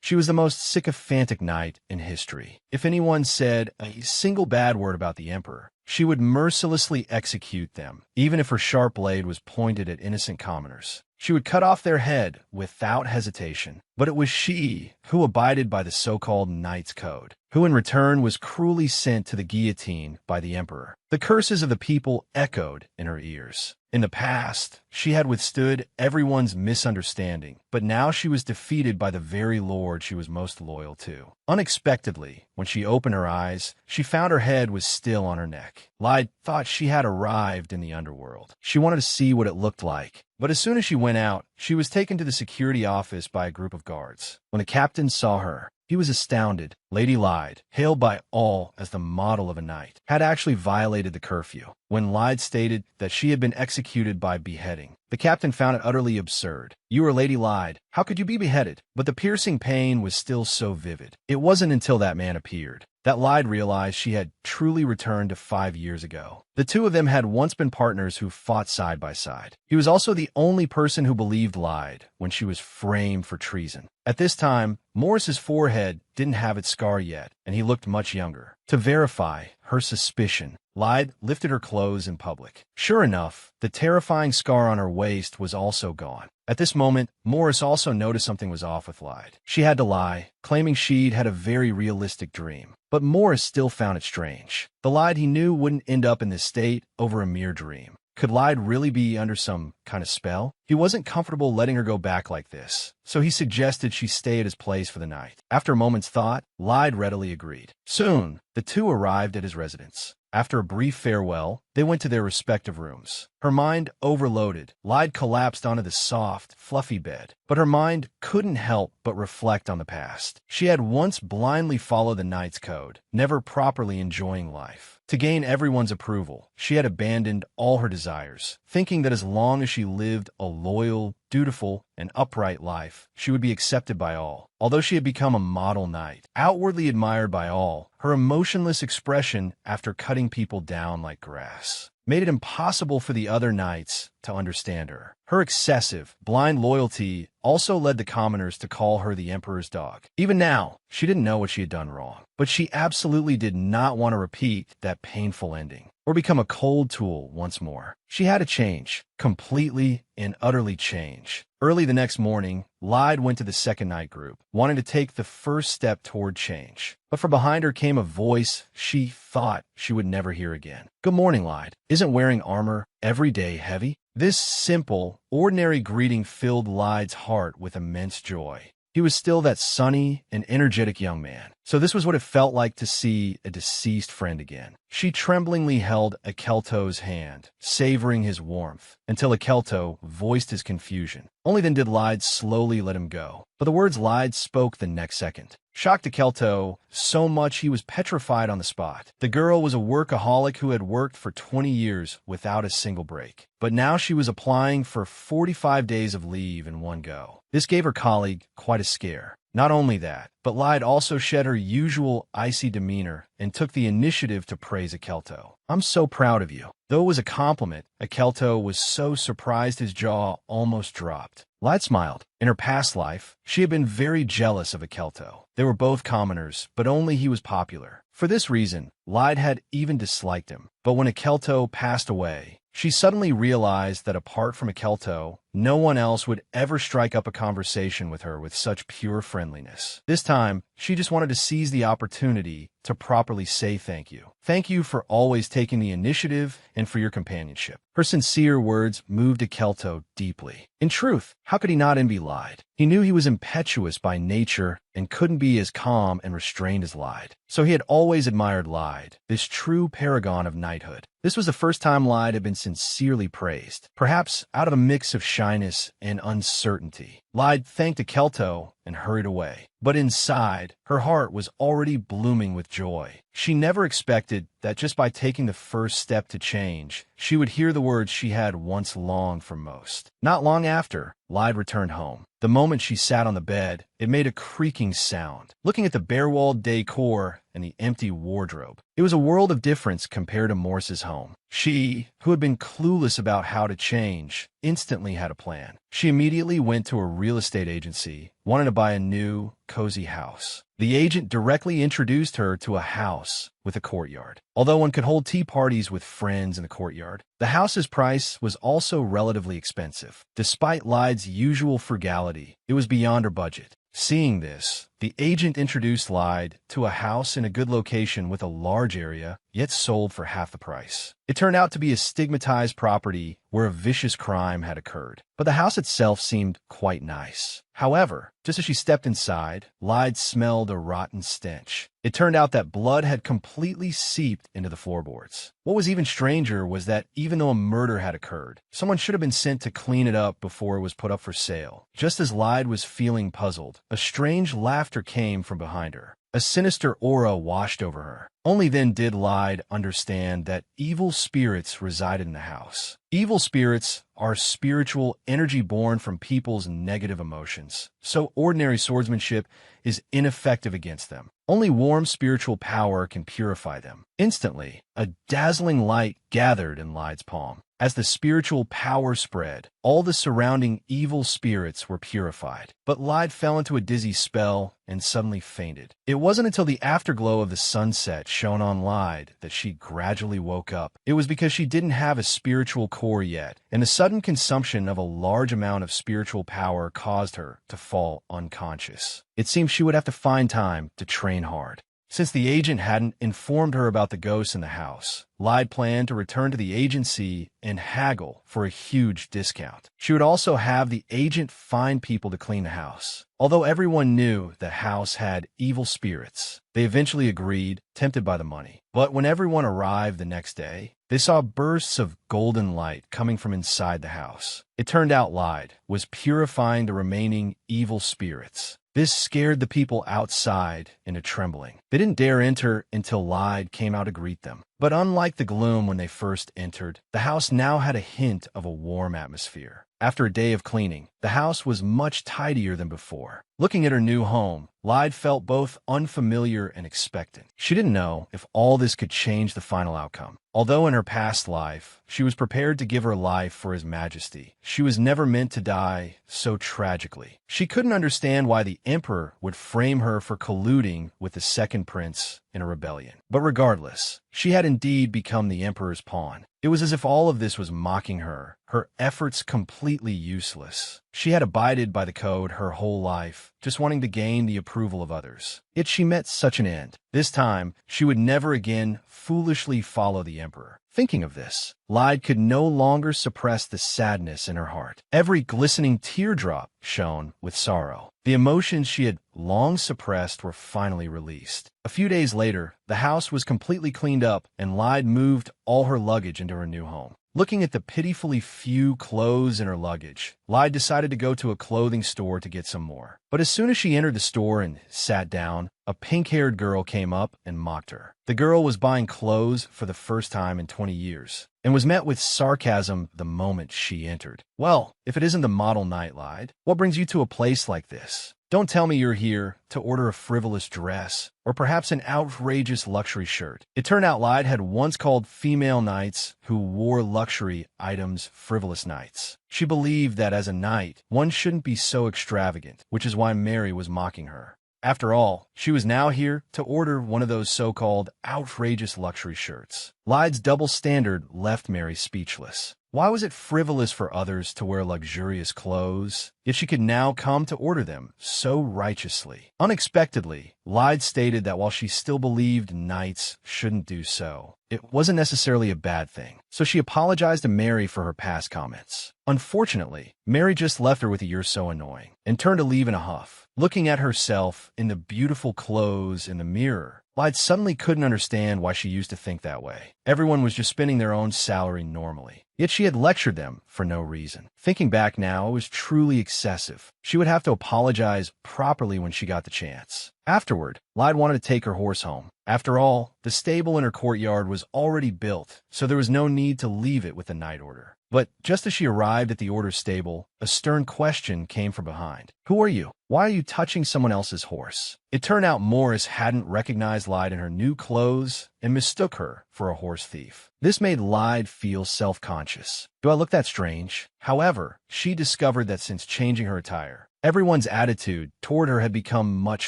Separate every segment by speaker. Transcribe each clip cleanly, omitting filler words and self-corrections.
Speaker 1: She was the most sycophantic knight in history. If anyone said a single bad word about the emperor, she would mercilessly execute them, even if her sharp blade was pointed at innocent commoners. She would cut off their head without hesitation. But it was she who abided by the so-called Knight's Code, who in return was cruelly sent to the guillotine by the emperor. The curses of the people echoed in her ears. In the past, she had withstood everyone's misunderstanding, but now she was defeated by the very lord she was most loyal to. Unexpectedly, when she opened her eyes, she found her head was still on her neck. Lyde thought she had arrived in the underworld. She wanted to see what it looked like. But as soon as she went out, she was taken to the security office by a group of guards. When the captain saw her, he was astounded. Lady Lyde, hailed by all as the model of a knight, had actually violated the curfew. When Lyde stated that she had been executed by beheading, the captain found it utterly absurd. "You are Lady Lyde. How could you be beheaded?" But the piercing pain was still so vivid. It wasn't until that man appeared that Lyde realized she had truly returned to 5 years ago. The two of them had once been partners who fought side by side. He was also the only person who believed Lyde when she was framed for treason. At this time, Morris's forehead didn't have its scar yet, and he looked much younger. To verify her suspicion, Lyde lifted her clothes in public. Sure enough, the terrifying scar on her waist was also gone. At this moment, Morris also noticed something was off with Lyde. She had to lie, claiming she'd had a very realistic dream. But Morris still found it strange. The Lyde he knew wouldn't end up in this state over a mere dream. Could Lyde really be under some kind of spell? He wasn't comfortable letting her go back like this, so he suggested she stay at his place for the night. After a moment's thought, Lyde readily agreed. Soon, the two arrived at his residence. After a brief farewell, they went to their respective rooms. Her mind overloaded, Lyde collapsed onto the soft, fluffy bed. But her mind couldn't help but reflect on the past. She had once blindly followed the Knight's Code, never properly enjoying life. To gain everyone's approval, she had abandoned all her desires, thinking that as long as she lived a loyal, dutiful, and upright life, she would be accepted by all. Although she had become a model knight, outwardly admired by all, her emotionless expression after cutting people down like grass made it impossible for the other knights to understand her. Her excessive, blind loyalty also led the commoners to call her the Emperor's dog. Even now, she didn't know what she had done wrong, but she absolutely did not want to repeat that painful ending or become a cold tool once more. She had to change, completely and utterly change. Early the next morning, Lyde went to the second night group, wanting to take the first step toward change. But from behind her came a voice she thought she would never hear again. "Good morning, Lyde. Isn't wearing armor every day heavy?" This simple, ordinary greeting filled Lyde's heart with immense joy. He was still that sunny and energetic young man. So this was what it felt like to see a deceased friend again. She tremblingly held Akeelto's hand, savoring his warmth, until Akeelto voiced his confusion. Only then did Lyde slowly let him go. But the words Lyde spoke the next second shocked Akeelto so much he was petrified on the spot. The girl was a workaholic who had worked for 20 years without a single break. But now she was applying for 45 days of leave in one go. This gave her colleague quite a scare. Not only that, but Lyde also shed her usual icy demeanor and took the initiative to praise Akeelto. "I'm so proud of you." Though it was a compliment, Akeelto was so surprised his jaw almost dropped. Lyde smiled. In her past life, she had been very jealous of Akeelto. They were both commoners, but only he was popular. For this reason, Lyde had even disliked him. But when Akeelto passed away, she suddenly realized that apart from Akeelto, no one else would ever strike up a conversation with her with such pure friendliness. This time, she just wanted to seize the opportunity to properly say thank you. Thank you for always taking the initiative and for your companionship. Her sincere words moved Akeelto deeply. In truth, how could he not envy Lyde? He knew he was impetuous by nature and couldn't be as calm and restrained as Lyde. So he had always admired Lyde, this true paragon of knighthood. This was the first time Lyde had been sincerely praised, perhaps out of a mix of shyness and uncertainty. Lyde thanked Akeelto and hurried away. But inside, her heart was already blooming with joy. She never expected that just by taking the first step to change, she would hear the words she had once longed for most. Not long after, Lyde returned home. The moment she sat on the bed, it made a creaking sound. Looking at the bare-walled decor and the empty wardrobe, it was a world of difference compared to Morse's home. She, who had been clueless about how to change, instantly had a plan. She immediately went to a real estate agency, wanted to buy a new, cozy house. The agent directly introduced her to a house with a courtyard. Although one could hold tea parties with friends in the courtyard, the house's price was also relatively expensive. Despite Lyde's usual frugality, it was beyond her budget. Seeing this, the agent introduced Lyde to a house in a good location with a large area, yet sold for half the price. It turned out to be a stigmatized property where a vicious crime had occurred, but the house itself seemed quite nice. However, just as she stepped inside, Lyde smelled a rotten stench. It turned out that blood had completely seeped into the floorboards. What was even stranger was that even though a murder had occurred, someone should have been sent to clean it up before it was put up for sale. Just as Lyde was feeling puzzled, a strange laughter came from behind her. A sinister aura washed over her. Only then did Lyde understand that evil spirits resided in the house. Evil spirits are spiritual energy born from people's negative emotions, so ordinary swordsmanship is ineffective against them. Only warm spiritual power can purify them. Instantly, a dazzling light gathered in Lyde's palm. As the spiritual power spread, all the surrounding evil spirits were purified. But Lyde fell into a dizzy spell and suddenly fainted. It wasn't until the afterglow of the sunset shone on Lyde that she gradually woke up. It was because she didn't have a spiritual core yet, and the sudden consumption of a large amount of spiritual power caused her to fall unconscious. It seemed she would have to find time to train hard. Since the agent hadn't informed her about the ghosts in the house, Lyde planned to return to the agency and haggle for a huge discount. She would also have the agent find people to clean the house. Although everyone knew the house had evil spirits, they eventually agreed, tempted by the money. But when everyone arrived the next day, they saw bursts of golden light coming from inside the house. It turned out Lyde was purifying the remaining evil spirits. This scared the people outside into trembling. They didn't dare enter until Lyde came out to greet them. But unlike the gloom when they first entered, the house now had a hint of a warm atmosphere. After a day of cleaning, the house was much tidier than before. Looking at her new home, Lyde felt both unfamiliar and expectant. She didn't know if all this could change the final outcome. Although in her past life, she was prepared to give her life for His Majesty, she was never meant to die so tragically. She couldn't understand why the Emperor would frame her for colluding with the second prince in a rebellion. But regardless, she had indeed become the Emperor's pawn. It was as if all of this was mocking her, her efforts completely useless. She had abided by the code her whole life, just wanting to gain the approval of others. Yet she met such an end. This time, she would never again foolishly follow the Emperor. Thinking of this, Lyde could no longer suppress the sadness in her heart. Every glistening teardrop shone with sorrow. The emotions she had long suppressed were finally released. A few days later, the house was completely cleaned up, and Lyde moved all her luggage into her new home. Looking at the pitifully few clothes in her luggage, Lyde decided to go to a clothing store to get some more. But as soon as she entered the store and sat down, a pink-haired girl came up and mocked her. The girl was buying clothes for the first time in 20 years and was met with sarcasm the moment she entered. "Well, if it isn't the model night, Lyde, what brings you to a place like this? Don't tell me you're here to order a frivolous dress or perhaps an outrageous luxury shirt." It turned out Lyde had once called female knights who wore luxury items frivolous knights. She believed that as a knight, one shouldn't be so extravagant, which is why Mary was mocking her. After all, she was now here to order one of those so-called outrageous luxury shirts. Lyde's double standard left Mary speechless. Why was it frivolous for others to wear luxurious clothes, yet she could now come to order them so righteously? Unexpectedly, Lyde stated that while she still believed knights shouldn't do so, it wasn't necessarily a bad thing. So she apologized to Mary for her past comments. Unfortunately, Mary just left her with a "you're so annoying" and turned to leave in a huff. Looking at herself in the beautiful clothes in the mirror, Lyde suddenly couldn't understand why she used to think that way. Everyone was just spending their own salary normally. Yet she had lectured them for no reason. Thinking back now, it was truly excessive. She would have to apologize properly when she got the chance. Afterward, Lyde wanted to take her horse home. After all, the stable in her courtyard was already built, so there was no need to leave it with a night order. But just as she arrived at the order stable, a stern question came from behind. "Who are you? Why are you touching someone else's horse?" It turned out Morris hadn't recognized Lyde in her new clothes and mistook her for a horse thief. This made Lyde feel self-conscious. "Do I look that strange?" However, she discovered that since changing her attire, Everyone's attitude toward her had become much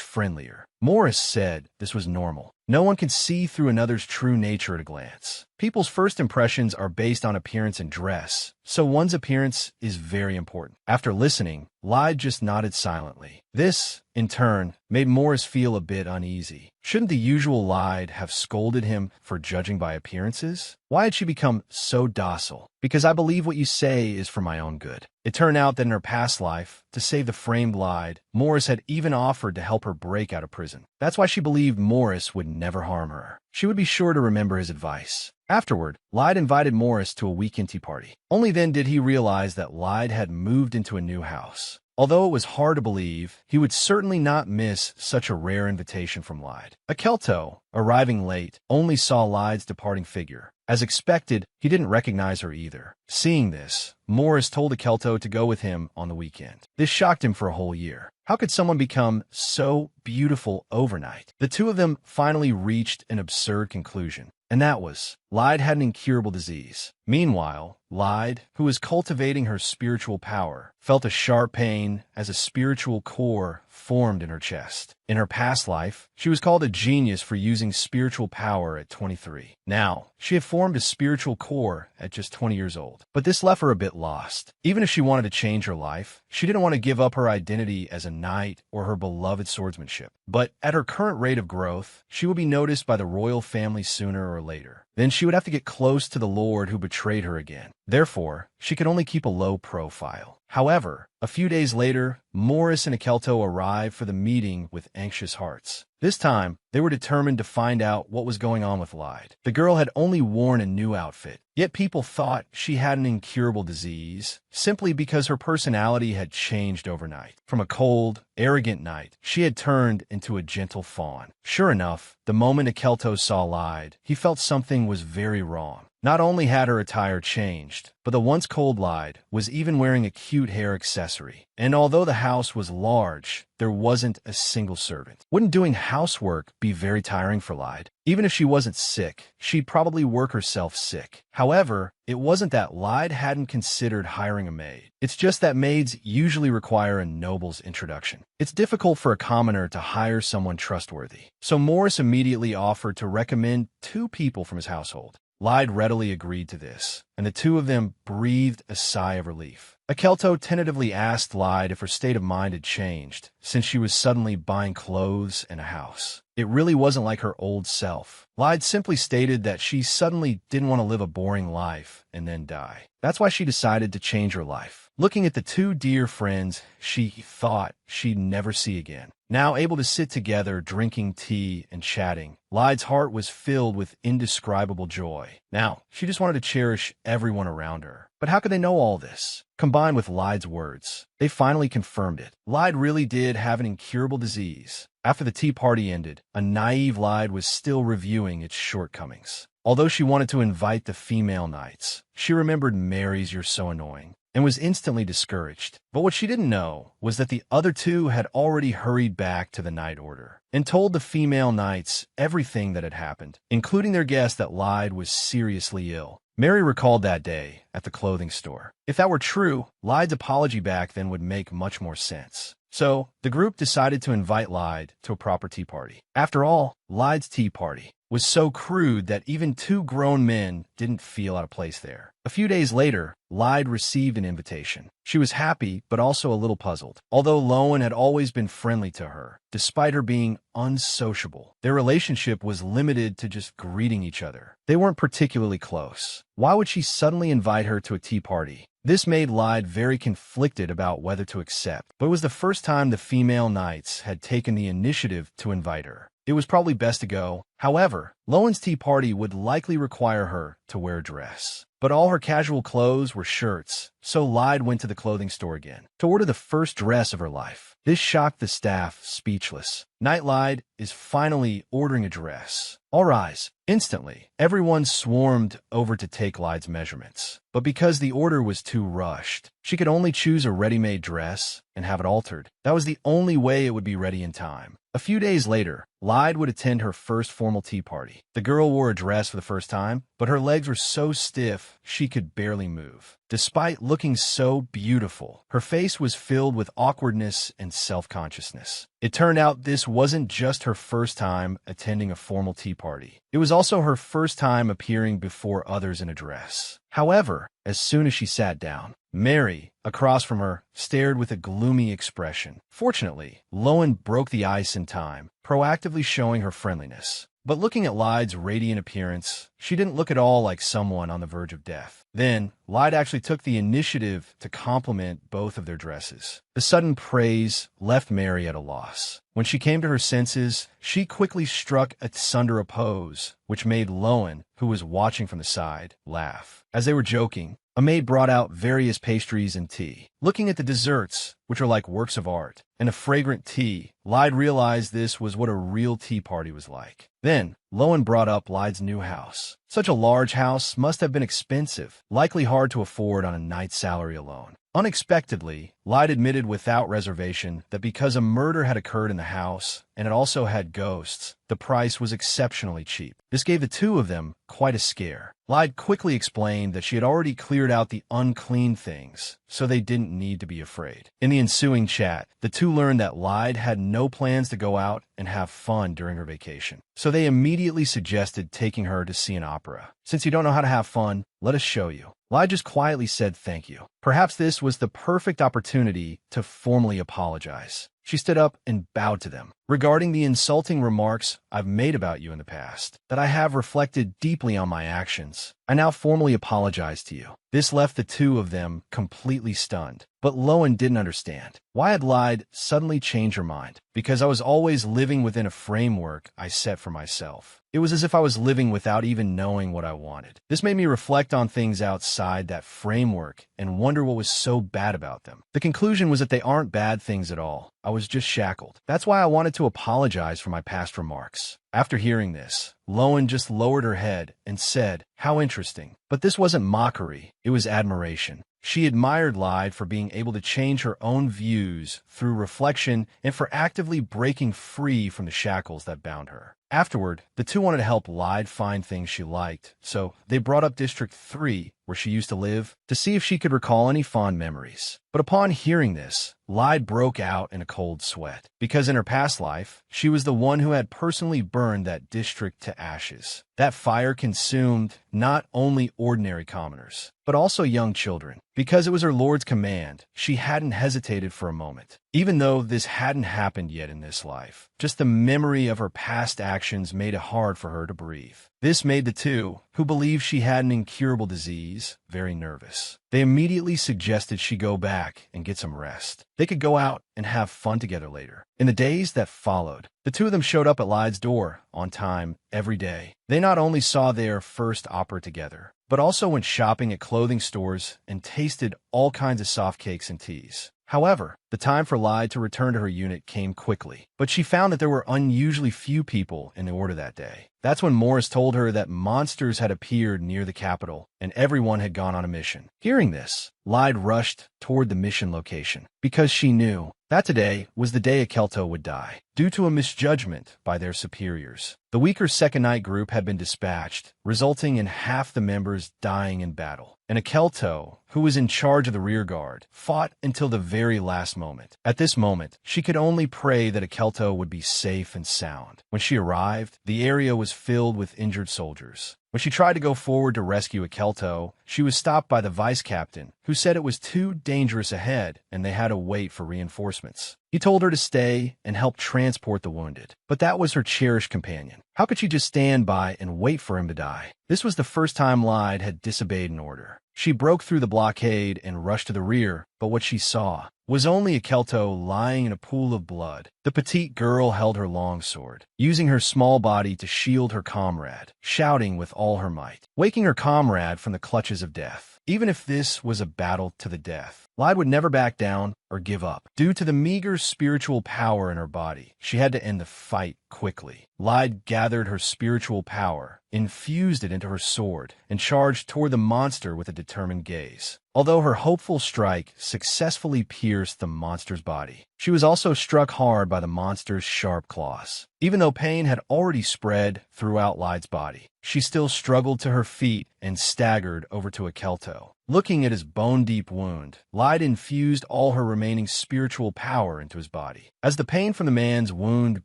Speaker 1: friendlier. Morris said this was normal. No one can see through another's true nature at a glance. People's first impressions are based on appearance and dress, so one's appearance is very important. After listening, Lyde just nodded silently. This, in turn, made Morris feel a bit uneasy. Shouldn't the usual Lyde have scolded him for judging by appearances? Why had she become so docile? Because I believe what you say is for my own good. It turned out that in her past life, to save the framed Lyde, Morris had even offered to help her break out of prison. That's why she believed Morris would never harm her. She would be sure to remember his advice. Afterward, Lyde invited Morris to a weekend tea party. Only then did he realize that Lyde had moved into a new house. Although it was hard to believe, he would certainly not miss such a rare invitation from Lyde. Akeelto, arriving late, only saw Lyde's departing figure. As expected, he didn't recognize her either. Seeing this, Morris told Akeelto to go with him on the weekend. This shocked him for a whole year. How could someone become so beautiful overnight? The two of them finally reached an absurd conclusion, and that was, Lyde had an incurable disease. Meanwhile, Lyde, who was cultivating her spiritual power, felt a sharp pain as a spiritual core formed in her chest. In her past life, she was called a genius for using spiritual power at 23. Now, she had formed a spiritual core at just 20 years old. But this left her a bit lost. Even if she wanted to change her life, she didn't want to give up her identity as a knight or her beloved swordsmanship. But at her current rate of growth, she would be noticed by the royal family sooner or later. Then she would have to get close to the lord who betrayed her again. Therefore, she could only keep a low profile. However, a few days later, Morris and Akeelto arrived for the meeting with anxious hearts. This time, they were determined to find out what was going on with Lyde. The girl had only worn a new outfit, yet people thought she had an incurable disease simply because her personality had changed overnight. From a cold, arrogant knight, she had turned into a gentle fawn. Sure enough, the moment Akeelto saw Lyde, he felt something was very wrong. Not only had her attire changed, but the once cold Lyde was even wearing a cute hair accessory. And although the house was large, there wasn't a single servant. Wouldn't doing housework be very tiring for Lyde? Even if she wasn't sick, she'd probably work herself sick. However, it wasn't that Lyde hadn't considered hiring a maid. It's just that maids usually require a noble's introduction. It's difficult for a commoner to hire someone trustworthy. So Morris immediately offered to recommend 2 people from his household. Lyde readily agreed to this, and the two of them breathed a sigh of relief. Akeelto tentatively asked Lyde if her state of mind had changed, since she was suddenly buying clothes and a house. It really wasn't like her old self. Lyde simply stated that she suddenly didn't want to live a boring life and then die. That's why she decided to change her life. Looking at the 2 dear friends she thought she'd never see again, now able to sit together drinking tea and chatting, Lyde's heart was filled with indescribable joy. Now, she just wanted to cherish everyone around her. But how could they know all this? Combined with Lyde's words, they finally confirmed it. Lyde really did have an incurable disease. After the tea party ended, a naive Lyde was still reviewing its shortcomings. Although she wanted to invite the female knights, she remembered Mary's "You're so annoying" and was instantly discouraged. But what she didn't know was that the other 2 had already hurried back to the Knight Order and told the female knights everything that had happened, including their guess that Lyde was seriously ill. Mary recalled that day at the clothing store. If that were true, Lyde's apology back then would make much more sense. So, the group decided to invite Lyde to a proper tea party. After all, Lyde's tea party was so crude that even 2 grown men didn't feel out of place there. A few days later, Lyde received an invitation. She was happy, but also a little puzzled. Although Lowen had always been friendly to her, despite her being unsociable, their relationship was limited to just greeting each other. They weren't particularly close. Why would she suddenly invite her to a tea party? This made Lyde very conflicted about whether to accept, but it was the first time the female knights had taken the initiative to invite her. It was probably best to go. However, Lowen's tea party would likely require her to wear a dress. But all her casual clothes were shirts, so Lyde went to the clothing store again to order the first dress of her life. This shocked the staff speechless. Knight Lyde is finally ordering a dress. All rise. Instantly, everyone swarmed over to take Lyde's measurements. But because the order was too rushed, she could only choose a ready-made dress and have it altered. That was the only way it would be ready in time. A few days later, Lyde would attend her first formal tea party. The girl wore a dress for the first time, but her legs were so stiff she could barely move. Despite looking so beautiful, her face was filled with awkwardness and self-consciousness. It turned out this wasn't just her first time attending a formal tea party. It was also her first time appearing before others in a dress. However, as soon as she sat down, Mary, across from her, stared with a gloomy expression. Fortunately, Lowen broke the ice in time, proactively showing her friendliness. But looking at Lyde's radiant appearance, she didn't look at all like someone on the verge of death. Then, Lyde actually took the initiative to compliment both of their dresses. The sudden praise left Mary at a loss. When she came to her senses, she quickly struck asunder a pose, which made Lowen, who was watching from the side, laugh. As they were joking, a maid brought out various pastries and tea. Looking at the desserts, which are like works of art, and a fragrant tea, Lyde realized this was what a real tea party was like. Then, Lowen brought up Lyde's new house. Such a large house must have been expensive, likely hard to afford on a night's salary alone. Unexpectedly, Lyde admitted without reservation that because a murder had occurred in the house, and it also had ghosts, the price was exceptionally cheap. This gave the two of them quite a scare. Lyde quickly explained that she had already cleared out the unclean things, so they didn't need to be afraid. In the ensuing chat, the two learned that Lyde had no plans to go out and have fun during her vacation. So they immediately suggested taking her to see an opera. Since you don't know how to have fun, let us show you. Lyde just quietly said thank you. Perhaps this was the perfect opportunity to formally apologize. She stood up and bowed to them. Regarding the insulting remarks I've made about you in the past, that I have reflected deeply on my actions, I now formally apologize to you. This left the two of them completely stunned. But Lowen didn't understand. Why had Lyde suddenly changed her mind? Because I was always living within a framework I set for myself. It was as if I was living without even knowing what I wanted. This made me reflect on things outside that framework and wonder what was so bad about them. The conclusion was that they aren't bad things at all. I was just shackled. That's why I wanted to apologize for my past remarks. After hearing this, Lowen just lowered her head and said, "How interesting." But this wasn't mockery, it was admiration. She admired Lyde for being able to change her own views through reflection and for actively breaking free from the shackles that bound her. Afterward, the two wanted to help Lyde find things she liked, so they brought up District 3, where she used to live, to see if she could recall any fond memories. But upon hearing this, Lyde broke out in a cold sweat, because in her past life, she was the one who had personally burned that district to ashes. That fire consumed not only ordinary commoners, but also young children. Because it was her Lord's command, she hadn't hesitated for a moment. Even though this hadn't happened yet in this life, just the memory of her past actions made it hard for her to breathe. This made the two, who believed she had an incurable disease, very nervous. They immediately suggested she go back and get some rest. They could go out and have fun together later. In the days that followed, the two of them showed up at Lyde's door, on time, every day. They not only saw their first opera together, but also went shopping at clothing stores and tasted all kinds of soft cakes and teas. However, the time for Lyde to return to her unit came quickly, but she found that there were unusually few people in the order that day. That's when Morris told her that monsters had appeared near the capital, and everyone had gone on a mission. Hearing this, Lyde rushed toward the mission location, because she knew that today was the day Akeelto would die, due to a misjudgment by their superiors. The weaker Second Night group had been dispatched, resulting in half the members dying in battle. And Akeelto, who was in charge of the rear guard, fought until the very last moment. At this moment, she could only pray that Akeelto would be safe and sound. When she arrived, the area was filled with injured soldiers. When she tried to go forward to rescue Akeelto, she was stopped by the vice captain, who said it was too dangerous ahead and they had to wait for reinforcements. He told her to stay and help transport the wounded. But that was her cherished companion. How could she just stand by and wait for him to die? This was the first time Lyde had disobeyed an order. She broke through the blockade and rushed to the rear, but what she saw was only Akeelto lying in a pool of blood. The petite girl held her longsword, using her small body to shield her comrade, shouting with all her might, waking her comrade from the clutches of death. Even if this was a battle to the death, Lyde would never back down or give up. Due to the meager spiritual power in her body, she had to end the fight quickly. Lyde gathered her spiritual power, infused it into her sword, and charged toward the monster with a determined gaze. Although her hopeful strike successfully pierced the monster's body, She was also struck hard by the monster's sharp claws. Even though pain had already spread throughout Lyde's body, she still struggled to her feet and staggered over to Akeelto. Looking at his bone-deep wound, Lyde infused all her remaining spiritual power into his body. As the pain from the man's wound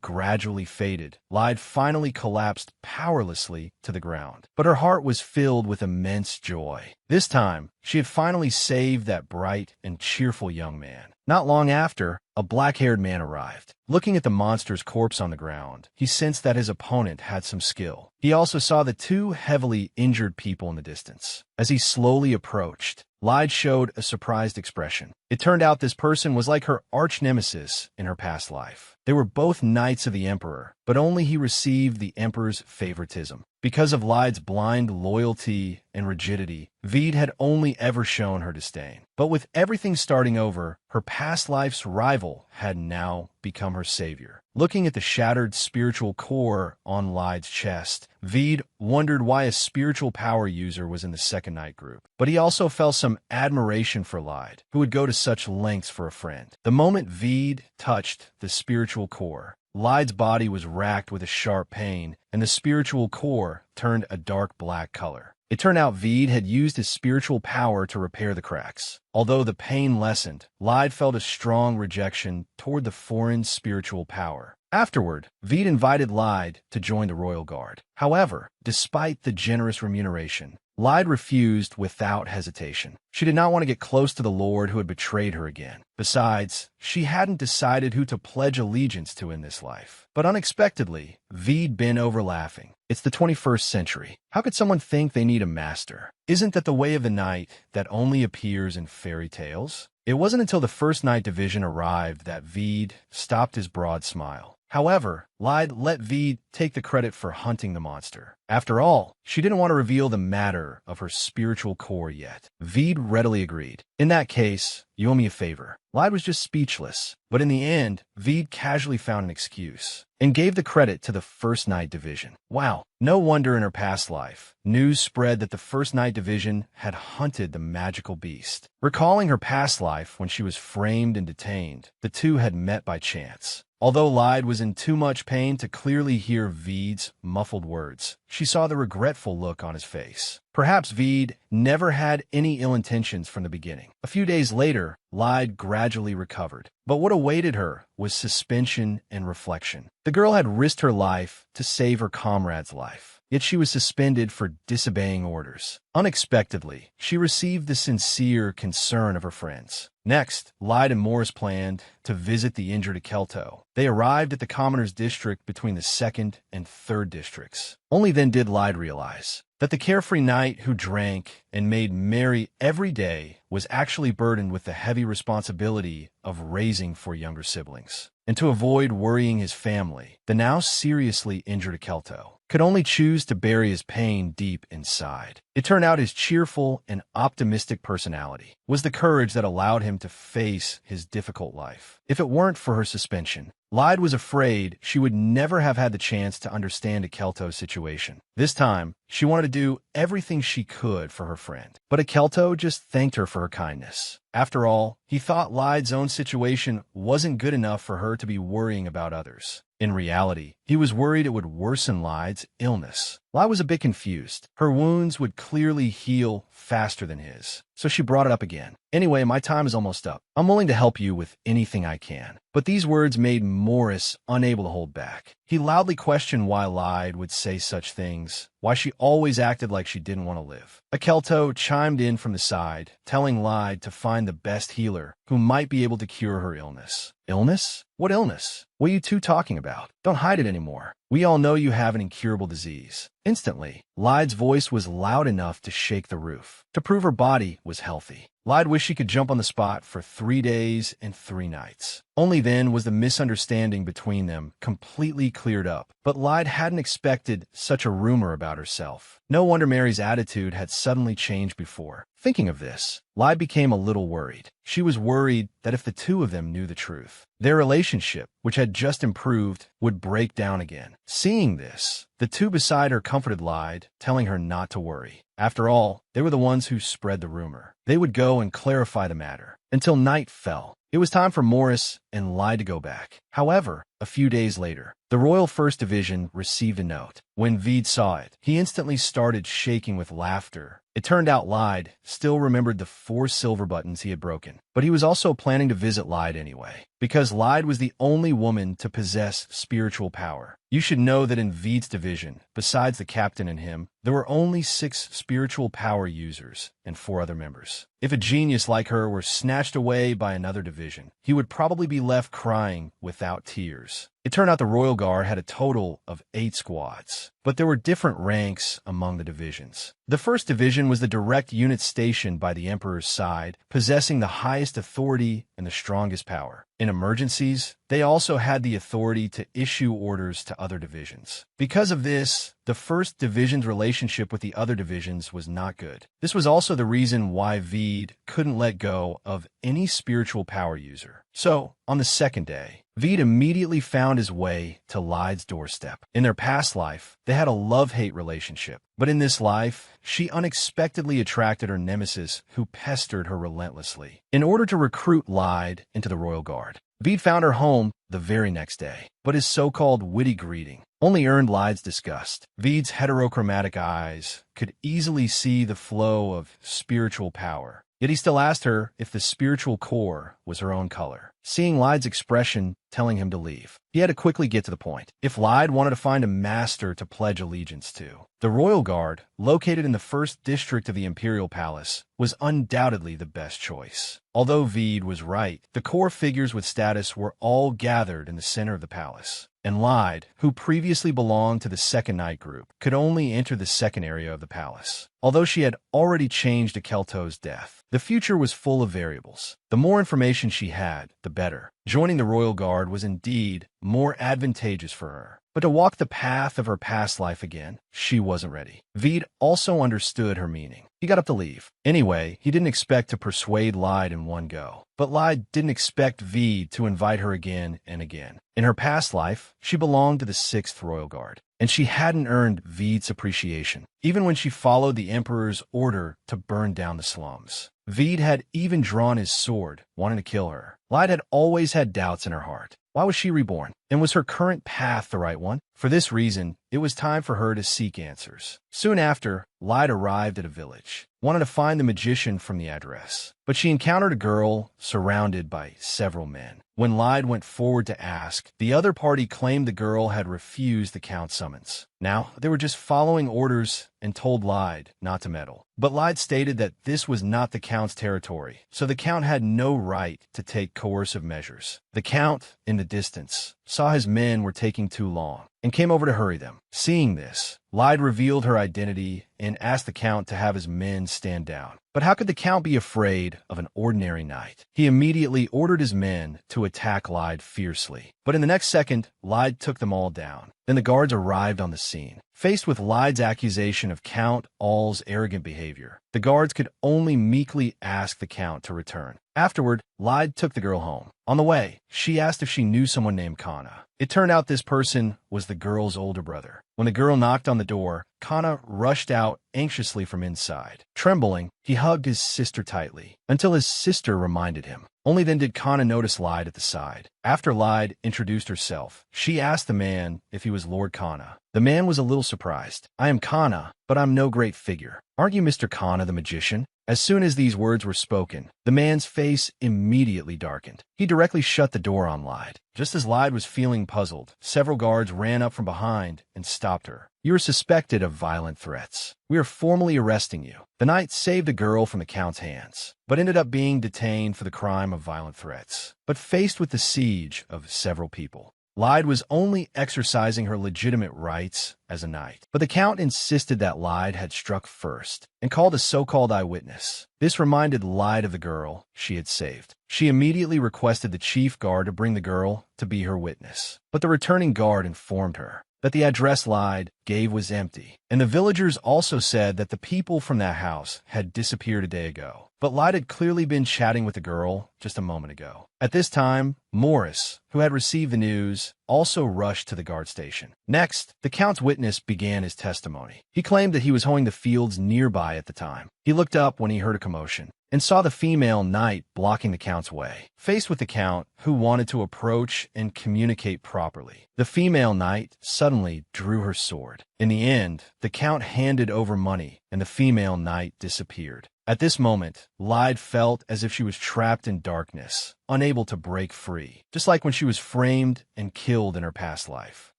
Speaker 1: gradually faded, Lyde finally collapsed powerlessly to the ground. But her heart was filled with immense joy. This time, she had finally saved that bright and cheerful young man. Not long after, a black-haired man arrived. Looking at the monster's corpse on the ground, he sensed that his opponent had some skill. He also saw the two heavily injured people in the distance. As he slowly approached, Lyde showed a surprised expression. It turned out this person was like her arch-nemesis in her past life. They were both knights of the Emperor, but only he received the Emperor's favoritism. Because of Lyde's blind loyalty and rigidity, Veed had only ever shown her disdain. But with everything starting over, her past life's rival had now become her savior. Looking at the shattered spiritual core on Lyde's chest, Veed wondered why a spiritual power user was in the second night group. But he also felt some admiration for Lyde, who would go to such lengths for a friend. The moment Veed touched the spiritual core, Lyde's body was racked with a sharp pain, and the spiritual core turned a dark black color. It turned out Veed had used his spiritual power to repair the cracks. Although the pain lessened, Lyde felt a strong rejection toward the foreign spiritual power. Afterward, Veed invited Lyde to join the Royal Guard. However, despite the generous remuneration, Lyde refused without hesitation. She did not want to get close to the lord who had betrayed her again. Besides, she hadn't decided who to pledge allegiance to in this life. But unexpectedly, Veed bent over laughing. It's the 21st century. How could someone think they need a master? Isn't that the way of the knight that only appears in fairy tales? It wasn't until the first night division arrived that Veed stopped his broad smile. However, Lyde let Veed take the credit for hunting the monster. After all, she didn't want to reveal the matter of her spiritual core yet. Veed readily agreed. In that case, you owe me a favor. Lyde was just speechless, but in the end, Veed casually found an excuse and gave the credit to the First Night Division. Wow, no wonder in her past life, news spread that the First Night Division had hunted the magical beast. Recalling her past life when she was framed and detained, the two had met by chance. Although Lyde was in too much pain to clearly hear Veed's muffled words, she saw the regretful look on his face. Perhaps Veed never had any ill intentions from the beginning. A few days later, Lyde gradually recovered. But what awaited her was suspension and reflection. The girl had risked her life to save her comrade's life, yet she was suspended for disobeying orders. Unexpectedly, she received the sincere concern of her friends. Next, Lyde and Morris planned to visit the injured Akeelto. They arrived at the commoner's district between the 2nd and 3rd districts. Only then did Lyde realize that the carefree knight who drank and made merry every day was actually burdened with the heavy responsibility of raising 4 younger siblings. And to avoid worrying his family, the now seriously injured Akeelto could only choose to bury his pain deep inside. It turned out his cheerful and optimistic personality was the courage that allowed him to face his difficult life. If it weren't for her suspension, Lyde was afraid she would never have had the chance to understand Akeelto's situation. This time, she wanted to do everything she could for her friend. But Akeelto just thanked her for her kindness. After all, he thought Lyde's own situation wasn't good enough for her to be worrying about others. In reality, he was worried it would worsen Lyde's illness. Lyde was a bit confused. Her wounds would clearly heal faster than his, so she brought it up again. Anyway, my time is almost up. I'm willing to help you with anything I can. But these words made Morris unable to hold back. He loudly questioned why Lyde would say such things, why she always acted like she didn't want to live. Akeelto chimed in from the side, telling Lyde to find the best healer who might be able to cure her illness. Illness? What illness? What are you two talking about? Don't hide it anymore. We all know you have an incurable disease. Instantly, Lyde's voice was loud enough to shake the roof, to prove her body was healthy. Lyde wished she could jump on the spot for 3 days and 3 nights. Only then was the misunderstanding between them completely cleared up. But Lyde hadn't expected such a rumor about herself. No wonder Mary's attitude had suddenly changed before. Thinking of this, Lyde became a little worried. She was worried that if the two of them knew the truth, their relationship, which had just improved, would break down again. Seeing this, the two beside her comforted Lyde, telling her not to worry. After all, they were the ones who spread the rumor. They would go and clarify the matter. Until night fell, It was time for Morris and Lyde to go back. However, a few days later, the Royal First Division received a note. When Veed saw it, he instantly started shaking with laughter. It turned out Lyde still remembered the 4 silver buttons he had broken, but he was also planning to visit Lyde anyway, because Lyde was the only woman to possess spiritual power. You should know that in Veed's division, besides the captain and him, there were only 6 spiritual power users and 4 other members. If a genius like her were snatched away by another division, he would probably be left crying without tears. It turned out the Royal Guard had a total of 8 squads, but there were different ranks among the divisions. The first division was the direct unit stationed by the Emperor's side, possessing the highest authority and the strongest power. In emergencies, they also had the authority to issue orders to other divisions. Because of this, the first division's relationship with the other divisions was not good. This was also the reason why Veed couldn't let go of any spiritual power user. So, on the second day, Veed immediately found his way to Lyde's doorstep. In their past life, they had a love-hate relationship. But in this life, she unexpectedly attracted her nemesis, who pestered her relentlessly. In order to recruit Lyde into the Royal Guard, Veed found her home the very next day. But his so-called witty greeting only earned Lyde's disgust. Veed's heterochromatic eyes could easily see the flow of spiritual power. Yet he still asked her if the spiritual core was her own color, seeing Lyde's expression telling him to leave. He had to quickly get to the point. If Lyde wanted to find a master to pledge allegiance to, the Royal Guard, located in the 1st district of the Imperial Palace, was undoubtedly the best choice. Although Veed was right, the core figures with status were all gathered in the center of the palace. And Lyde, who previously belonged to the second night group, could only enter the second area of the palace. Although she had already changed Akeelto's death, the future was full of variables. The more information she had, the better. Joining the Royal Guard was indeed more advantageous for her. But to walk the path of her past life again, she wasn't ready. Veed also understood her meaning. He got up to leave. Anyway, he didn't expect to persuade Lyde in one go. But Lyde didn't expect Veed to invite her again and again. In her past life, she belonged to the 6th Royal Guard, and she hadn't earned Veed's appreciation, even when she followed the Emperor's order to burn down the slums. Veed had even drawn his sword, wanting to kill her. Lyde had always had doubts in her heart. Why was she reborn? And was her current path the right one? For this reason, it was time for her to seek answers. Soon after, Lyde arrived at a village, wanted to find the magician from the address. But she encountered a girl surrounded by several men. When Lyde went forward to ask, the other party claimed the girl had refused the Count's summons. Now, they were just following orders and told Lyde not to meddle. But Lyde stated that this was not the Count's territory, so the Count had no right to take coercive measures. The Count, in the distance, saw his men were taking too long and came over to hurry them. Seeing this, Lyde revealed her identity and asked the Count to have his men stand down. But how could the Count be afraid of an ordinary knight? He immediately ordered his men to attack Lyde fiercely. But in the next second, Lyde took them all down. Then the guards arrived on the scene. Faced with Lyde's accusation of Count All's arrogant behavior, the guards could only meekly ask the Count to return. Afterward, Lyde took the girl home. On the way, she asked if she knew someone named Kana. It turned out this person was the girl's older brother. When the girl knocked on the door, Kana rushed out anxiously from inside. Trembling, he hugged his sister tightly, until his sister reminded him. Only then did Kana notice Lyde at the side. After Lyde introduced herself, she asked the man if he was Lord Kana. The man was a little surprised. "I am Kana, but I'm no great figure. Aren't you Mr. Kana the magician?" As soon as these words were spoken, the man's face immediately darkened. He directly shut the door on Lyde. Just as Lyde was feeling puzzled, several guards ran up from behind and stopped her. "You are suspected of violent threats. We are formally arresting you." The knight saved the girl from the Count's hands, but ended up being detained for the crime of violent threats. But faced with the siege of several people, Lyde was only exercising her legitimate rights as a knight. But the Count insisted that Lyde had struck first and called a so-called eyewitness. This reminded Lyde of the girl she had saved. She immediately requested the chief guard to bring the girl to be her witness. But the returning guard informed her that the address Lyde gave was empty, and the villagers also said that the people from that house had disappeared a day ago. but Lyde had clearly been chatting with the girl just a moment ago. At this time, Morris, who had received the news, also rushed to the guard station. Next, the Count's witness began his testimony. He claimed that he was hoeing the fields nearby at the time. He looked up when he heard a commotion and saw the female knight blocking the Count's way. Faced with the Count, who wanted to approach and communicate properly, the female knight suddenly drew her sword. In the end, the Count handed over money and the female knight disappeared. At this moment, Lyde felt as if she was trapped in darkness, unable to break free, just like when she was framed and killed in her past life.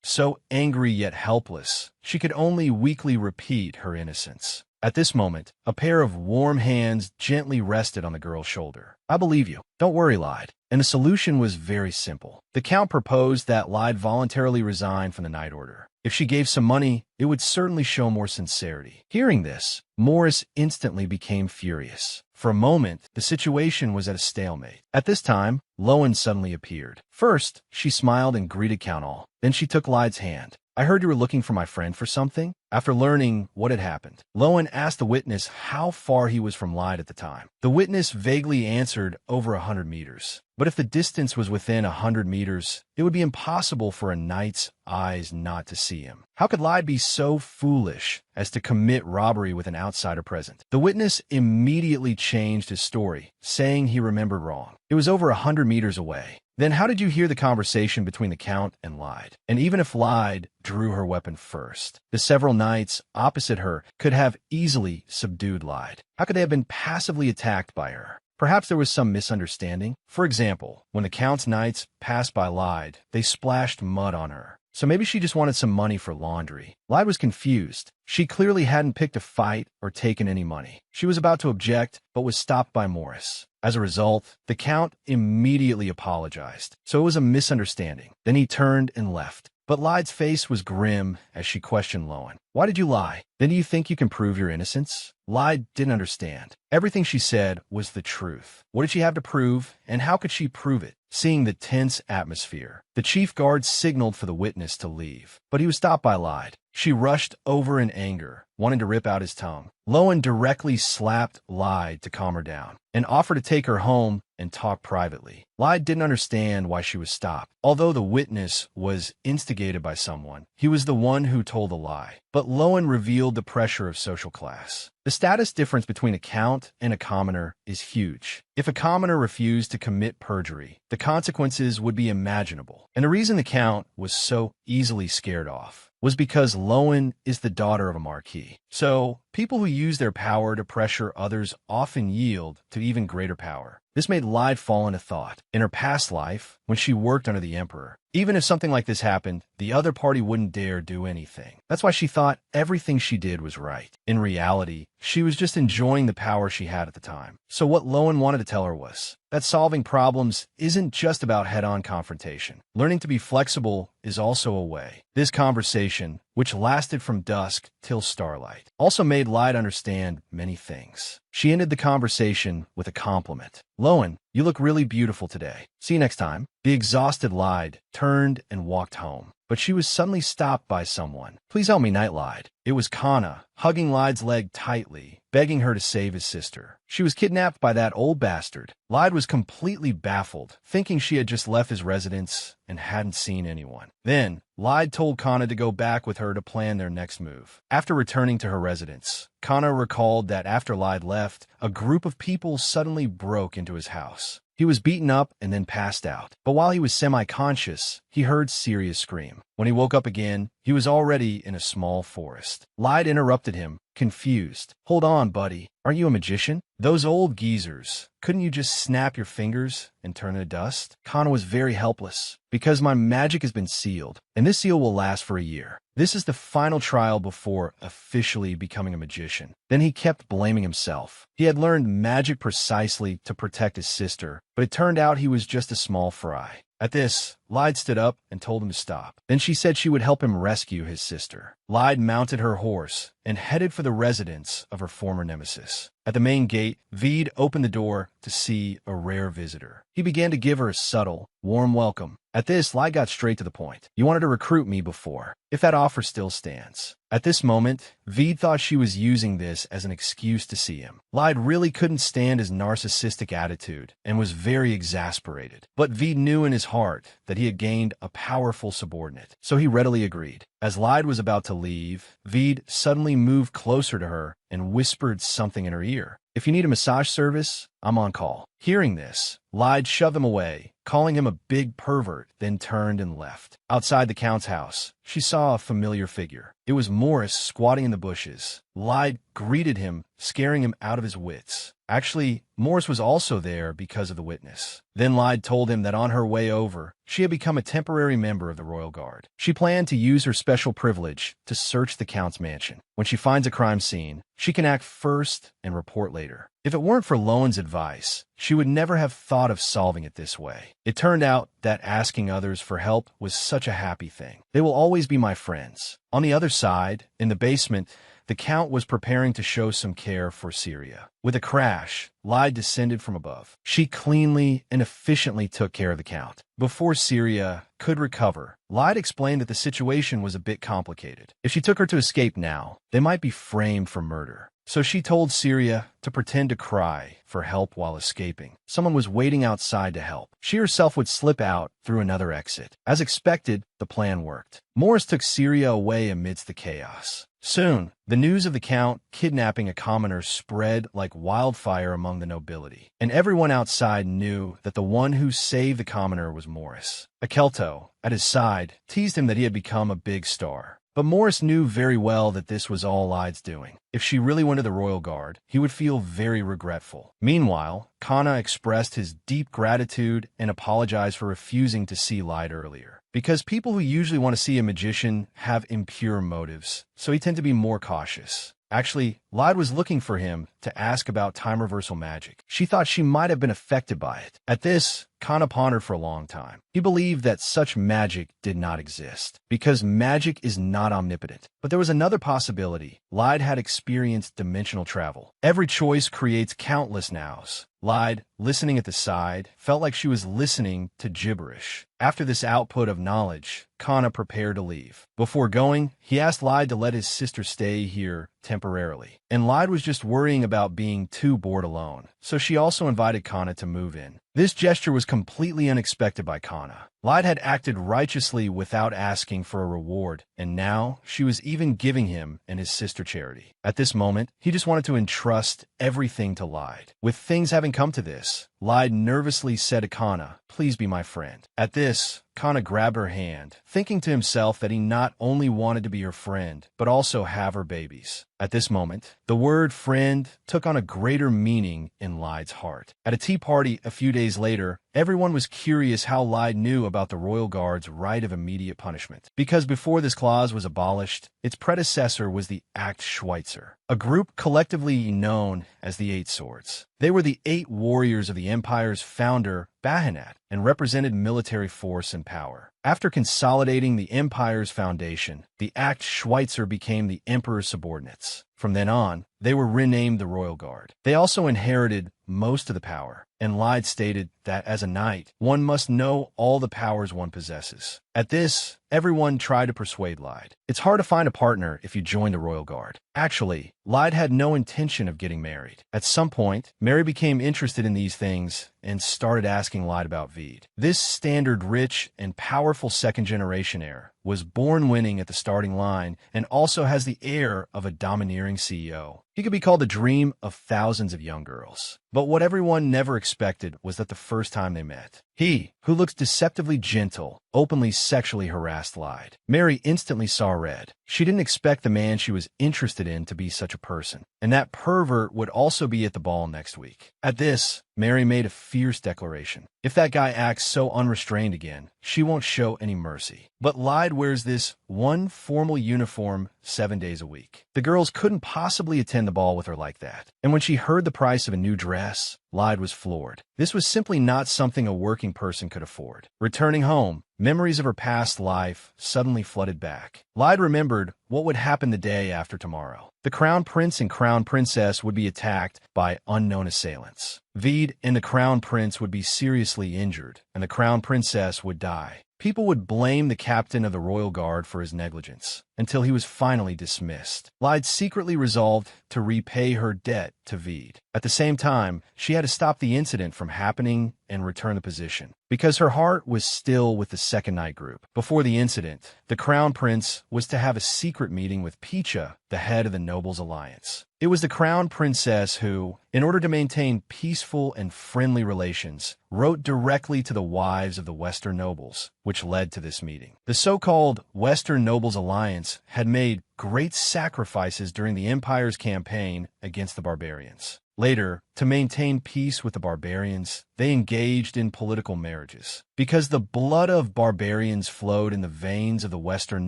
Speaker 1: So angry yet helpless, she could only weakly repeat her innocence. At this moment, a pair of warm hands gently rested on the girl's shoulder. "I believe you. Don't worry, Lyde." And the solution was very simple. The Count proposed that Lyde voluntarily resign from the Night Order. If she gave some money, it would certainly show more sincerity. Hearing this, Morris instantly became furious. For a moment, the situation was at a stalemate. At this time, Lowen suddenly appeared. First, she smiled and greeted Count All. Then she took Lyde's hand. "I heard you were looking for my friend for something?" After learning what had happened, Lowen asked the witness how far he was from Lyde at the time. The witness vaguely answered over 100 meters. But if the distance was within 100 meters, it would be impossible for a knight's eyes not to see him. How could Lyde be so foolish as to commit robbery with an outsider present? The witness immediately changed his story, saying he remembered wrong. It was over 100 meters away. Then how did you hear the conversation between the Count and Lyde? And even if Lyde drew her weapon first, the several knights opposite her could have easily subdued Lyde. How could they have been passively attacked by her? Perhaps there was some misunderstanding. For example, when the Count's knights passed by Lyde, they splashed mud on her. So maybe she just wanted some money for laundry. Lyde was confused. She clearly hadn't picked a fight or taken any money. She was about to object, but was stopped by Morris. As a result, the Count immediately apologized. So it was a misunderstanding. Then he turned and left. But Lyde's face was grim as she questioned Lowen. "Why did you lie? Then do you think you can prove your innocence?" Lyde didn't understand. Everything she said was the truth. What did she have to prove, and how could she prove it? Seeing the tense atmosphere, the chief guard signaled for the witness to leave, but he was stopped by Lyde. She rushed over in anger, wanting to rip out his tongue. Lowen directly slapped Lyde to calm her down and offered to take her home and talk privately. Lyde didn't understand why she was stopped. Although the witness was instigated by someone, he was the one who told the lie. But Lowen revealed the pressure of social class. The status difference between a Count and a commoner is huge. If a commoner refused to commit perjury, the consequences would be imaginable. And the reason the Count was so easily scared off was because Lowen is the daughter of a marquis. So, people who use their power to pressure others often yield to even greater power. This made Lyde fall into thought. In her past life, when she worked under the Emperor, even if something like this happened, the other party wouldn't dare do anything. That's why she thought everything she did was right. In reality, she was just enjoying the power she had at the time. So what Lowen wanted to tell her was that solving problems isn't just about head-on confrontation. Learning to be flexible is also a way. This conversation, which lasted from dusk till starlight, also made Lyde understand many things. She ended the conversation with a compliment. "Lowen, you look really beautiful today. See you next time." The exhausted Lyde turned and walked home, but she was suddenly stopped by someone. "Please help me, Knight Lyde." It was Kana, hugging Lyde's leg tightly, begging her to save his sister. She was kidnapped by that old bastard. Lyde was completely baffled, thinking she had just left his residence and hadn't seen anyone. Then, Lyde told Kana to go back with her to plan their next move. After returning to her residence, Kana recalled that after Lyde left, a group of people suddenly broke into his house. He was beaten up and then passed out. But while he was semi-conscious, he heard Syria scream. When he woke up again, he was already in a small forest. Lyde interrupted him, confused. "Hold on, buddy. Aren't you a magician? Those old geezers. Couldn't you just snap your fingers and turn to dust?" Kana was very helpless. "Because my magic has been sealed, and this seal will last for a year. This is the final trial before officially becoming a magician." Then he kept blaming himself. He had learned magic precisely to protect his sister, but it turned out he was just a small fry. At this, Lyde stood up and told him to stop. Then she said she would help him rescue his sister. Lyde mounted her horse and headed for the residence of her former nemesis. At the main gate, Veed opened the door to see a rare visitor. He began to give her a subtle, warm welcome. At this, Lyde got straight to the point. "You wanted to recruit me before, if that offer still stands." At this moment, Veed thought she was using this as an excuse to see him. Lyde really couldn't stand his narcissistic attitude and was very exasperated. But Veed knew in his heart that he had gained a powerful subordinate, so he readily agreed. As Lyde was about to leave, Veed suddenly moved closer to her and whispered something in her ear. "If you need a massage service, I'm on call." Hearing this, Lyde shoved him away, calling him a big pervert, then turned and left. Outside the Count's house, she saw a familiar figure. It was Morris squatting in the bushes. Lyde greeted him, scaring him out of his wits. Actually, Morris was also there because of the witness. Then Lyde told him that on her way over, she had become a temporary member of the Royal Guard. She planned to use her special privilege to search the Count's mansion. When she finds a crime scene, she can act first and report later. If it weren't for Lowen's advice, she would never have thought of solving it this way. It turned out that asking others for help was such a happy thing. They will always be my friends. On the other side, in the basement, the Count was preparing to show some care for Syria. With a crash, Lyde descended from above. She cleanly and efficiently took care of the Count. Before Syria could recover, Lyde explained that the situation was a bit complicated. If she took her to escape now, they might be framed for murder. So she told Syria to pretend to cry for help while escaping. Someone was waiting outside to help. She herself would slip out through another exit. As expected, the plan worked. Morris took Syria away amidst the chaos. Soon, the news of the Count kidnapping a commoner spread like wildfire among the nobility, and everyone outside knew that the one who saved the commoner was Morris. Akeelto, at his side, teased him that he had become a big star. But Morris knew very well that this was all Lyde's doing. If she really went to the Royal Guard, he would feel very regretful. Meanwhile, Kana expressed his deep gratitude and apologized for refusing to see Lyde earlier. Because people who usually want to see a magician have impure motives, so he tended to be more cautious. Actually, Lyde was looking for him to ask about time reversal magic. She thought she might have been affected by it. At this, Kana pondered for a long time. He believed that such magic did not exist, because magic is not omnipotent. But there was another possibility. Lyde had experienced dimensional travel. Every choice creates countless nows. Lyde, listening at the side, felt like she was listening to gibberish. After this output of knowledge, Kana prepared to leave. Before going, he asked Lyde to let his sister stay here temporarily. And Lyde was just worrying about being too bored alone, so she also invited Kana to move in. This gesture was completely unexpected by Kana. Lyde had acted righteously without asking for a reward, and now she was even giving him and his sister charity. At this moment, he just wanted to entrust everything to Lyde. With things having come to this, Lyde nervously said to Kana, "Please be my friend." At this, Kana grabbed her hand, thinking to himself that he not only wanted to be her friend, but also have her babies. At this moment, the word friend took on a greater meaning in Lyde's heart. At a tea party a few days later, everyone was curious how Lyde knew about the Royal Guard's right of immediate punishment. Because before this clause was abolished, its predecessor was the Act Schweitzer, a group collectively known as the Eight Swords. They were the 8 warriors of the Empire's founder, Bahamut, and represented military force and power. After consolidating the Empire's foundation, the Act Schweitzer became the Emperor's subordinates. From then on, they were renamed the Royal Guard. They also inherited most of the power, and Lyde stated that as a knight, one must know all the powers one possesses. At this, everyone tried to persuade Lyde. It's hard to find a partner if you join the Royal Guard. Actually, Lyde had no intention of getting married. At some point, Mary became interested in these things and started asking Lyde about Veed. This standard rich and powerful second-generation heir was born winning at the starting line and also has the air of a domineering CEO. He could be called the dream of thousands of young girls. But what everyone never expected was that the first time they met, he, who looks deceptively gentle, openly sexually harassed Lyde. Mary instantly saw red. She didn't expect the man she was interested in to be such a person, and that pervert would also be at the ball next week. At this, Mary made a fierce declaration. If that guy acts so unrestrained again, she won't show any mercy. But Lyde wears this one formal uniform 7 days a week. The girls couldn't possibly attend the ball with her like that. And when she heard the price of a new dress, Lyde was floored. This was simply not something a working person could afford. Returning home, memories of her past life suddenly flooded back. Lyde remembered what would happen the day after tomorrow. The crown prince and crown princess would be attacked by unknown assailants. Veed and the crown prince would be seriously injured, and the crown princess would die. People would blame the captain of the royal guard for his negligence, until he was finally dismissed. Lyde secretly resolved to repay her debt to Veed. At the same time, she had to stop the incident from happening and return the position, because her heart was still with the Second Night group. Before the incident, the crown prince was to have a secret meeting with Picha, the head of the Nobles Alliance. It was the crown princess who, in order to maintain peaceful and friendly relations, wrote directly to the wives of the Western nobles, which led to this meeting. The so-called Western Nobles Alliance had made great sacrifices during the Empire's campaign against the barbarians. Later, to maintain peace with the barbarians, they engaged in political marriages. Because the blood of barbarians flowed in the veins of the Western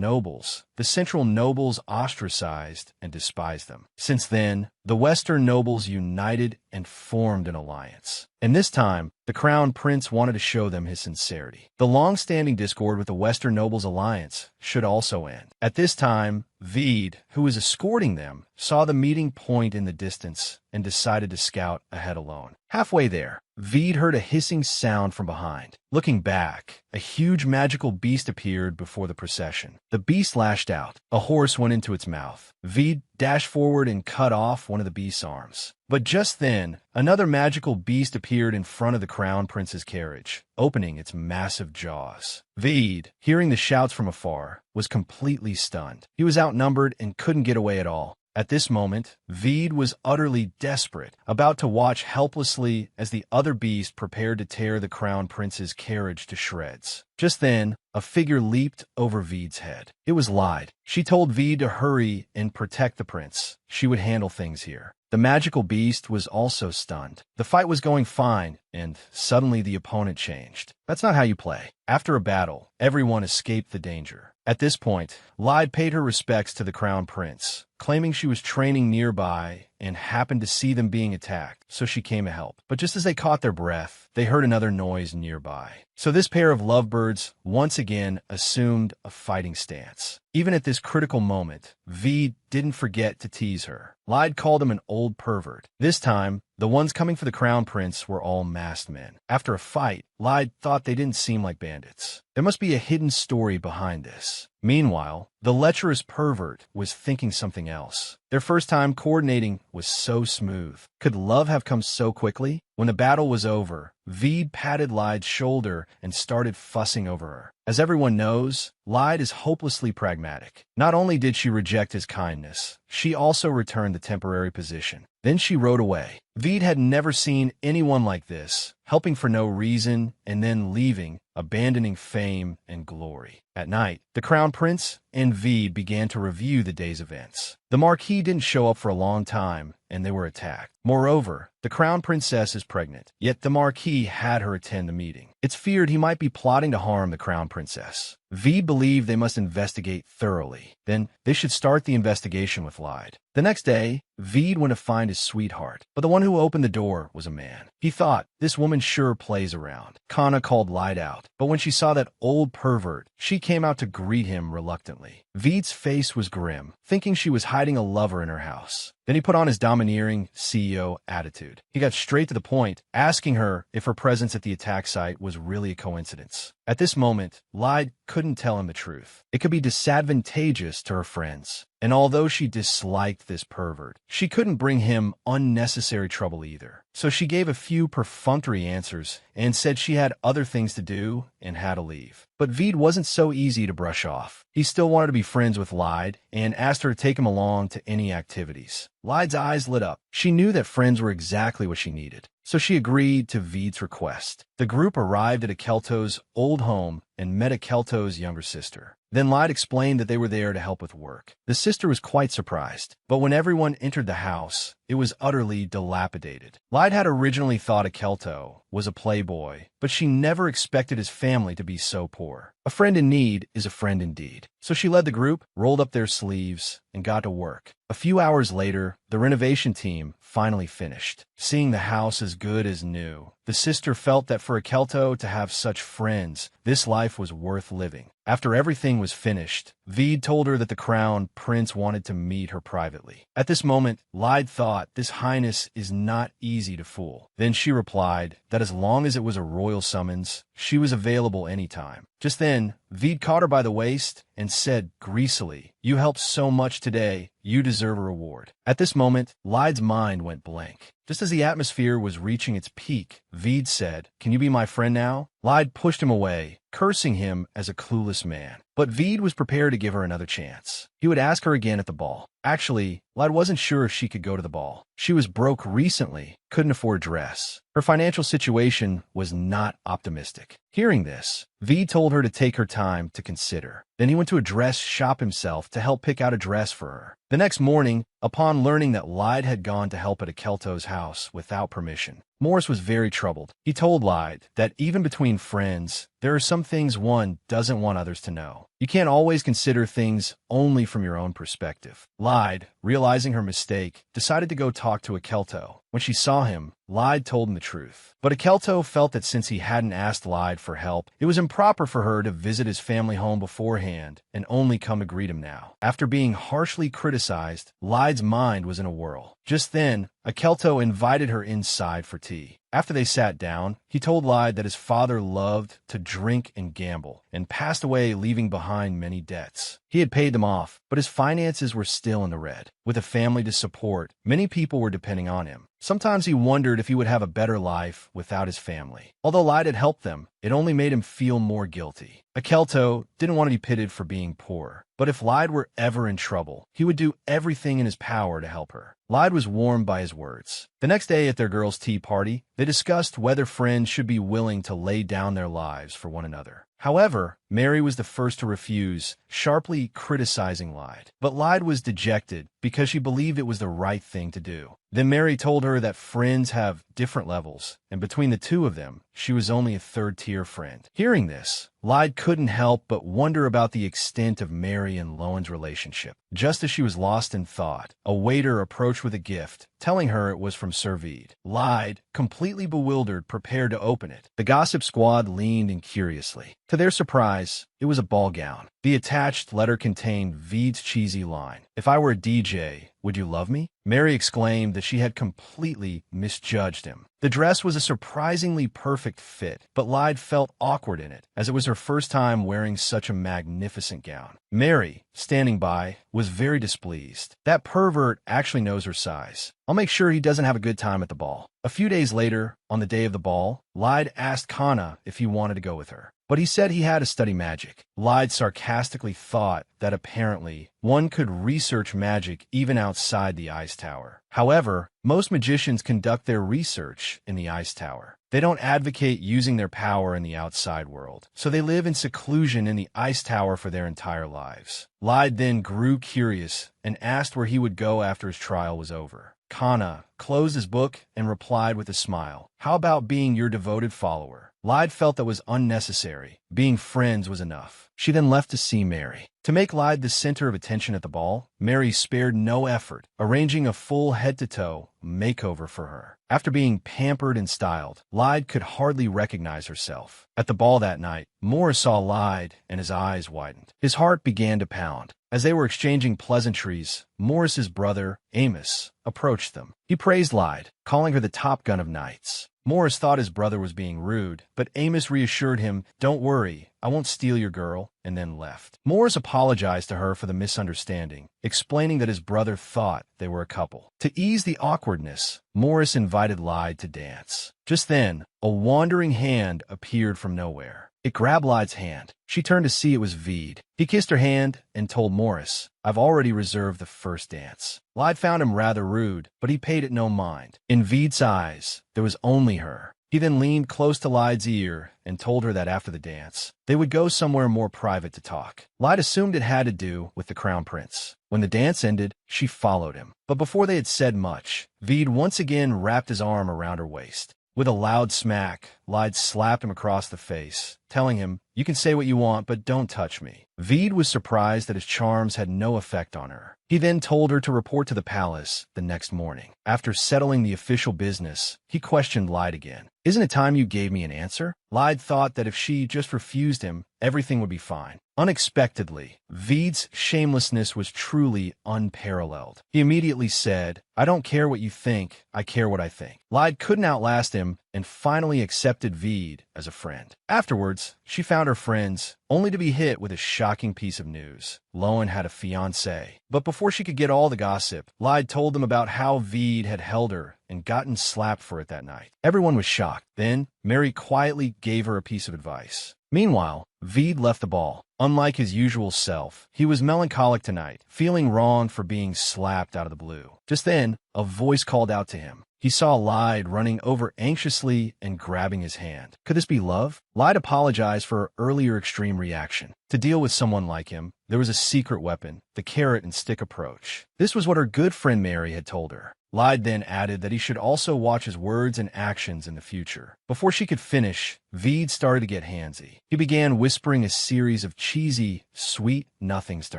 Speaker 1: nobles, the Central nobles ostracized and despised them. Since then, the Western nobles united and formed an alliance. And this time, the crown prince wanted to show them his sincerity. The long-standing discord with the Western Nobles Alliance should also end. At this time, Veed, who was escorting them, saw the meeting point in the distance and decided to scout ahead alone. Halfway there, Veed heard a hissing sound from behind. Looking back, a huge magical beast appeared before the procession. The beast lashed out. A horse went into its mouth. Veed dashed forward and cut off one of the beast's arms. But just then, another magical beast appeared in front of the crown prince's carriage, opening its massive jaws. Veed, hearing the shouts from afar, was completely stunned. He was outnumbered and couldn't get away at all. At this moment, Veed was utterly desperate, about to watch helplessly as the other beast prepared to tear the crown prince's carriage to shreds. Just then, a figure leaped over Veed's head. It was Lyde. She told Veed to hurry and protect the prince. She would handle things here. The magical beast was also stunned. The fight was going fine, and suddenly the opponent changed. That's not how you play. After a battle, everyone escaped the danger. At this point, Lyde paid her respects to the crown prince, claiming she was training nearby and happened to see them being attacked, so she came to help. But just as they caught their breath, they heard another noise nearby. So this pair of lovebirds once again assumed a fighting stance. Even at this critical moment, Veed didn't forget to tease her. Lyde called him an old pervert. This time, the ones coming for the crown prince were all masked men. After a fight, Lyde thought they didn't seem like bandits. There must be a hidden story behind this. Meanwhile, the lecherous pervert was thinking something else. Their first time coordinating was so smooth. Could love have come so quickly? When the battle was over, Veed patted Lyde's shoulder and started fussing over her. As everyone knows, Lyde is hopelessly pragmatic. Not only did she reject his kindness, she also returned the temporary position. Then she rode away. Veed had never seen anyone like this, helping for no reason and then leaving, abandoning fame and glory. At night, the crown prince and Veed began to review the day's events. The marquis didn't show up for a long time, and they were attacked. Moreover, the crown princess is pregnant, yet the marquis had her attend the meeting. It's feared he might be plotting to harm the crown princess. Veed believed they must investigate thoroughly. Then they should start the investigation with Lyde. The next day, Veed went to find his sweetheart, but the one who opened the door was a man. He thought, this woman sure plays around. Kana called Lyde out, but when she saw that old pervert, she came out to greet him reluctantly. Veed's face was grim, thinking she was hiding a lover in her house. Then he put on his domineering CEO attitude. He got straight to the point, asking her if her presence at the attack site was really a coincidence. At this moment, Lyde couldn't tell him the truth. It could be disadvantageous to her friends. And although she disliked this pervert, she couldn't bring him unnecessary trouble either. So she gave a few perfunctory answers and said she had other things to do and had to leave. But Veed wasn't so easy to brush off. He still wanted to be friends with Lyde and asked her to take him along to any activities. Lyde's eyes lit up. She knew that friends were exactly what she needed. So she agreed to Veed's request. The group arrived at Akeelto's old home and met Akeelto's younger sister. Then Lyde explained that they were there to help with work. The sister was quite surprised, but when everyone entered the house, it was utterly dilapidated. Lyde had originally thought Akeelto was a playboy, but she never expected his family to be so poor. A friend in need is a friend indeed. So she led the group, rolled up their sleeves, and got to work. A few hours later, the renovation team finally finished. Seeing the house as good as new, the sister felt that for Akeelto to have such friends, this life was worth living. After everything was finished, Veed told her that the crown prince wanted to meet her privately. At this moment, Lyde thought this highness is not easy to fool. Then she replied that as long as it was a royal summons, she was available anytime. Just then, Veed caught her by the waist and said greasily, "You helped so much today, you deserve a reward." At this moment, Lyde's mind went blank. Just as the atmosphere was reaching its peak, Veed said, "Can you be my friend now?" Lyde pushed him away, cursing him as a clueless man. But Veed was prepared to give her another chance. He would ask her again at the ball. Actually, Lyde wasn't sure if she could go to the ball. She was broke recently, couldn't afford a dress. Her financial situation was not optimistic. Hearing this, Veed told her to take her time to consider. Then he went to a dress shop himself to help pick out a dress for her. The next morning, upon learning that Lyde had gone to help at Akeelto's house without permission, Morris was very troubled. He told Lyde that even between friends, there are some things one doesn't want others to know. You can't always consider things only from your own perspective. Lyde, realizing her mistake, decided to go talk to Akeelto. When she saw him, Lyde told him the truth. But Akeelto felt that since he hadn't asked Lyde for help, it was improper for her to visit his family home beforehand and only come to greet him now. After being harshly criticized, Lyde's mind was in a whirl. Just then, Akeelto invited her inside for tea. After they sat down, he told Lyde that his father loved to drink and gamble, and passed away leaving behind many debts. He had paid them off, but his finances were still in the red. With a family to support, many people were depending on him. Sometimes he wondered if he would have a better life without his family. Although Lyde had helped them, it only made him feel more guilty. Akeelto didn't want to be pitted for being poor, but if Lyde were ever in trouble, he would do everything in his power to help her. Lyde was warmed by his words. The next day at their girls' tea party, they discussed whether friends should be willing to lay down their lives for one another. However, Mary was the first to refuse, sharply criticizing Lyde. But Lyde was dejected because she believed it was the right thing to do. Then Mary told her that friends have different levels, and between the two of them, she was only a third-tier friend. Hearing this, Lyde couldn't help but wonder about the extent of Mary and Lowen's relationship. Just as she was lost in thought, a waiter approached with a gift, telling her it was from Sir Veed. Lyde, completely bewildered, prepared to open it. The gossip squad leaned in curiously. To their surprise, it was a ball gown. The attached letter contained Veed's cheesy line, "If I were a DJ, would you love me?" Mary exclaimed that she had completely misjudged him. The dress was a surprisingly perfect fit, but Lyde felt awkward in it, as it was her first time wearing such a magnificent gown. Mary, standing by, was very displeased. That pervert actually knows her size. I'll make sure he doesn't have a good time at the ball. A few days later, on the day of the ball, Lyde asked Kana if he wanted to go with her, but he said he had to study magic. Lyde sarcastically thought that apparently one could research magic even outside the ice tower. However, most magicians conduct their research in the ice tower. They don't advocate using their power in the outside world, so they live in seclusion in the ice tower for their entire lives. Lyde then grew curious and asked where he would go after his trial was over. Kana closed his book and replied with a smile, "How about being your devoted follower?" Lyde felt that was unnecessary. Being friends was enough. She then left to see Mary. To make Lyde the center of attention at the ball, Mary spared no effort, arranging a full head-to-toe makeover for her. After being pampered and styled, Lyde could hardly recognize herself. At the ball that night, Morris saw Lyde and his eyes widened. His heart began to pound. As they were exchanging pleasantries, Morris's brother, Amos, approached them. He praised Lyde, calling her the top gun of knights. Morris thought his brother was being rude, but Amos reassured him, "Don't worry, I won't steal your girl," and then left. Morris apologized to her for the misunderstanding, explaining that his brother thought they were a couple. To ease the awkwardness, Morris invited Lyde to dance. Just then, a wandering hand appeared from nowhere. It grabbed Lyde's hand. She turned to see it was Veed. He kissed her hand and told Morris, "I've already reserved the first dance." Lyde found him rather rude, but he paid it no mind. In Veed's eyes, there was only her. He then leaned close to Lyde's ear and told her that after the dance, they would go somewhere more private to talk. Lyde assumed it had to do with the crown prince. When the dance ended, she followed him. But before they had said much, Veed once again wrapped his arm around her waist. With a loud smack, Lyde slapped him across the face, telling him, "You can say what you want, but don't touch me." Veed was surprised that his charms had no effect on her. He then told her to report to the palace the next morning. After settling the official business, he questioned Lyde again. "Isn't it time you gave me an answer?" Lyde thought that if she just refused him, everything would be fine. Unexpectedly, Veed's shamelessness was truly unparalleled. He immediately said, "I don't care what you think, I care what I think." Lyde couldn't outlast him and finally accepted Veed as a friend. Afterwards, she found her friends, only to be hit with a shocking piece of news. Lowen had a fiancé. But before she could get all the gossip, Lyde told them about how Veed had held her and gotten slapped for it that night. Everyone was shocked. Then, Mary quietly gave her a piece of advice. Meanwhile, Veed left the ball. Unlike his usual self, he was melancholic tonight, feeling wronged for being slapped out of the blue. Just then, a voice called out to him. He saw Lyde running over anxiously and grabbing his hand. Could this be love? Lyde apologized for her earlier extreme reaction. To deal with someone like him, there was a secret weapon, the carrot and stick approach. This was what her good friend Mary had told her. Lyde then added that he should also watch his words and actions in the future. Before she could finish, Veed started to get handsy. He began whispering a series of cheesy, sweet nothings to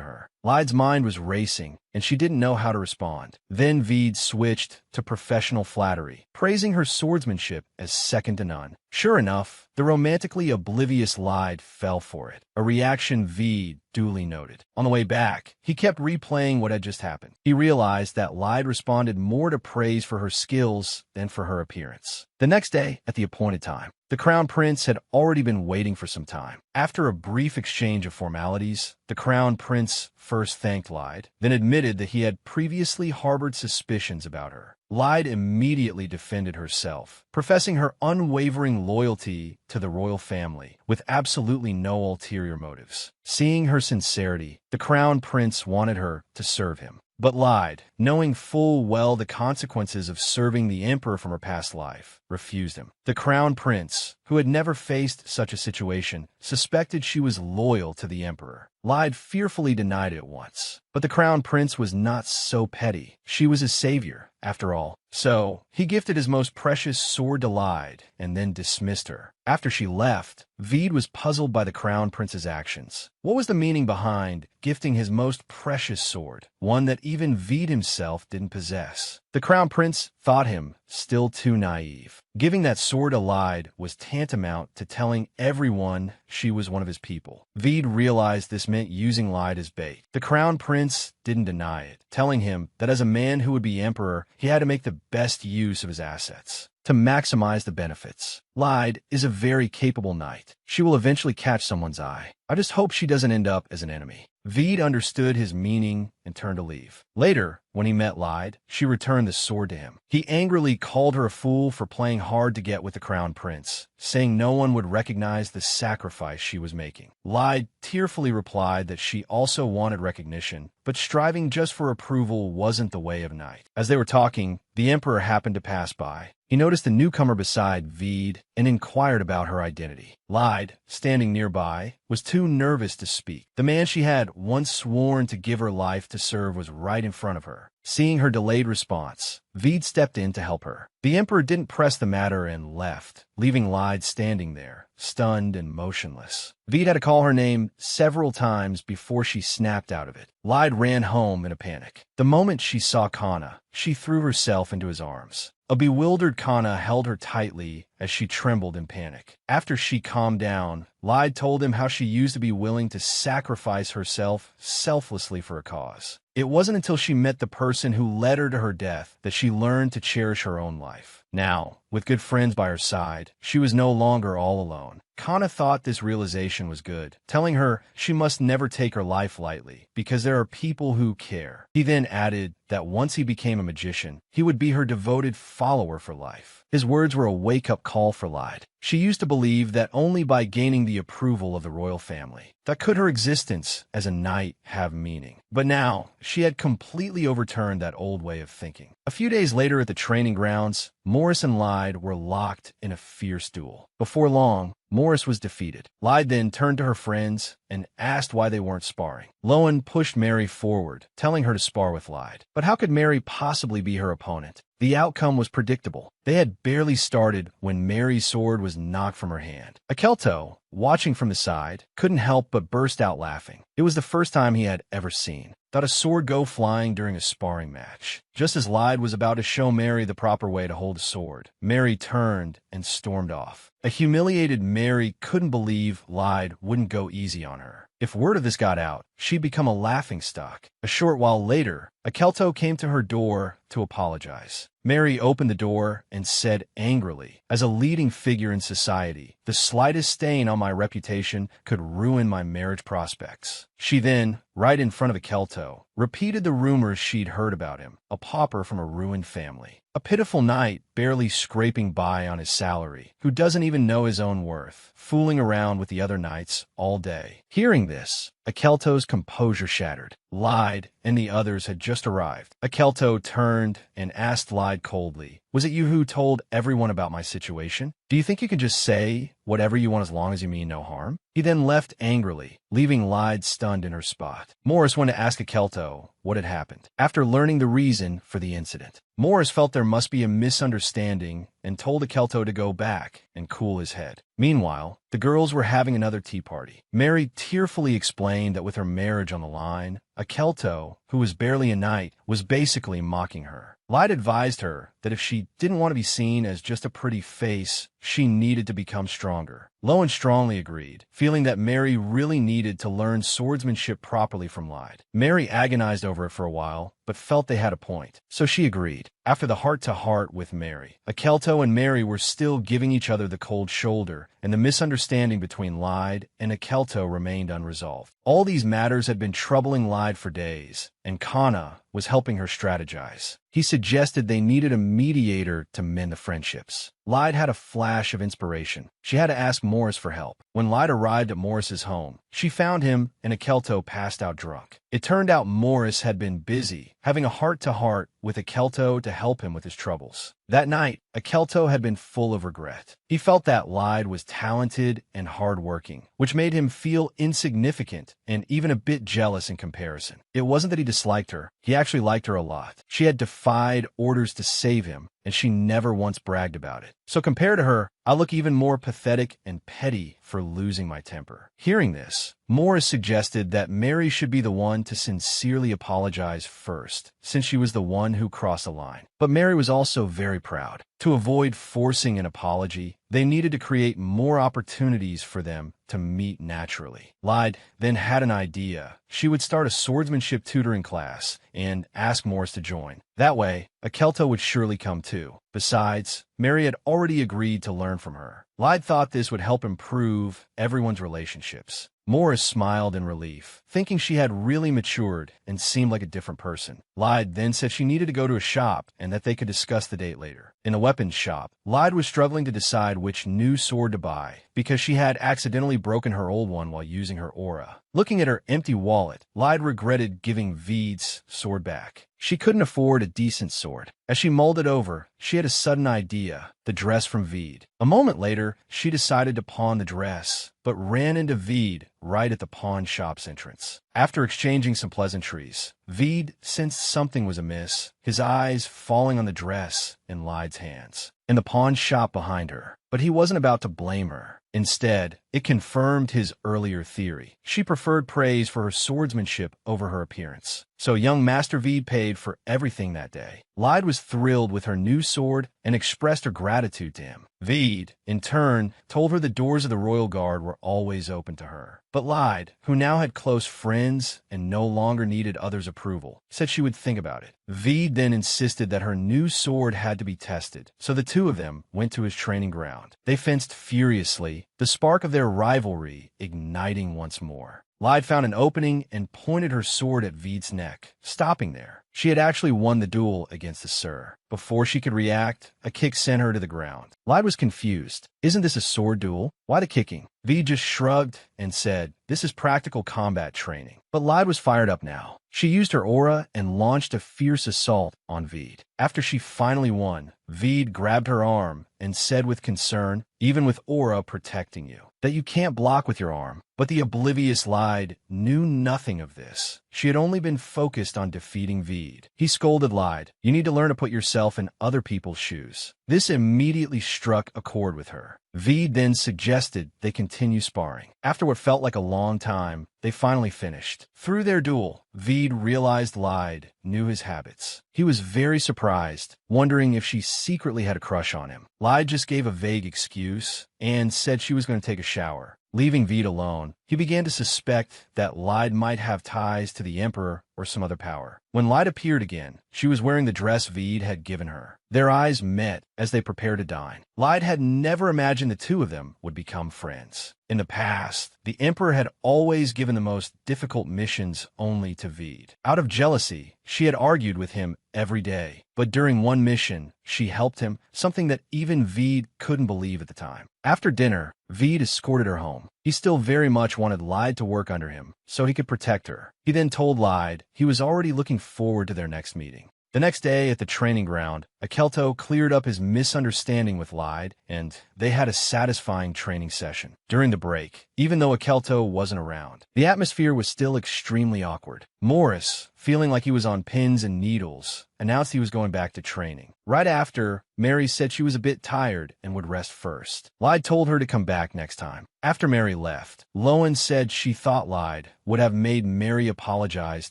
Speaker 1: her. Lyde's mind was racing, and she didn't know how to respond. Then Veed switched to professional flattery, praising her swordsmanship as second to none. Sure enough, the romantically oblivious Lyde fell for it, a reaction Veed duly noted. On the way back, he kept replaying what had just happened. He realized that Lyde responded more to praise for her skills than for her appearance. The next day, at the appointed time, the Crown Prince had already been waiting for some time. After a brief exchange of formalities, the Crown Prince first thanked Lyde, then admitted that he had previously harbored suspicions about her. Lyde immediately defended herself, professing her unwavering loyalty to the royal family, with absolutely no ulterior motives. Seeing her sincerity, the Crown Prince wanted her to serve him. But Lyde, knowing full well the consequences of serving the emperor from her past life, refused him. The Crown Prince, who had never faced such a situation, suspected she was loyal to the emperor. Lyde fearfully denied it at once. But the Crown Prince was not so petty. She was his savior, after all. So, he gifted his most precious sword to Lyde, and then dismissed her. After she left, Veed was puzzled by the Crown Prince's actions. What was the meaning behind gifting his most precious sword, one that even Veed himself didn't possess? The Crown Prince thought him still too naive. Giving that sword to Lyde was tantamount to telling everyone she was one of his people. Veed realized this meant using Lyde as bait. The Crown Prince didn't deny it, telling him that as a man who would be emperor, he had to make the best use of his assets to maximize the benefits. Lyde is a very capable knight. She will eventually catch someone's eye. I just hope she doesn't end up as an enemy. Veed understood his meaning and turned to leave. Later, when he met Lyde, she returned the sword to him. He angrily called her a fool for playing hard to get with the Crown Prince, saying no one would recognize the sacrifice she was making. Lyde tearfully replied that she also wanted recognition, but striving just for approval wasn't the way of a knight. As they were talking, the emperor happened to pass by. He noticed the newcomer beside Veed and inquired about her identity. Lyde, standing nearby, was too nervous to speak. The man she had once sworn to give her life to serve was right in front of her. Seeing her delayed response, Veed stepped in to help her. The emperor didn't press the matter and left, leaving Lyde standing there, stunned and motionless. Veed had to call her name several times before she snapped out of it. Lyde ran home in a panic. The moment she saw Kana, she threw herself into his arms. A bewildered Kana held her tightly as she trembled in panic. After she calmed down, Lyde told him how she used to be willing to sacrifice herself selflessly for a cause. It wasn't until she met the person who led her to her death that she learned to cherish her own life. Now, with good friends by her side, she was no longer all alone. Kana thought this realization was good, telling her she must never take her life lightly, because there are people who care. He then added that once he became a magician, he would be her devoted follower for life. His words were a wake-up call for Lyde. She used to believe that only by gaining the approval of the royal family, that could her existence as a knight have meaning. But now, she had completely overturned that old way of thinking. A few days later at the training grounds, Morris and Lyde were locked in a fierce duel. Before long, Morris was defeated. Lyde then turned to her friends and asked why they weren't sparring. Lowen pushed Mary forward, telling her to spar with Lyde. But But how could Mary possibly be her opponent? The outcome was predictable. They had barely started when Mary's sword was knocked from her hand. Akeelto, watching from the side, couldn't help but burst out laughing. It was the first time he had ever seen a sword go flying during a sparring match. Just as Lyde was about to show Mary the proper way to hold a sword, Mary turned and stormed off. A humiliated Mary couldn't believe Lyde wouldn't go easy on her. If word of this got out, she'd become a laughingstock. A short while later, Akeelto came to her door to apologize. Mary opened the door and said angrily, "As a leading figure in society, the slightest stain on my reputation could ruin my marriage prospects." She then, right in front of Akeelto, repeated the rumors she'd heard about him, a pauper from a ruined family. A pitiful knight barely scraping by on his salary, who doesn't even know his own worth, fooling around with the other knights all day. Hearing this, Akeelto's composure shattered. Lyde and the others had just arrived. Akeelto turned and asked Lyde coldly, "Was it you who told everyone about my situation? Do you think you can just say whatever you want as long as you mean no harm?" He then left angrily, leaving Lyde stunned in her spot. Morris went to ask Akeelto what had happened. After learning the reason for the incident, Morris felt there must be a misunderstanding and told Akeelto to go back and cool his head. Meanwhile, the girls were having another tea party. Mary tearfully explained that with her marriage on the line, Akeelto, who was barely a knight, was basically mocking her. Lyde advised her that if she didn't want to be seen as just a pretty face, she needed to become stronger. Lowen strongly agreed, feeling that Mary really needed to learn swordsmanship properly from Lyde. Mary agonized over it for a while, but felt they had a point, so she agreed. After the heart-to-heart with Mary, Akeelto and Mary were still giving each other the cold shoulder, and the misunderstanding between Lyde and Akeelto remained unresolved. All these matters had been troubling Lyde for days, and Kana was helping her strategize. He suggested they needed a mediator to mend the friendships. Lyde had a flash of inspiration. She had to ask Morris for help. When Lyde arrived at Morris's home, she found him and Akeelto passed out drunk. It turned out Morris had been busy, having a heart-to-heart with Akeelto to help him with his troubles. That night, Akeelto had been full of regret. He felt that Lyde was talented and hard-working, which made him feel insignificant and even a bit jealous in comparison. It wasn't that he disliked her. He actually liked her a lot. She had defied orders to save him, and she never once bragged about it. So compared to her, I look even more pathetic and petty for losing my temper. Hearing this, Morris suggested that Mary should be the one to sincerely apologize first, since she was the one who crossed the line. But Mary was also very proud. To avoid forcing an apology, they needed to create more opportunities for them to meet naturally. Lyde then had an idea. She would start a swordsmanship tutoring class and ask Morris to join. That way, Akeelto would surely come too. Besides, Mary had already agreed to learn from her. Lyde thought this would help improve everyone's relationships. Morris smiled in relief, thinking she had really matured and seemed like a different person. Lyde then said she needed to go to a shop and that they could discuss the date later. In a weapons shop, Lyde was struggling to decide which new sword to buy because she had accidentally broken her old one while using her aura. Looking at her empty wallet, Lyde regretted giving Veed's sword back. She couldn't afford a decent sword. As she mulled it over, she had a sudden idea, the dress from Veed. A moment later, she decided to pawn the dress, but ran into Veed right at the pawn shop's entrance. After exchanging some pleasantries, Veed sensed something was amiss, his eyes falling on the dress in Lyde's hands, in the pawn shop behind her. But he wasn't about to blame her. Instead, it confirmed his earlier theory. She preferred praise for her swordsmanship over her appearance. So young Master Veed paid for everything that day. Lyde was thrilled with her new sword and expressed her gratitude to him. Veed, in turn, told her the doors of the Royal Guard were always open to her. But Lyde, who now had close friends and no longer needed others' approval, said she would think about it. Veed then insisted that her new sword had to be tested, so the two of them went to his training ground. They fenced furiously, the spark of their rivalry igniting once more. Lyde found an opening and pointed her sword at Veed's neck, stopping there. She had actually won the duel against the Sir. Before she could react, a kick sent her to the ground. Lyde was confused. Isn't this a sword duel? Why the kicking? Veed just shrugged and said, "This is practical combat training." But Lyde was fired up now. She used her aura and launched a fierce assault on Veed. After she finally won, Veed grabbed her arm and said with concern, even with aura protecting you, that you can't block with your arm. But the oblivious Lyde knew nothing of this. She had only been focused on defeating Veed. He scolded Lyde, "You need to learn to put yourself in other people's shoes." This immediately struck a chord with her. Veed then suggested they continue sparring. After what felt like a long time, they finally finished. Through their duel, Veed realized Lyde knew his habits. He was very surprised, wondering if she secretly had a crush on him. Lyde just gave a vague excuse and said she was going to take a shower. Leaving Veed alone, he began to suspect that Lyde might have ties to the Emperor or some other power. When Lyde appeared again, she was wearing the dress Veed had given her. Their eyes met as they prepared to dine. Lyde had never imagined the two of them would become friends. In the past, the Emperor had always given the most difficult missions only to Veed. Out of jealousy, she had argued with him every day. But during one mission, she helped him, something that even Veed couldn't believe at the time. After dinner, Veed escorted her home. He still very much wanted Lyde to work under him, so he could protect her. He then told Lyde he was already looking forward to their next meeting. The next day at the training ground, Akeelto cleared up his misunderstanding with Lyde, and they had a satisfying training session. During the break, even though Akeelto wasn't around, the atmosphere was still extremely awkward. Morris, feeling like he was on pins and needles, announced he was going back to training. Right after, Mary said she was a bit tired and would rest first. Lyde told her to come back next time. After Mary left, Lowen said she thought Lyde would have made Mary apologize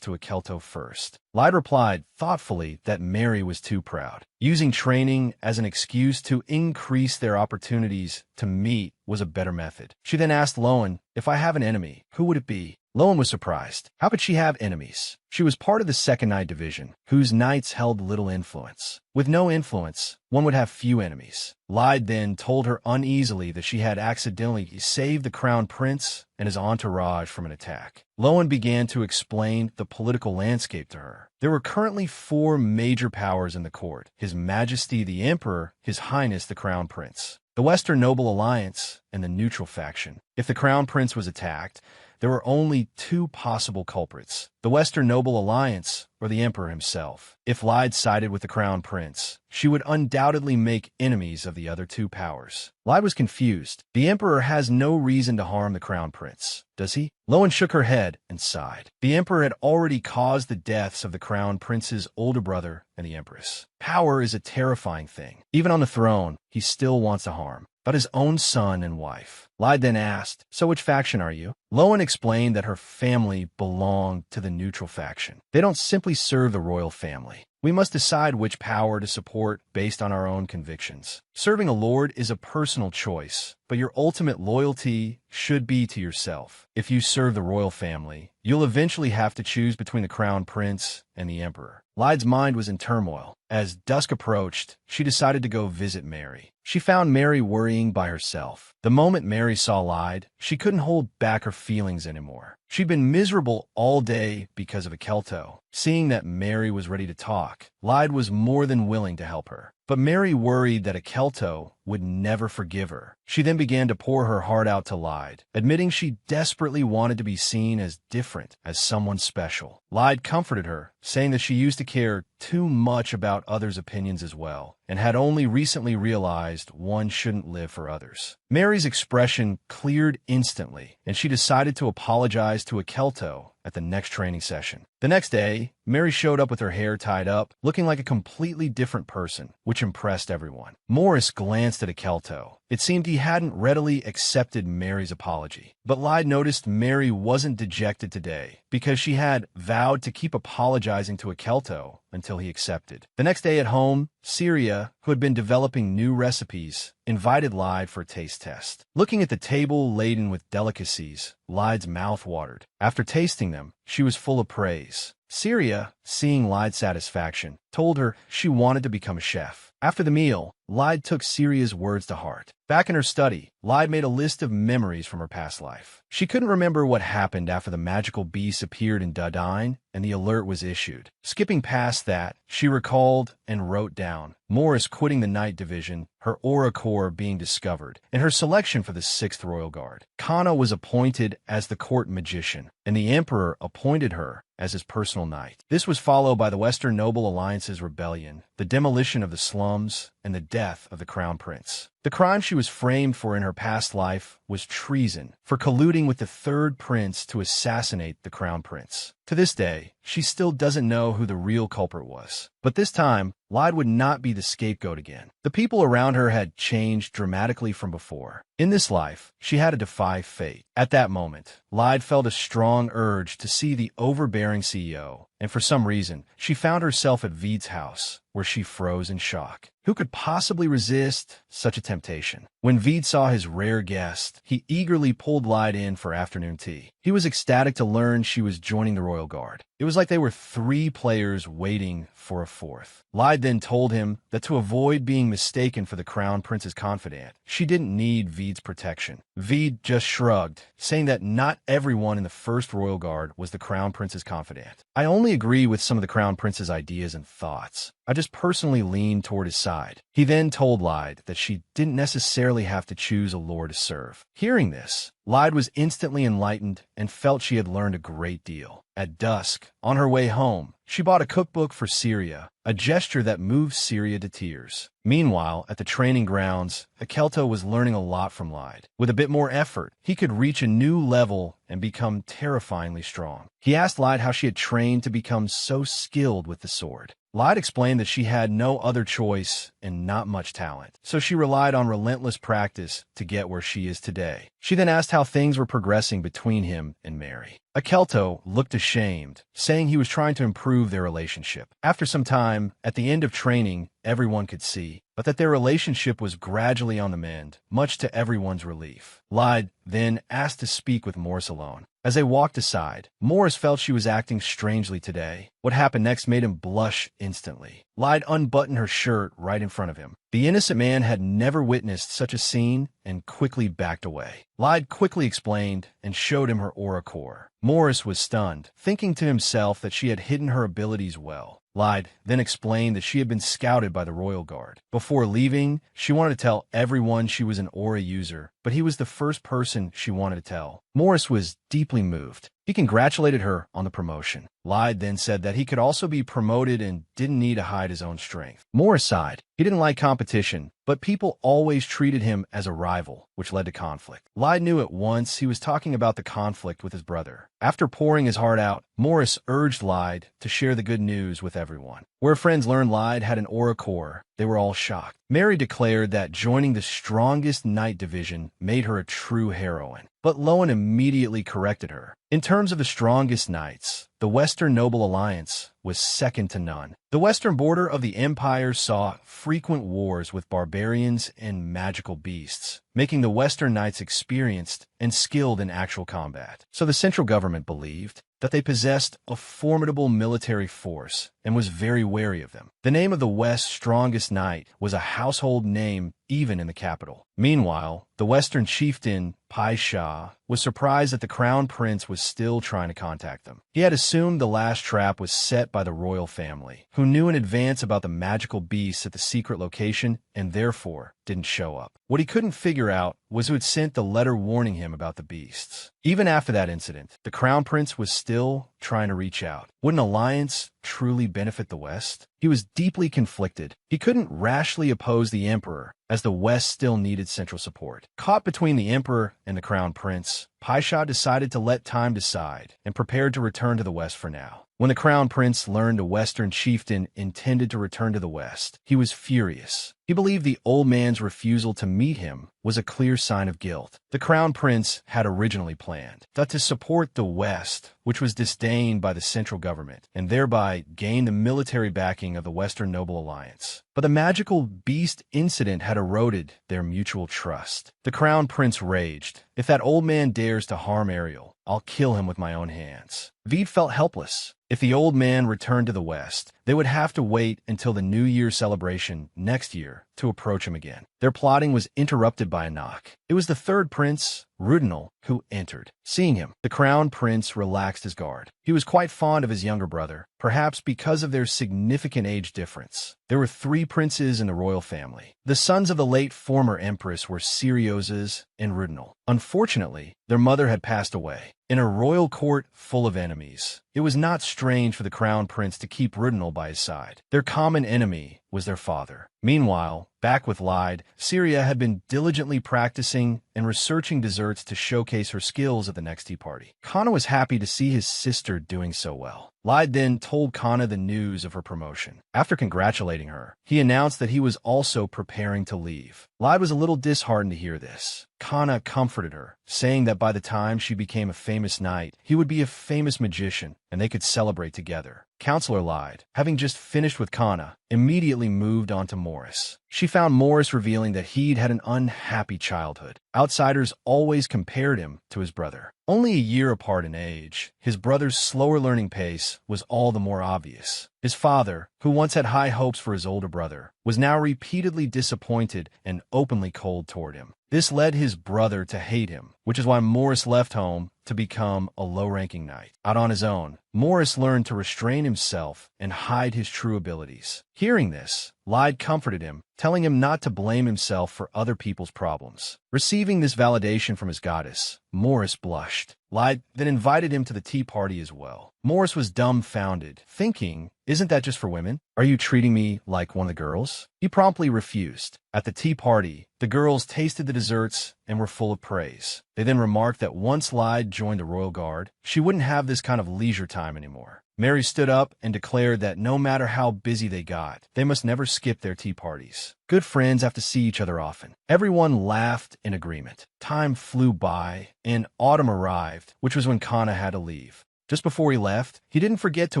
Speaker 1: to Akeelto first. Lyde replied thoughtfully that Mary was too proud. Using training as an excuse to increase their opportunities to meet was a better method. She then asked Lowen, "If I have an enemy, who would it be?" Lowen was surprised. How could she have enemies? She was part of the Second Knight Division, whose knights held little influence. With no influence, one would have few enemies. Lyde then told her uneasily that she had accidentally saved the Crown Prince and his entourage from an attack. Lowen began to explain the political landscape to her. There were currently 4 major powers in the court: His Majesty the Emperor, His Highness the Crown Prince, the Western Noble Alliance, and the neutral faction. If the Crown Prince was attacked, there were only 2 possible culprits: the Western Noble Alliance or the Emperor himself. If Lyde sided with the Crown Prince, she would undoubtedly make enemies of the other 2 powers. Lyde was confused. The Emperor has no reason to harm the Crown Prince, does he? Lowen shook her head and sighed. The Emperor had already caused the deaths of the Crown Prince's older brother and the Empress. Power is a terrifying thing. Even on the throne, he still wants to harm. But his own son and wife. Lyde then asked, "So which faction are you?" Lowen explained that her family belonged to the neutral faction. They don't simply serve the royal family. We must decide which power to support based on our own convictions. Serving a lord is a personal choice, but your ultimate loyalty should be to yourself. If you serve the royal family, you'll eventually have to choose between the Crown Prince and the Emperor. Lyde's mind was in turmoil. As dusk approached, she decided to go visit Mary. She found Mary worrying by herself. The moment Mary saw Lyde, she couldn't hold back her feelings anymore. She'd been miserable all day because of Akeelto. Seeing that Mary was ready to talk, Lyde was more than willing to help her. But Mary worried that Akeelto would never forgive her. She then began to pour her heart out to Lyde, admitting she desperately wanted to be seen as different, as someone special. Lyde comforted her, saying that she used to care too much about others' opinions as well, and had only recently realized one shouldn't live for others. Mary's expression cleared instantly, and she decided to apologize to Akeelto at the next training session. The next day, Mary showed up with her hair tied up, looking like a completely different person, which impressed everyone. Morris glanced at Akeelto. It seemed he hadn't readily accepted Mary's apology. But Lyde noticed Mary wasn't dejected today, because she had vowed to keep apologizing to Akeelto until he accepted. The next day at home, Syria, who had been developing new recipes, invited Lyde for a taste test. Looking at the table laden with delicacies, Lyde's mouth watered. After tasting them, she was full of praise. Syria, seeing Lyde's satisfaction, told her she wanted to become a chef. After the meal, Lyde took Syria's words to heart. Back in her study, Lyde made a list of memories from her past life. She couldn't remember what happened after the magical beast appeared in Dudine and the alert was issued. Skipping past that, she recalled and wrote down Morris quitting the Night Division, her aura core being discovered, and her selection for the 6th Royal Guard. Kana was appointed as the court magician, and the Emperor appointed her as his personal knight. This was followed by the Western Noble Alliance's rebellion, the demolition of the slums, and the death of the Crown Prince. The crime she was framed for in her past life was treason, for colluding with the third prince to assassinate the Crown Prince. To this day, she still doesn't know who the real culprit was. But this time, Lyde would not be the scapegoat again. The people around her had changed dramatically from before. In this life, she had to defy fate. At that moment, Lyde felt a strong urge to see the overbearing CEO, and for some reason, she found herself at Veid's house, where she froze in shock. Who could possibly resist such a temptation? When Veid saw his rare guest, he eagerly pulled Lyde in for afternoon tea. He was ecstatic to learn she was joining the Royal Guard. It was like they were 3 players waiting for a 4th. Lyde then told him that to avoid being mistaken for the Crown Prince's confidant, she didn't need Veid's protection. Veid just shrugged, saying that not everyone in the 1st Royal Guard was the Crown Prince's confidant. I only agree with some of the Crown Prince's ideas and thoughts. I just personally leaned toward his side. He then told Lyde that she didn't necessarily have to choose a lord to serve. Hearing this, Lyde was instantly enlightened and felt she had learned a great deal. At dusk, on her way home, she bought a cookbook for Syria, a gesture that moved Syria to tears. Meanwhile, at the training grounds, Akeelto was learning a lot from Lyde. With a bit more effort, he could reach a new level and become terrifyingly strong. He asked Lyde how she had trained to become so skilled with the sword. Lyde explained that she had no other choice and not much talent, so she relied on relentless practice to get where she is today. She then asked how things were progressing between him and Mary. Akeelto looked ashamed, saying he was trying to improve their relationship. After some time, at the end of training, everyone could see, but that their relationship was gradually on the mend, much to everyone's relief. Lyde then asked to speak with Morris alone. As they walked aside, Morris felt she was acting strangely today. What happened next made him blush instantly. Lyde unbuttoned her shirt right in front of him. The innocent man had never witnessed such a scene and quickly backed away. Lyde quickly explained and showed him her aura core. Morris was stunned, thinking to himself that she had hidden her abilities well. Lyde then explained that she had been scouted by the Royal Guard. Before leaving, she wanted to tell everyone she was an aura user, but he was the first person she wanted to tell. Morris was deeply moved. He congratulated her on the promotion. Lyde then said that he could also be promoted and didn't need to hide his own strength. Morris sighed. He didn't like competition, but people always treated him as a rival, which led to conflict. Lyde knew at once he was talking about the conflict with his brother. After pouring his heart out, Morris urged Lyde to share the good news with everyone. Where friends learned Lyde had an aura core, they were all shocked. Mary declared that joining the strongest knight division made her a true heroine, but Lowen immediately corrected her. In terms of the strongest knights, the Western Noble Alliance was second to none. The western border of the Empire saw frequent wars with barbarians and magical beasts, making the Western knights experienced and skilled in actual combat. So the central government believed that they possessed a formidable military force and was very wary of them. The name of the West's strongest knight was a household name even in the capital. Meanwhile, the Western chieftain, Pai Sha, was surprised that the Crown Prince was still trying to contact them. He had assumed the last trap was set by the royal family, who knew in advance about the magical beasts at the secret location and therefore didn't show up. What he couldn't figure out was who had sent the letter warning him about the beasts. Even after that incident, the Crown Prince was still trying to reach out. Would an alliance truly benefit the West? He was deeply conflicted. He couldn't rashly oppose the Emperor, as the West still needed central support. Caught between the Emperor and the Crown Prince, Pai Sha decided to let time decide and prepared to return to the West for now. When the Crown Prince learned a Western chieftain intended to return to the West, he was furious. He believed the old man's refusal to meet him was a clear sign of guilt. The Crown Prince had originally planned that to support the West, which was disdained by the central government, and thereby gain the military backing of the Western Noble Alliance. But the magical beast incident had eroded their mutual trust. The Crown Prince raged. If that old man dares to harm Ariel, I'll kill him with my own hands. Veid felt helpless. If the old man returned to the West, they would have to wait until the New Year celebration next year to approach him again. their plotting was interrupted by a knock. It was the third prince, Rudol, who entered. Seeing him, the crown prince relaxed his guard. He was quite fond of his younger brother, perhaps because of their significant age difference. There were 3 princes in the royal family. The sons of the late former empress were Syria and Rudol. Unfortunately, their mother had passed away. In a royal court full of enemies, it was not strange for the crown prince to keep Rudol by his side. Their common enemy was their father. Meanwhile, back with Lyde, Syria had been diligently practicing and researching desserts to showcase her skills at the next tea party. Kana was happy to see his sister doing so well. Lyde then told Kana the news of her promotion. After congratulating her, he announced that he was also preparing to leave. Lyde was a little disheartened to hear this. Kana comforted her, saying that by the time she became a famous knight, he would be a famous magician, and they could celebrate together. Counselor Lyde, having just finished with Kana, immediately moved on to Morris. She found Morris revealing that he'd had an unhappy childhood. Outsiders always compared him to his brother. Only a year apart in age, his brother's slower learning pace was all the more obvious. His father, who once had high hopes for his older brother, was now repeatedly disappointed and openly cold toward him. This led his brother to hate him, which is why Morris left home to become a low-ranking knight. Out on his own, Morris learned to restrain himself and hide his true abilities. Hearing this, Lyde comforted him, telling him not to blame himself for other people's problems. Receiving this validation from his goddess, Morris blushed. Lyde then invited him to the tea party as well. Morris was dumbfounded, thinking, "Isn't that just for women? Are you treating me like one of the girls?" He promptly refused. At the tea party, the girls tasted the desserts and were full of praise. They then remarked that once Lyde joined the royal guard, she wouldn't have this kind of leisure time anymore. Mary stood up and declared that no matter how busy they got, they must never skip their tea parties. Good friends have to see each other often. Everyone laughed in agreement. Time flew by, and autumn arrived, which was when Kana had to leave. Just before he left, he didn't forget to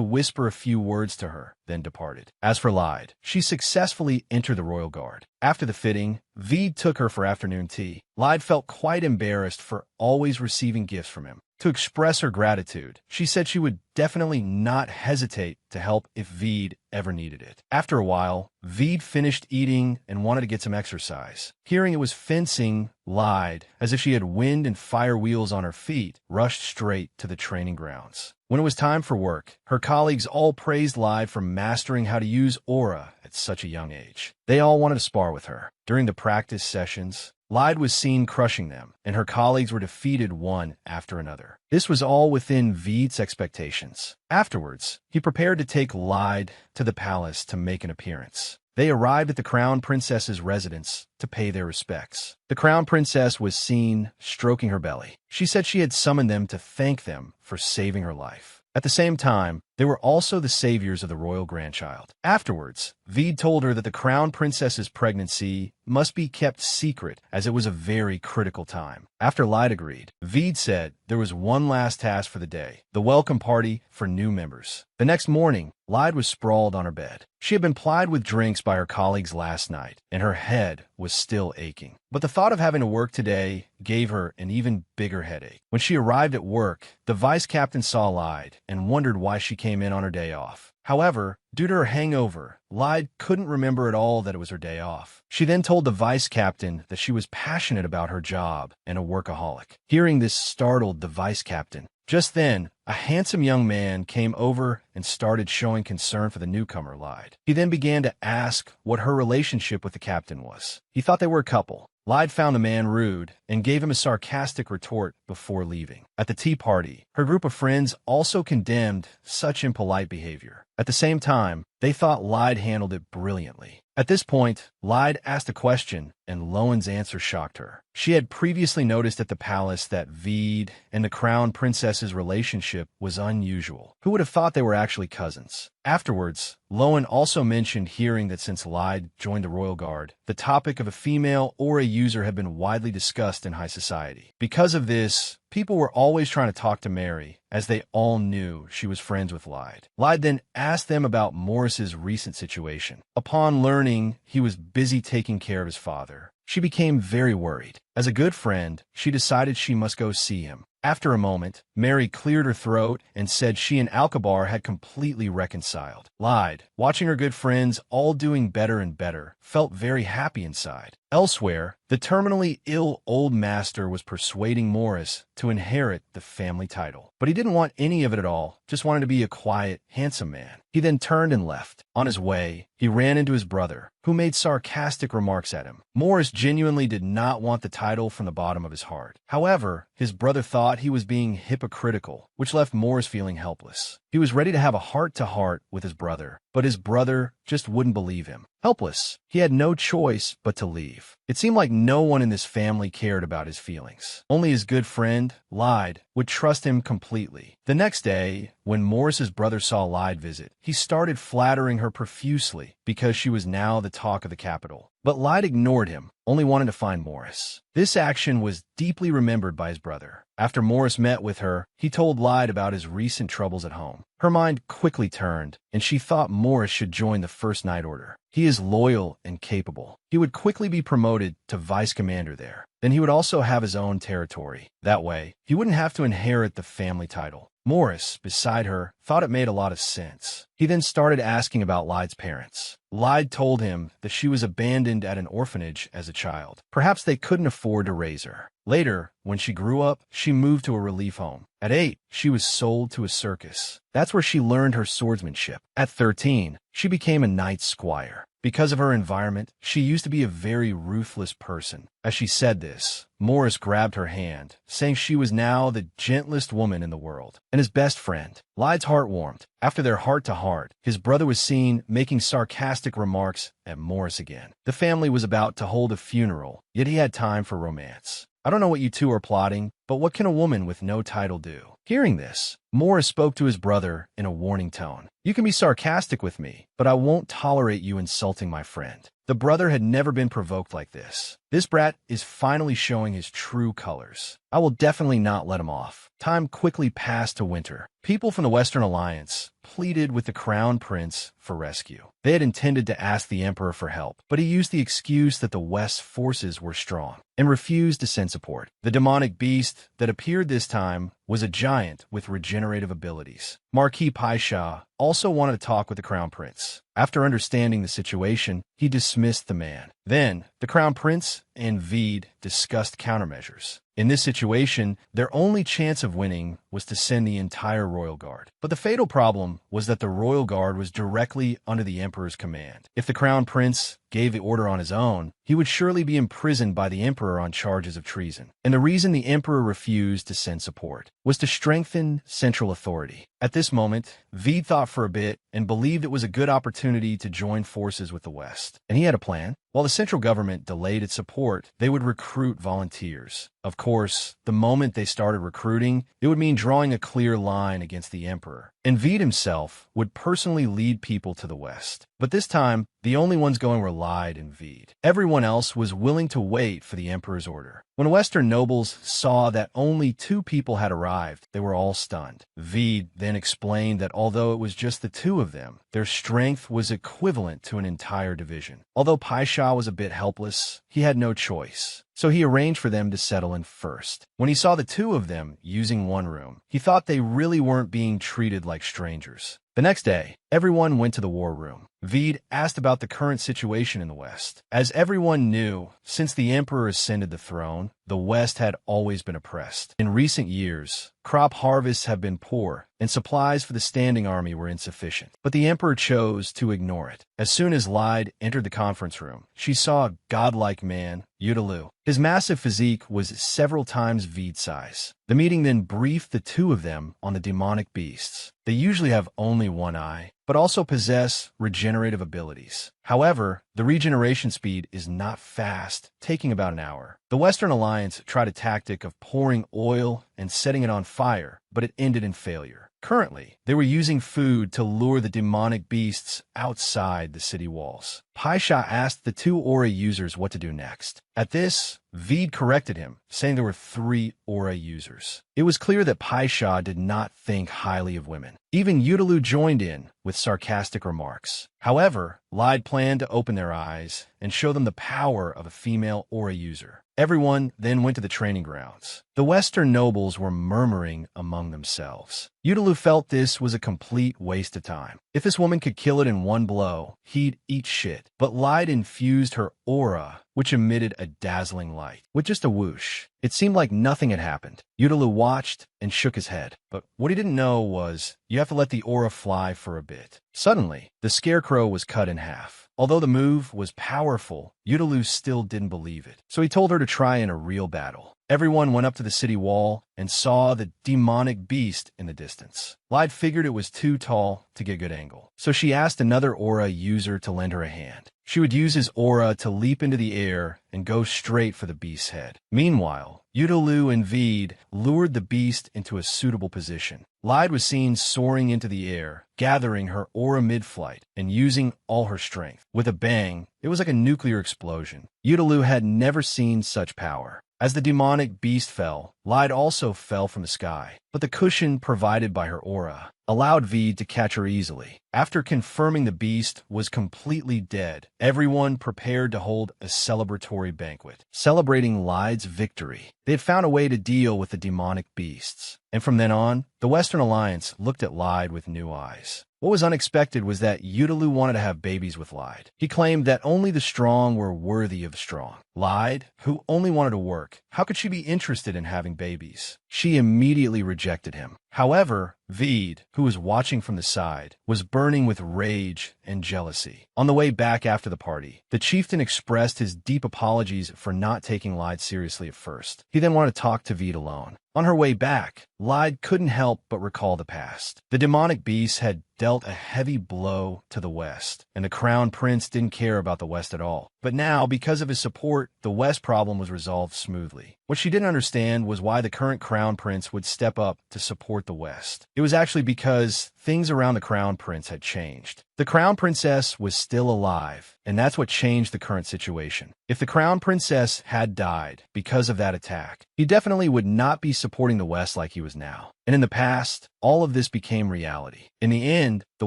Speaker 1: whisper a few words to her, then departed. As for Lyde, she successfully entered the royal guard. After the fitting, Veed took her for afternoon tea. Lyde felt quite embarrassed for always receiving gifts from him. To express her gratitude, she said she would definitely not hesitate to help if Veed ever needed it. After a while, Veed finished eating and wanted to get some exercise. Hearing it was fencing, Lyde, as if she had wind and fire wheels on her feet, rushed straight to the training grounds. When it was time for work, her colleagues all praised Lyde for mastering how to use aura at such a young age. They all wanted to spar with her. During the practice sessions, Lyde was seen crushing them, and her colleagues were defeated one after another. This was all within Veed's expectations. Afterwards, he prepared to take Lyde to the palace to make an appearance. They arrived at the crown princess's residence to pay their respects. The crown princess was seen stroking her belly. She said she had summoned them to thank them for saving her life. At the same time, they were also the saviors of the royal grandchild. Afterwards, Veed told her that the crown princess's pregnancy must be kept secret as it was a very critical time. After Lyde agreed, Veed said there was one last task for the day, the welcome party for new members. The next morning, Lyde was sprawled on her bed. She had been plied with drinks by her colleagues last night, and her head was still aching. But the thought of having to work today gave her an even bigger headache. When she arrived at work, the vice captain saw Lyde and wondered why she came in on her day off. However, due to her hangover, Lyde couldn't remember at all that it was her day off. She then told the vice captain that she was passionate about her job and a workaholic. Hearing this startled the vice captain. Just then, a handsome young man came over and started showing concern for the newcomer, Lyde. He then began to ask what her relationship with the captain was. He thought they were a couple. Lyde found the man rude and gave him a sarcastic retort before leaving. At the tea party, her group of friends also condemned such impolite behavior. At the same time, they thought Lyde handled it brilliantly. At this point, Lyde asked a question, and Lowen's answer shocked her. She had previously noticed at the palace that Veed and the crown princess's relationship was unusual. Who would have thought they were actually cousins? Afterwards, Lowen also mentioned hearing that since Lyde joined the royal guard, the topic of a female or a user had been widely discussed in high society. Because of this, people were always trying to talk to Mary, as they all knew she was friends with Lyde. Lyde then asked them about Morris's recent situation. Upon learning he was busy taking care of his father, she became very worried. As a good friend, she decided she must go see him. After a moment, Mary cleared her throat and said she and Alcabar had completely reconciled. Lied, watching her good friends all doing better and better, felt very happy inside. Elsewhere, the terminally ill old master was persuading Morris to inherit the family title. But he didn't want any of it at all, just wanted to be a quiet, handsome man. He then turned and left. On his way, he ran into his brother, who made sarcastic remarks at him. Morris genuinely did not want the title from the bottom of his heart. However, his brother thought he was being hypocritical, which left Morris feeling helpless. He was ready to have a heart-to-heart with his brother, but his brother just wouldn't believe him. Helpless, he had no choice but to leave. It seemed like no one in this family cared about his feelings. Only his good friend, Lyde, would trust him completely. The next day, when Morris's brother saw Lyde visit, he started flattering her profusely because she was now the talk of the capital. But Lyde ignored him, only wanted to find Morris. This action was deeply remembered by his brother. After Morris met with her, he told Lyde about his recent troubles at home. Her mind quickly turned, and she thought Morris should join the First Night Order. He is loyal and capable. He would quickly be promoted to vice commander there. Then he would also have his own territory. That way, he wouldn't have to inherit the family title. Morris, beside her, thought it made a lot of sense. He then started asking about Lyde's parents. Lyde told him that she was abandoned at an orphanage as a child. Perhaps they couldn't afford to raise her. Later, when she grew up, she moved to a relief home. At 8, she was sold to a circus. That's where she learned her swordsmanship. At 13, she became a knight squire. Because of her environment, she used to be a very ruthless person. As she said this, Morris grabbed her hand, saying she was now the gentlest woman in the world, and his best friend. Lyde's heart warmed. After their heart-to-heart, his brother was seen making sarcastic remarks at Morris again. The family was about to hold a funeral, yet he had time for romance. I don't know what you two are plotting, but what can a woman with no title do? Hearing this, Morris spoke to his brother in a warning tone. You can be sarcastic with me, but I won't tolerate you insulting my friend. The brother had never been provoked like this. This brat is finally showing his true colors. I will definitely not let him off. Time quickly passed to winter. People from the Western Alliance pleaded with the Crown Prince for rescue. They had intended to ask the Emperor for help, but he used the excuse that the West's forces were strong and refused to send support. The demonic beast that appeared this time was a giant with regenerative abilities. Marquis Paisha also wanted to talk with the Crown Prince. After understanding the situation, he dismissed the man. Then, the Crown Prince and Veed discussed countermeasures. In this situation, their only chance of winning was to send the entire Royal Guard. But the fatal problem was that the Royal Guard was directly under the Emperor's command. If the Crown Prince gave the order on his own, he would surely be imprisoned by the Emperor on charges of treason. And the reason the Emperor refused to send support was to strengthen central authority. At this moment, Veed thought for a bit and believed it was a good opportunity to join forces with the West. And he had a plan. While the central government delayed its support, they would recruit volunteers. Of course, the moment they started recruiting, it would mean drawing a clear line against the Emperor. And Veed himself would personally lead people to the West. But this time, the only ones going were Lyde and Veed. Everyone else was willing to wait for the Emperor's order. When Western nobles saw that only 2 people had arrived, they were all stunned. Veed then explained that although it was just the 2 of them, their strength was equivalent to an entire division. Although Paisha was a bit helpless, he had no choice. So he arranged for them to settle in first. When he saw the 2 of them using one room, he thought they really weren't being treated like strangers. The next day, everyone went to the war room. Veed asked about the current situation in the West. As everyone knew, since the Emperor ascended the throne, the West had always been oppressed. In recent years, crop harvests have been poor, and supplies for the standing army were insufficient. But the Emperor chose to ignore it. As soon as Lyde entered the conference room, she saw a godlike man, Rudol. His massive physique was several times Veed's size. The meeting then briefed the 2 of them on the demonic beasts. They usually have only one eye, but also possess regenerative abilities. However, the regeneration speed is not fast, taking about an hour. The Western Alliance tried a tactic of pouring oil and setting it on fire, but it ended in failure. Currently, they were using food to lure the demonic beasts outside the city walls. Paisha asked the 2 aura users what to do next. At this, Veed corrected him, saying there were 3 aura users. It was clear that Paisha did not think highly of women. Even Rudol joined in with sarcastic remarks. However, Lyde planned to open their eyes and show them the power of a female aura user. Everyone then went to the training grounds. The Western nobles were murmuring among themselves. Udaloo felt this was a complete waste of time. If this woman could kill it in one blow, he'd eat shit. But Lyde infused her aura, which emitted a dazzling light. With just a whoosh, it seemed like nothing had happened. Udaloo watched and shook his head. But what he didn't know was, you have to let the aura fly for a bit. Suddenly, the scarecrow was cut in half. Although the move was powerful, Udaloo still didn't believe it. So he told her to try in a real battle. Everyone went up to the city wall and saw the demonic beast in the distance. Lyde figured it was too tall to get a good angle, so she asked another aura user to lend her a hand. She would use his aura to leap into the air and go straight for the beast's head. Meanwhile, Udaloo and Veed lured the beast into a suitable position. Lyde was seen soaring into the air, gathering her aura mid-flight and using all her strength. With a bang, it was like a nuclear explosion. Udaloo had never seen such power. As the demonic beast fell, Lyde also fell from the sky, but the cushion provided by her aura allowed Veed to catch her easily. After confirming the beast was completely dead, everyone prepared to hold a celebratory banquet, celebrating Lyde's victory. They had found a way to deal with the demonic beasts, and from then on, the Western Alliance looked at Lyde with new eyes. What was unexpected was that Udaloo wanted to have babies with Lyde. He claimed that only the strong were worthy of strong. Lyde, who only wanted to work, how could she be interested in having babies? She immediately rejected him. However, Veed, who was watching from the side, was burning with rage and jealousy. On the way back after the party, the chieftain expressed his deep apologies for not taking Lyde seriously at first. He then wanted to talk to Veed alone. On her way back, Lyde couldn't help but recall the past. The demonic beast had dealt a heavy blow to the West, and the Crown Prince didn't care about the West at all. But now, because of his support, the West problem was resolved smoothly. What she didn't understand was why the current Crown Prince would step up to support the West. It was actually because things around the Crown Prince had changed. The Crown Princess was still alive, and that's what changed the current situation. If the Crown Princess had died because of that attack, he definitely would not be supporting the West like he was now. And in the past, all of this became reality. In the end, the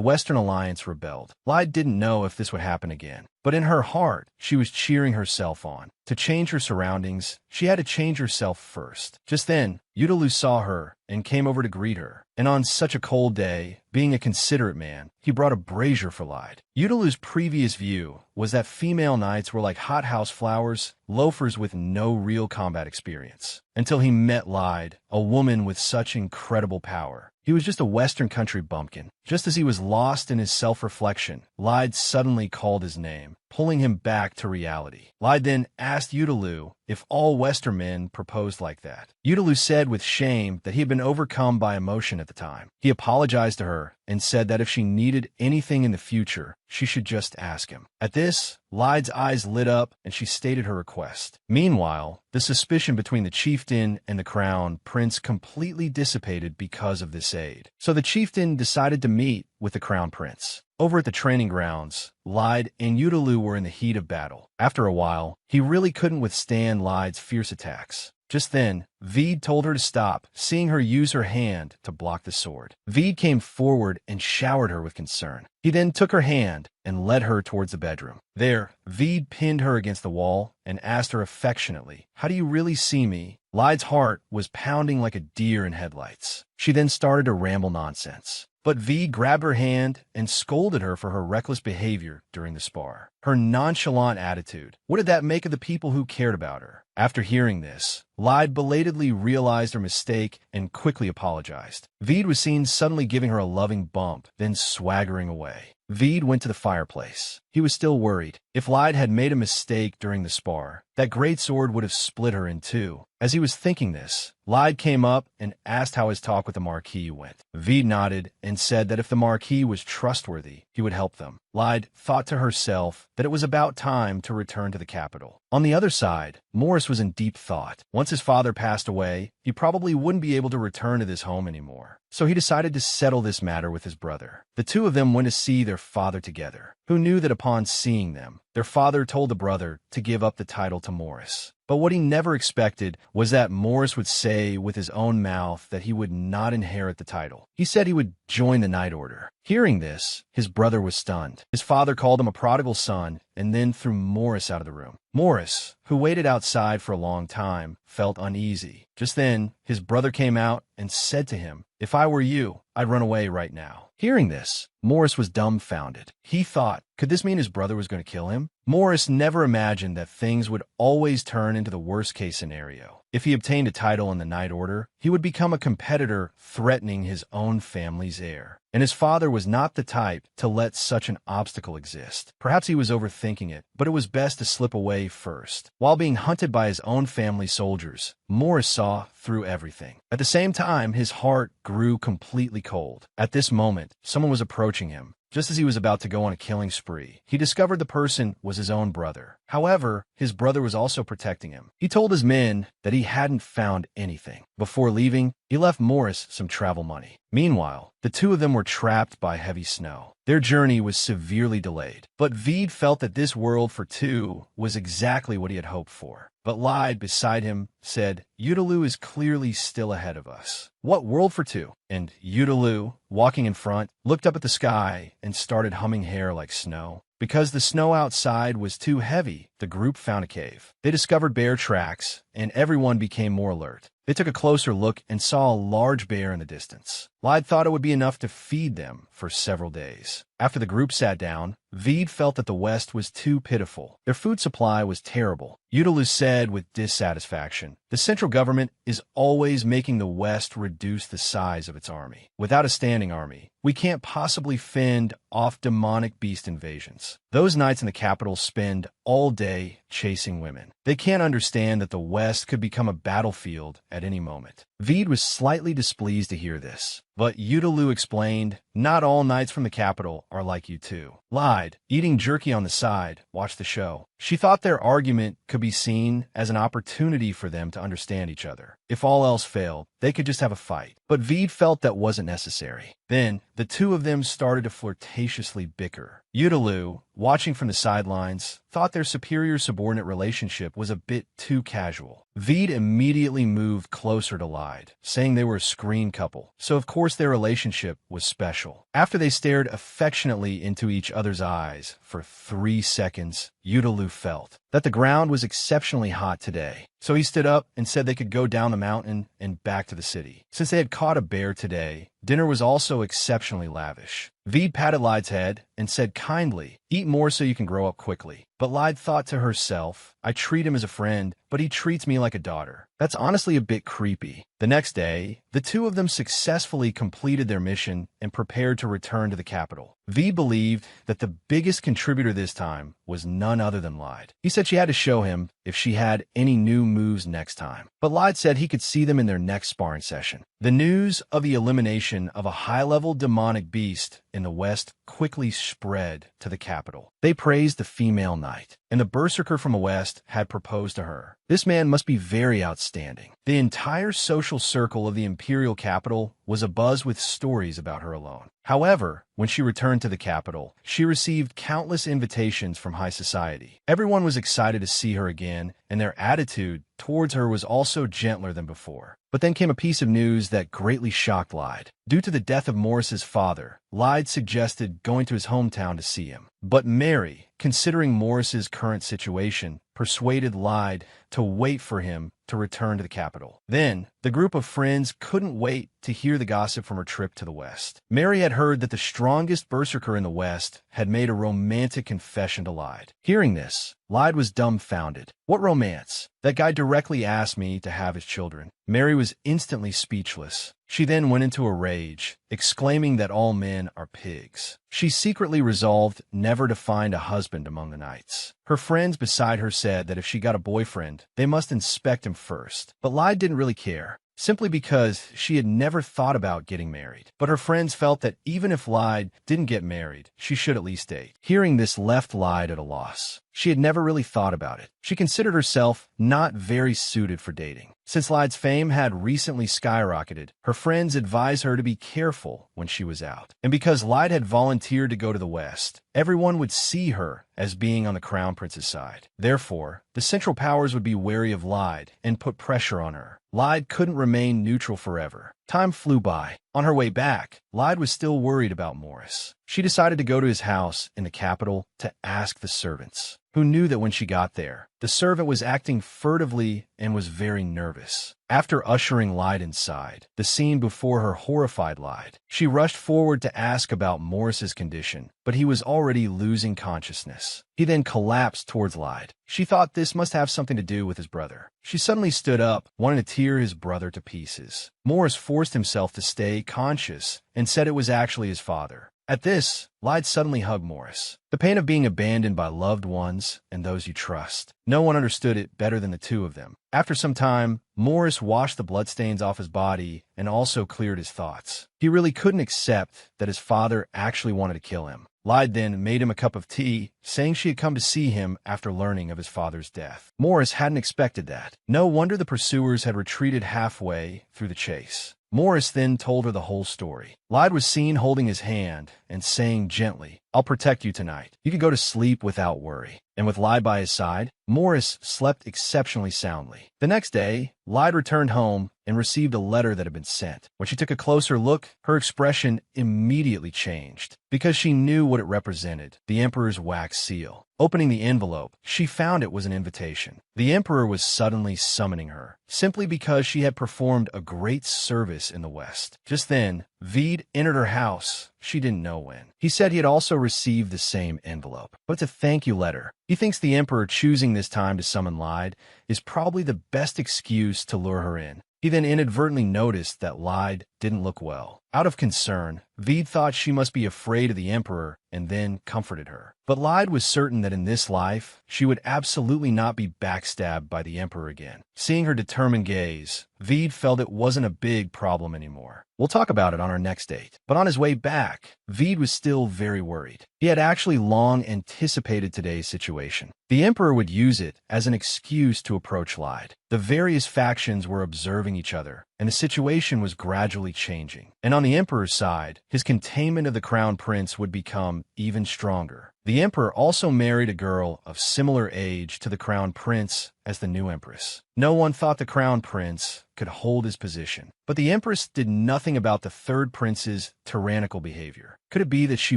Speaker 1: Western Alliance rebelled. Lyde didn't know if this would happen again, but in her heart, she was cheering herself on. To change her surroundings, she had to change herself first. Just then, Udaloo saw her and came over to greet her. And on such a cold day, being a considerate man, he brought a brazier for Lyde. Udaloo's previous view was that female knights were like hothouse flowers, loafers with no real combat experience. Until he met Lyde, a woman with such incredible power. He was just a Western country bumpkin. Just as he was lost in his self-reflection, Lyde suddenly called his name, pulling him back to reality. Lyde then asked Udaloo if all Western men proposed like that. Udaloo said with shame that he had been overcome by emotion at the time. He apologized to her and said that if she needed anything in the future, she should just ask him. At this, Lyde's eyes lit up and she stated her request. Meanwhile, the suspicion between the chieftain and the crown prince completely dissipated because of this aid. So the chieftain decided to meet with the crown prince. Over at the training grounds, Lyde and Udaloo were in the heat of battle. After a while, he really couldn't withstand Lyde's fierce attacks. Just then, Veed told her to stop, seeing her use her hand to block the sword. Veed came forward and showered her with concern. He then took her hand and led her towards the bedroom. There, Veed pinned her against the wall and asked her affectionately, "How do you really see me?" Lyde's heart was pounding like a deer in headlights. She then started to ramble nonsense. But V grabbed her hand and scolded her for her reckless behavior during the spar. Her nonchalant attitude. What did that make of the people who cared about her? After hearing this, Lyde belatedly realized her mistake and quickly apologized. Veed was seen suddenly giving her a loving bump, then swaggering away. Veed went to the fireplace. He was still worried. If Lyde had made a mistake during the spar, that great sword would have split her in two. As he was thinking this, Lyde came up and asked how his talk with the Marquis went. Veed nodded and said that if the Marquis was trustworthy, he would help them. Lyde thought to herself that it was about time to return to the capital. On the other side, Morris was in deep thought. Once his father passed away, he probably wouldn't be able to return to this home anymore. So he decided to settle this matter with his brother. The two of them went to see their father together, who knew that upon seeing them, their father told the brother to give up the title to Morris. But what he never expected was that Morris would say with his own mouth that he would not inherit the title. He said he would join the Night Order. Hearing this, his brother was stunned. His father called him a prodigal son and then threw Morris out of the room. Morris, who waited outside for a long time, felt uneasy. Just then, his brother came out and said to him, "If I were you, I'd run away right now." Hearing this, Morris was dumbfounded. He thought, could this mean his brother was going to kill him? Morris never imagined that things would always turn into the worst-case scenario. If he obtained a title in the Night Order, he would become a competitor threatening his own family's heir. And his father was not the type to let such an obstacle exist. Perhaps he was overthinking it, but it was best to slip away first. While being hunted by his own family soldiers, Morris saw through everything. At the same time, his heart grew completely cold. At this moment, someone was approaching him. Just as he was about to go on a killing spree, he discovered the person was his own brother. However, his brother was also protecting him. He told his men that he hadn't found anything. Before leaving, he left Morris some travel money. Meanwhile, the two of them were trapped by heavy snow. Their journey was severely delayed, but Veed felt that this world for two was exactly what he had hoped for. But Lyde beside him said, "Udaloo is clearly still ahead of us." "What world for two?" And Udaloo, walking in front, looked up at the sky and started humming hair like snow. Because the snow outside was too heavy, the group found a cave. They discovered bear tracks, and everyone became more alert. They took a closer look and saw a large bear in the distance. Lyde thought it would be enough to feed them for several days. After the group sat down, Veed felt that the West was too pitiful. Their food supply was terrible. Udaloo said with dissatisfaction, "The central government is always making the West reduce the size of its army. Without a standing army, we can't possibly fend off demonic beast invasions." Those knights in the capital spend all day chasing women. They can't understand that the West could become a battlefield at any moment. Veed was slightly displeased to hear this, but Udaloo explained, "Not all knights from the capital are like you two." Lyde, eating jerky on the side, watched the show. She thought their argument could be seen as an opportunity for them to understand each other. If all else failed, they could just have a fight. But Veed felt that wasn't necessary. Then, the two of them started to flirtatiously bicker. Udaloo, watching from the sidelines, thought their superior-subordinate relationship was a bit too casual. Veed immediately moved closer to Lyde, saying they were a screen couple, so of course their relationship was special. After they stared affectionately into each other's eyes for 3 seconds, Udaloo felt that the ground was exceptionally hot today. So he stood up and said they could go down the mountain and back to the city. Since they had caught a bear today, dinner was also exceptionally lavish. Veed patted Lyde's head and said kindly, "Eat more so you can grow up quickly." But Lyde thought to herself, "I treat him as a friend, but he treats me like a daughter. That's honestly a bit creepy." The next day, the two of them successfully completed their mission and prepared to return to the capital. Veed believed that the biggest contributor this time was none other than Lyde. He said she had to show him if she had any new moves next time. But Lyde said he could see them in their next sparring session. The news of the elimination of a high-level demonic beast in the West quickly spread to the capital. They praised the female knight, and the berserker from the West had proposed to her. This man must be very outstanding. The entire social circle of the imperial capital was abuzz with stories about her alone. However, when she returned to the capital, she received countless invitations from high society. Everyone was excited to see her again, and their attitude towards her was also gentler than before. But then came a piece of news that greatly shocked Lyde. Due to the death of Morris's father, Lyde suggested going to his hometown to see him. But Mary, considering Morris's current situation, persuaded Lyde to wait for him to return to the capital. Then, the group of friends couldn't wait to hear the gossip from her trip to the West. Mary had heard that the strongest berserker in the West had made a romantic confession to Lyde. Hearing this, Lyde was dumbfounded. "What romance? That guy directly asked me to have his children." Mary was instantly speechless. She then went into a rage, exclaiming that all men are pigs. She secretly resolved never to find a husband among the knights. Her friends beside her said that if she got a boyfriend, they must inspect him first. But Lyde didn't really care, simply because she had never thought about getting married. But her friends felt that even if Lyde didn't get married, she should at least date. Hearing this left Lyde at a loss. She had never really thought about it. She considered herself not very suited for dating. Since Lyde's fame had recently skyrocketed, her friends advised her to be careful when she was out. And because Lyde had volunteered to go to the West, everyone would see her as being on the Crown Prince's side. Therefore, the Central Powers would be wary of Lyde and put pressure on her. Lyde couldn't remain neutral forever. Time flew by. On her way back, Lyde was still worried about Morris. She decided to go to his house in the capital to ask the servants, who knew that when she got there, the servant was acting furtively and was very nervous. After ushering Lyde inside, the scene before her horrified Lyde. She rushed forward to ask about Morris's condition, but he was already losing consciousness. He then collapsed towards Lyde. She thought this must have something to do with his brother. She suddenly stood up, wanting to tear his brother to pieces. Morris forced himself to stay conscious and said it was actually his father. At this, Lyde suddenly hugged Morris. The pain of being abandoned by loved ones and those you trust. No one understood it better than the two of them. After some time, Morris washed the bloodstains off his body and also cleared his thoughts. He really couldn't accept that his father actually wanted to kill him. Lyde then made him a cup of tea, saying she had come to see him after learning of his father's death. Morris hadn't expected that. No wonder the pursuers had retreated halfway through the chase. Morris then told her the whole story. Lyde was seen holding his hand and saying gently, "I'll protect you tonight. You can go to sleep without worry." And with Lyde by his side, Morris slept exceptionally soundly. The next day, Lyde returned home and received a letter that had been sent. When she took a closer look, her expression immediately changed because she knew what it represented, the Emperor's wax seal. Opening the envelope, she found it was an invitation. The Emperor was suddenly summoning her, simply because she had performed a great service in the West. Just then, Veed entered her house. She didn't know when. He said he had also received the same envelope, but it's a thank you letter. He thinks the Emperor choosing this time to summon Lyde is probably the best excuse to lure her in. He then inadvertently noticed that Lyde didn't look well. Out of concern, Veed thought she must be afraid of the Emperor and then comforted her. But Lyde was certain that in this life, she would absolutely not be backstabbed by the Emperor again. Seeing her determined gaze, Veed felt it wasn't a big problem anymore. We'll talk about it on our next date. But on his way back, Veed was still very worried. He had actually long anticipated today's situation. The Emperor would use it as an excuse to approach Lyde. The various factions were observing each other, and the situation was gradually changing. And on the Emperor's side, his containment of the Crown Prince would become even stronger. The Emperor also married a girl of similar age to the Crown Prince as the new Empress. No one thought the Crown Prince could hold his position. But the Empress did nothing about the third prince's tyrannical behavior. Could it be that she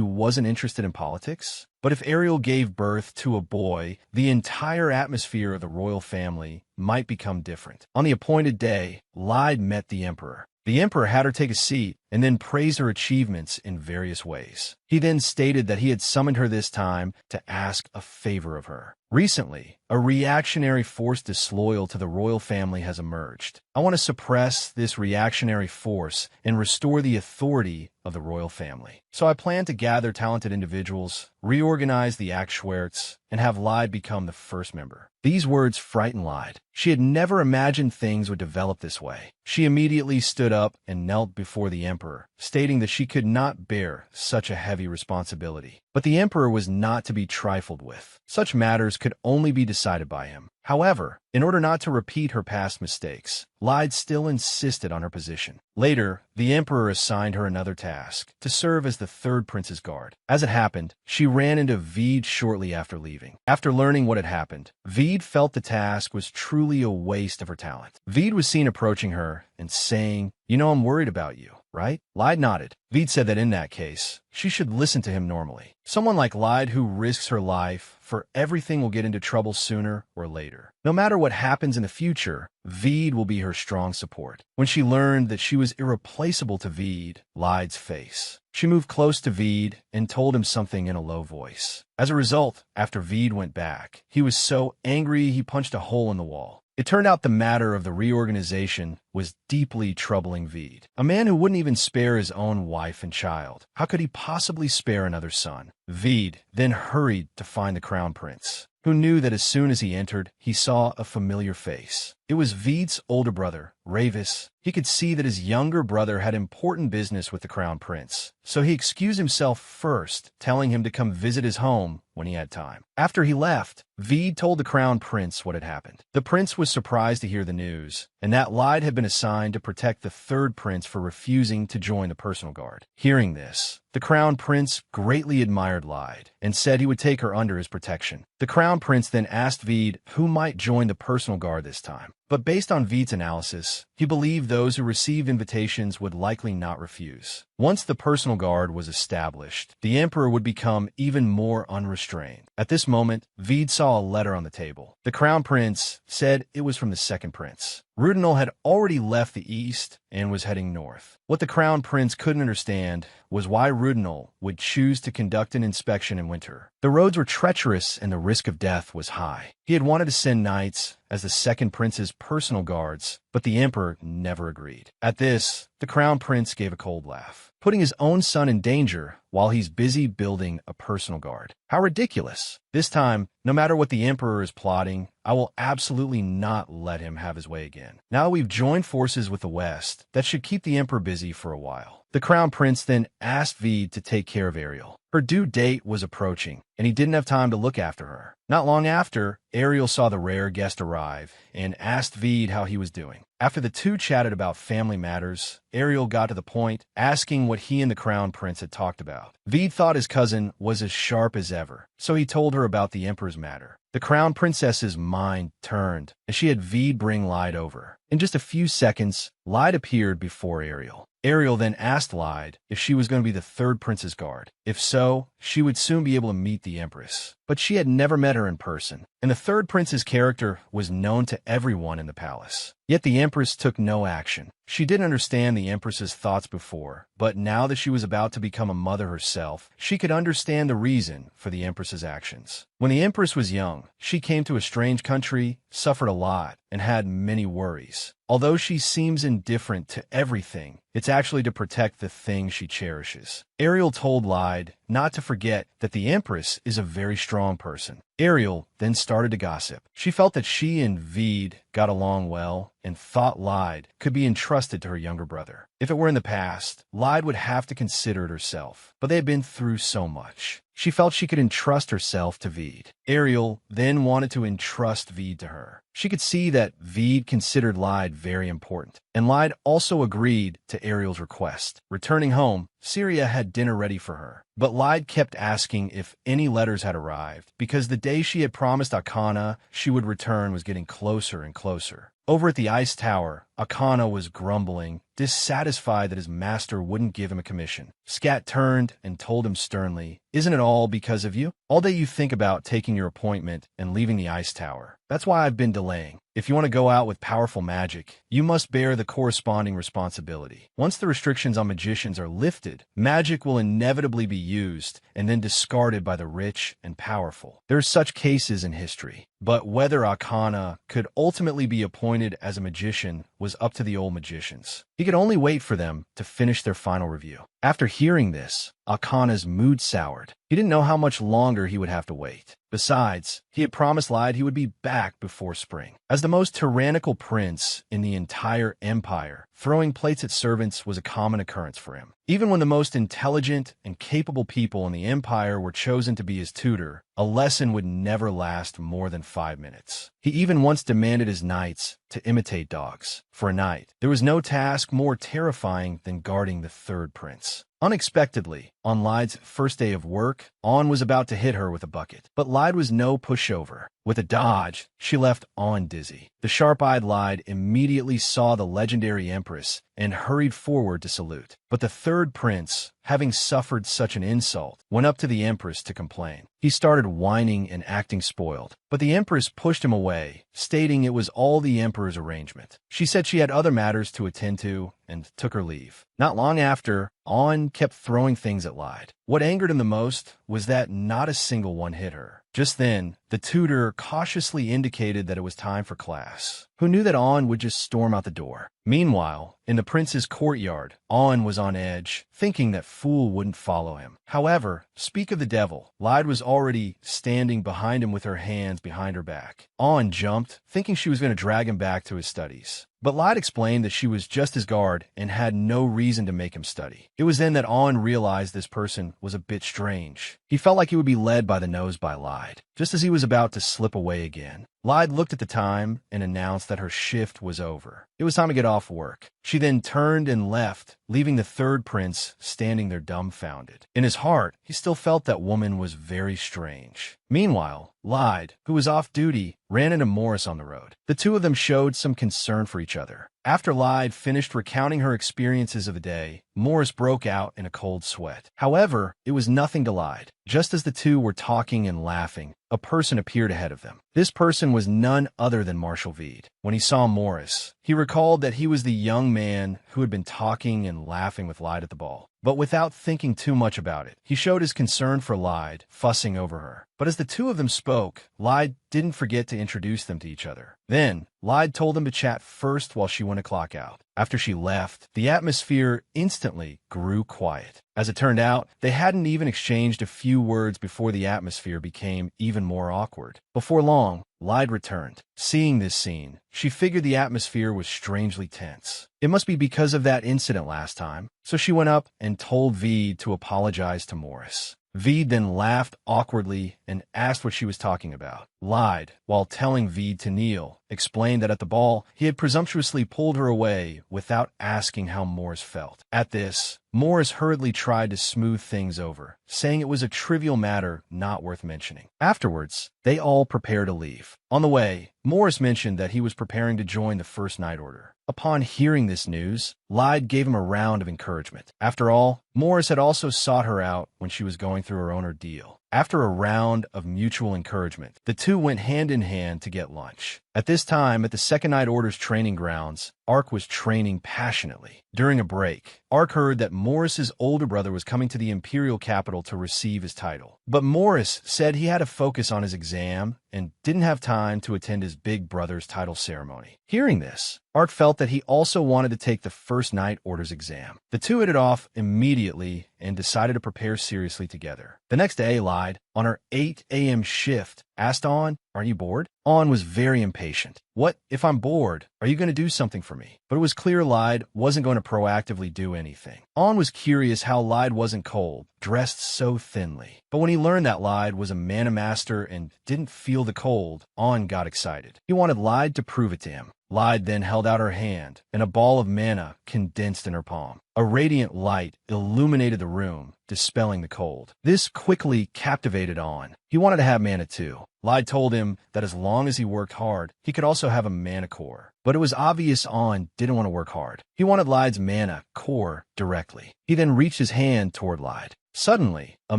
Speaker 1: wasn't interested in politics? But if Ariel gave birth to a boy, the entire atmosphere of the royal family might become different. On the appointed day, Lyde met the Emperor. The Emperor had her take a seat and then praised her achievements in various ways. He then stated that he had summoned her this time to ask a favor of her. Recently, a reactionary force disloyal to the royal family has emerged. I want to suppress this reactionary force and restore the authority of the royal family. So I plan to gather talented individuals, reorganize the Akschwerts, and have Lyde become the first member. These words frightened Lyde. She had never imagined things would develop this way. She immediately stood up and knelt before the Emperor, stating that she could not bear such a heavy responsibility. But the Emperor was not to be trifled with. Such matters could only be decided by him. However, in order not to repeat her past mistakes, Lyde still insisted on her position. Later, the Emperor assigned her another task, to serve as the third prince's guard. As it happened, she ran into Veed shortly after leaving. After learning what had happened, Veed felt the task was truly a waste of her talent. Veed was seen approaching her and saying, "You know I'm worried about you, right?" Lyde nodded. Veed said that in that case, she should listen to him normally. Someone like Lyde who risks her life for everything will get into trouble sooner or later. No matter what happens in the future, Veed will be her strong support. When she learned that she was irreplaceable to Veed, Lyde's face. She moved close to Veed and told him something in a low voice. As a result, after Veed went back, he was so angry he punched a hole in the wall. It turned out the matter of the reorganization was deeply troubling Veed, a man who wouldn't even spare his own wife and child. How could he possibly spare another son? Veed then hurried to find the Crown Prince, who knew that as soon as he entered, he saw a familiar face. It was Veed's older brother, Ravis. He could see that his younger brother had important business with the Crown Prince, so he excused himself first, telling him to come visit his home when he had time. After he left, Veed told the Crown Prince what had happened. The prince was surprised to hear the news, and that Lyde had been assigned to protect the third prince for refusing to join the personal guard. Hearing this, The crown prince greatly admired Lyde and said he would take her under his protection. The crown prince then asked Vede who might join the personal guard this time. But based on Vede's analysis, he believed those who received invitations would likely not refuse. Once the personal guard was established, the emperor would become even more unrestrained. At this moment, Vede saw a letter on the table. The crown prince said it was from the second prince. Rudol had already left the east and was heading north. What the crown prince couldn't understand was why Rudol would choose to conduct an inspection in winter. The roads were treacherous and the risk of death was high. He had wanted to send knights as the second prince's personal guards, but the emperor never agreed. At this, the crown prince gave a cold laugh, putting his own son in danger while he's busy building a personal guard. How ridiculous. This time, no matter what the emperor is plotting, I will absolutely not let him have his way again. Now we've joined forces with the West, that should keep the emperor busy for a while. The crown prince then asked Vede to take care of Ariel. Her due date was approaching, and he didn't have time to look after her. Not long after, Ariel saw the rare guest arrive and asked Vede how he was doing. After the two chatted about family matters, Ariel got to the point, asking what he and the crown prince had talked about. Vede thought his cousin was as sharp as ever, so he told her about the emperor's matter. The crown princess's mind turned, and she had Vede bring Lyde over. In just a few seconds, Lyde appeared before Ariel. Ariel then asked Lyde if she was going to be the third prince's guard. If so, she would soon be able to meet the empress. But she had never met her in person, and the third prince's character was known to everyone in the palace. Yet the empress took no action. She didn't understand the empress's thoughts before, but now that she was about to become a mother herself, she could understand the reason for the empress's actions. When the empress was young, she came to a strange country, suffered a lot, and had many worries. Although she seems indifferent to everything, it's actually to protect the thing she cherishes. Ariel told Lyde not to forget that the empress is a very strong person. Ariel then started to gossip. She felt that she and Vede got along well and thought Lyde could be entrusted to her younger brother. If it were in the past, Lyde would have to consider it herself, but they had been through so much. She felt she could entrust herself to Vede. Ariel then wanted to entrust Vede to her. She could see that Vede considered Lyde very important, and Lyde also agreed to Ariel's request. Returning home, Syria had dinner ready for her, but Lyde kept asking if any letters had arrived, because the day she had promised Akana she would return was getting closer and closer. Over at the ice tower, Akana was grumbling, dissatisfied that his master wouldn't give him a commission. Scat turned and told him sternly, "Isn't it all because of you? All day you think about taking your appointment and leaving the ice tower. That's why I've been delaying. If you want to go out with powerful magic, you must bear the corresponding responsibility. Once the restrictions on magicians are lifted, magic will inevitably be used and then discarded by the rich and powerful. There are such cases in history. But whether Akana could ultimately be appointed as a magician was up to the old magicians. He could only wait for them to finish their final review. After hearing this, Akana's mood soured. He didn't know how much longer he would have to wait. Besides, he had promised Lyde he would be back before spring. As the most tyrannical prince in the entire empire, throwing plates at servants was a common occurrence for him. Even when the most intelligent and capable people in the empire were chosen to be his tutor, a lesson would never last more than 5 minutes. He even once demanded his knights to imitate dogs. For a knight, there was no task more terrifying than guarding the third prince. Unexpectedly, on Lyde's first day of work, On was about to hit her with a bucket. But Lyde was no pushover. With a dodge, she left On dizzy. The sharp-eyed Lyde immediately saw the legendary empress and hurried forward to salute. But the third prince, having suffered such an insult, went up to the empress to complain. He started whining and acting spoiled, but the empress pushed him away, stating it was all the emperor's arrangement. She said she had other matters to attend to and took her leave. Not long after, On kept throwing things at Lyde. What angered him the most was that not a single one hit her. Just then, the tutor cautiously indicated that it was time for class. Who knew that On would just storm out the door? Meanwhile, in the prince's courtyard, On was on edge, thinking that Fool wouldn't follow him. However, speak of the devil, Lyde was already standing behind him with her hands behind her back. On jumped, thinking she was going to drag him back to his studies. But Lyde explained that she was just his guard and had no reason to make him study. It was then that On realized this person was a bit strange. He felt like he would be led by the nose by Lyde. Just as he was about to slip away again, Lyde looked at the time and announced that her shift was over. It was time to get off work. She then turned and left, leaving the third prince standing there dumbfounded. In his heart, he still felt that woman was very strange. Meanwhile, Lyde, who was off duty, ran into Morris on the road. The two of them showed some concern for each other. After Lyde finished recounting her experiences of the day, Morris broke out in a cold sweat. However, it was nothing to Lyde. Just as the two were talking and laughing, a person appeared ahead of them. This person was none other than Marshal Veed. When he saw Morris, he recalled that he was the young man who had been talking and laughing with Lyde at the ball. But without thinking too much about it, he showed his concern for Lyde, fussing over her. But as the two of them spoke, Lyde didn't forget to introduce them to each other. Then, Lyde told them to chat first while she went to clock out. After she left, the atmosphere instantly grew quiet. As it turned out, they hadn't even exchanged a few words before the atmosphere became even more awkward. Before long, Lyde returned. Seeing this scene, she figured the atmosphere was strangely tense. It must be because of that incident last time, so she went up and told Veed to apologize to Morris. Veed then laughed awkwardly and asked what she was talking about. Lyde, while telling Veed to kneel, explained that at the ball, he had presumptuously pulled her away without asking how Morris felt. At this, Morris hurriedly tried to smooth things over, saying it was a trivial matter not worth mentioning. Afterwards, they all prepared to leave. On the way, Morris mentioned that he was preparing to join the First Night Order. Upon hearing this news, Lyde gave him a round of encouragement. After all, Morris had also sought her out when she was going through her own ordeal. After a round of mutual encouragement, the two went hand in hand to get lunch. At this time, at the Second Night Order's training grounds, Ark was training passionately. During a break, Ark heard that Morris's older brother was coming to the Imperial capital to receive his title. But Morris said he had to focus on his exam and didn't have time to attend his big brother's title ceremony. Hearing this, Ark felt that he also wanted to take the First Night Order's exam. The two hit it off immediately and decided to prepare seriously together. The next day, Lyde, on her 8 a.m. shift, asked On, "Aren't you bored?" On was very impatient. "What? If I'm bored, are you going to do something for me?" But it was clear Lyde wasn't going to proactively do anything. On was curious how Lyde wasn't cold, dressed so thinly. But when he learned that Lyde was a mana master and didn't feel the cold, On got excited. He wanted Lyde to prove it to him. Lyde then held out her hand, and a ball of mana condensed in her palm. A radiant light illuminated the room, dispelling the cold. This quickly captivated On. He wanted to have mana too. Lyde told him that as long as he worked hard, he could also have a mana core. But it was obvious On didn't want to work hard. He wanted Lyde's mana core directly. He then reached his hand toward Lyde. Suddenly, a